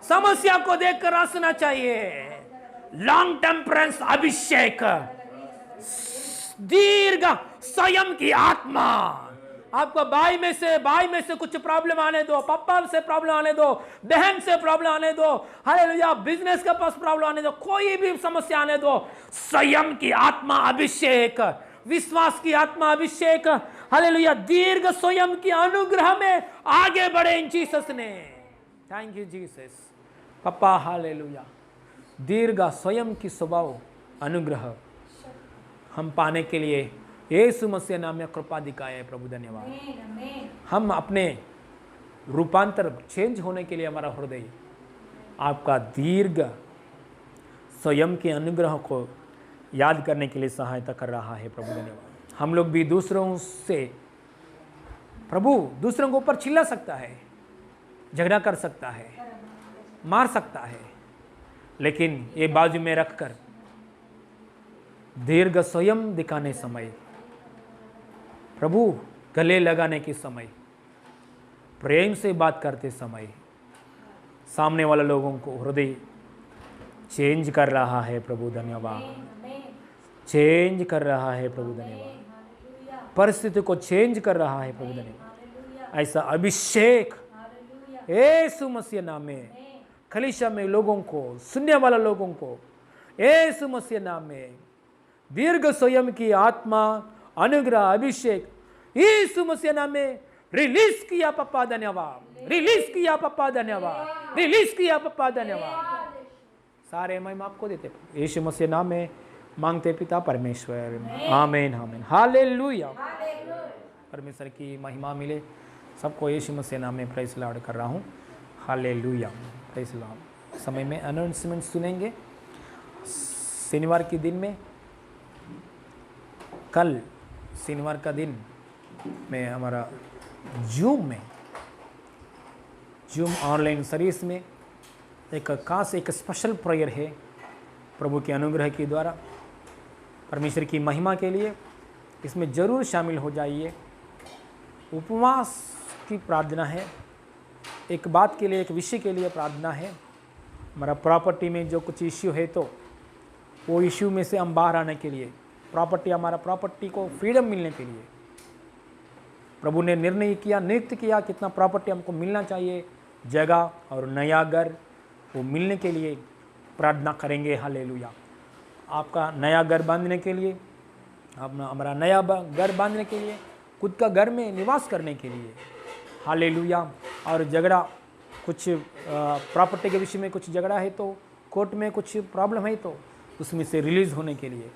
समस्या को देखकर हंसना चाहिए। लॉन्ग टेम्परेंस अभिषेक, दीर्घ स्वयं की आत्मा। आपको भाई में से कुछ प्रॉब्लम आने दो, पापा से प्रॉब्लम आने दो, बहन से प्रॉब्लम आने दो, हालेलुया, बिजनेस के पास प्रॉब्लम आने दो, कोई भी समस्या आने दो, स्वयं की आत्मा अभिषेक, विश्वास की आत्मा अभिषेक, हालेलुया, दीर्घ स्वयं की अनुग्रह में आगे बढ़े इन जीसस ने। थैंक यू जीसस पापा, हालेलुया। दीर्घ स्वयं की स्वभाव अनुग्रह हम पाने के लिए यीशु मसीह नाम में कृपा दिखाए है प्रभु, धन्यवाद। हम अपने रूपांतर चेंज होने के लिए हमारा हृदय आपका दीर्घ स्वयं के अनुग्रह को याद करने के लिए सहायता कर रहा है प्रभु, धन्यवाद। हम लोग भी दूसरों से प्रभु दूसरों के ऊपर चिल्ला सकता है, झगड़ा कर सकता है, मार सकता है, लेकिन ये बाजू में रखकर दीर्घ स्वयं दिखाने समय, प्रभु गले लगाने के समय, प्रेम से बात करते समय सामने वाले लोगों को हृदय चेंज कर रहा है प्रभु, धन्यवाद। चेंज कर रहा है प्रभु, धन्यवाद। परिस्थिति को चेंज कर रहा है प्रभु, धन्यवाद। ऐसा अभिषेक यीशु मसीह नाम में कलीसिया में लोगों को, सुनने वाले लोगों को यीशु मसीह नाम में दीर्घ स्वयं की आत्मा अनुग्रह अभिषेक यीशु मसीह नाम में रिलीज किया पापा, धन्यवाद। रिलीज किया पापा, धन्यवाद। रिलीज किया पापा, धन्यवाद। सारे महिमा आपको देते यीशु मसीह नाम में मांगते पिता परमेश्वर, आमीन आमीन, हालेलुया। परमेश्वर की महिमा मिले सबको, यीशु मसीह नाम में प्रेज़ लॉर्ड कर रहा हूँ, हालेलुया, प्रेज़ लॉर्ड। समय में अनाउंसमेंट सुनेंगे। शनिवार के दिन में, कल शनिवार का दिन में हमारा जूम ऑनलाइन सर्विस में एक खास एक स्पेशल प्रेयर है प्रभु के अनुग्रह के द्वारा, परमेश्वर की महिमा के लिए। इसमें ज़रूर शामिल हो जाइए। उपवास की प्रार्थना है, एक बात के लिए, एक विषय के लिए प्रार्थना है। हमारा प्रॉपर्टी में जो कुछ इश्यू है तो वो इश्यू में से हम बाहर आने के लिए, हमारा प्रॉपर्टी को फ्रीडम मिलने के लिए प्रभु ने निर्णय किया, नियुक्त किया कितना प्रॉपर्टी हमको मिलना चाहिए, जगह और नया घर वो मिलने के लिए प्रार्थना करेंगे, हालेलुया। आपका नया घर बांधने के लिए, हमारा नया घर बांधने के लिए, खुद का घर में निवास करने के लिए, हालेलुया। और झगड़ा, कुछ प्रॉपर्टी के विषय में कुछ झगड़ा है तो, कोर्ट में कुछ प्रॉब्लम है तो उसमें से रिलीज़ होने के लिए,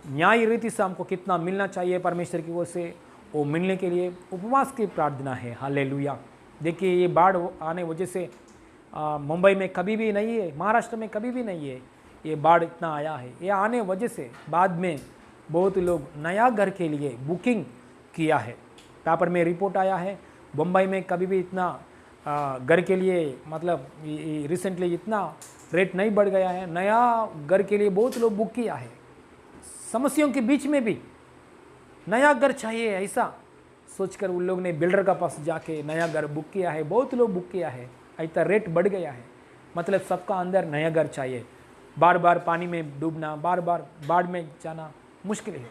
न्याय रीति से हमको कितना मिलना चाहिए परमेश्वर की ओर से, वो मिलने के लिए उपवास की प्रार्थना है, हालेलुया। देखिए ये बाढ़ आने वजह से मुंबई में कभी भी नहीं है, महाराष्ट्र में कभी भी नहीं है, ये बाढ़ इतना आया है। ये आने वजह से बाद में बहुत लोग नया घर के लिए बुकिंग किया है। पेपर में रिपोर्ट आया है, मुंबई में कभी भी इतना घर के लिए, मतलब रिसेंटली इतना रेट नहीं बढ़ गया है। नया घर के लिए बहुत लोग बुक किया है। समस्याओं के बीच में भी नया घर चाहिए, ऐसा सोचकर उन लोग ने बिल्डर का पास जाके नया घर बुक किया है। बहुत लोग बुक किया है, ऐसा रेट बढ़ गया है। मतलब सबका अंदर नया घर चाहिए। बार बार पानी में डूबना, बार बार बाढ़ में जाना मुश्किल है।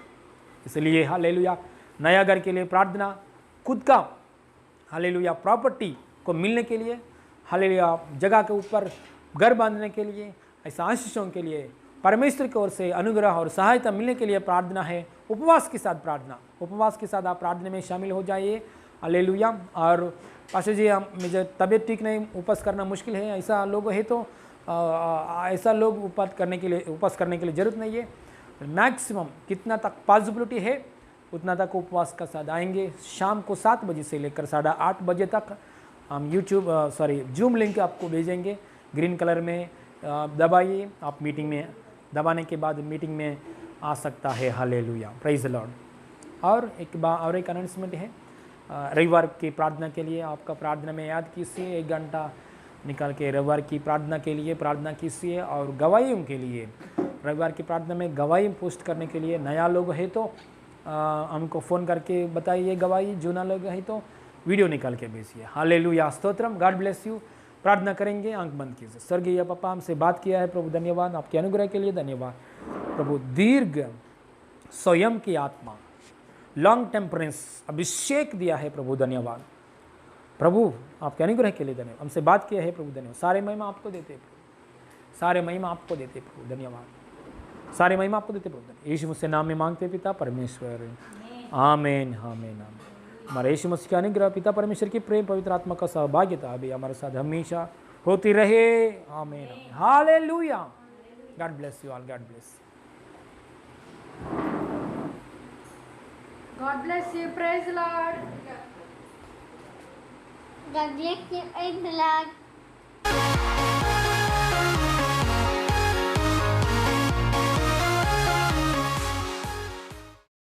इसलिए हालेलुया, नया घर के लिए प्रार्थना, खुद का हालेलुया प्रॉपर्टी को मिलने के लिए, हालेलुया जगह के ऊपर घर बांधने के लिए, ऐसा आशीषों के लिए परमेश्वर की ओर से अनुग्रह और सहायता मिलने के लिए प्रार्थना है। उपवास के साथ प्रार्थना, उपवास के साथ आप प्रार्थना में शामिल हो जाइए, हालेलुया। और पास्टर जी, मुझे तबीयत ठीक नहीं, उपवास करना मुश्किल है, ऐसा लोग है तो ऐसा लोग उपवास करने के लिए ज़रूरत नहीं है। मैक्सिमम कितना तक पॉसिबिलिटी है उतना तक उपवास का साथ आएंगे। शाम को 7 बजे से लेकर 8:30 बजे तक हम जूम लिंक आपको भेजेंगे, ग्रीन कलर में दबाइए। आप मीटिंग में दबाने के बाद मीटिंग में आ सकता है, हालेलुया, प्रेज द लॉर्ड। और एक अनाउंसमेंट है, रविवार की प्रार्थना के लिए आपका प्रार्थना में याद कीजिए, 1 घंटा निकाल के रविवार की प्रार्थना के लिए प्रार्थना कीजिए। और गवाहियों के लिए, रविवार की प्रार्थना में गवाही पोस्ट करने के लिए नया लोग है तो हमको फ़ोन करके बताइए गवाही, जो ना लोग है तो वीडियो निकाल के भेजिए। Hallelujah, stotram, God bless you. प्रार्थना करेंगे, आंख बंद कीजिए। स्वर्गीय पापा, हमसे बात किया है प्रभु, धन्यवाद आपके अनुग्रह के लिए, धन्यवाद प्रभु। दीर्घ स्वयं की आत्मा, लॉन्ग टेम्परेंस, अभिषेक दिया है प्रभु, धन्यवाद प्रभु आपके अनुग्रह के लिए, धन्यवाद। हमसे बात किया है प्रभु, धन्यवाद। सारे महिमा आपको देते प्रभु, सारे महिमा आपको देते प्रभु, धन्यवाद। सारे महिमा आपको देते प्रभु। यीशु मसीह नाम में मांगते पिता परमेश्वर, आमीन, आमीन, आमीन। हमारे यीशु मसीह का अनुग्रह, पिता परमेश्वर की प्रेम, पवित्र आत्मा का सहभागिता अभी हमारे साथ हमेशा होती रहे। आमीन, hallelujah. God bless you all, God bless. God bless you. Praise the Lord. God bless you. Praise the Lord.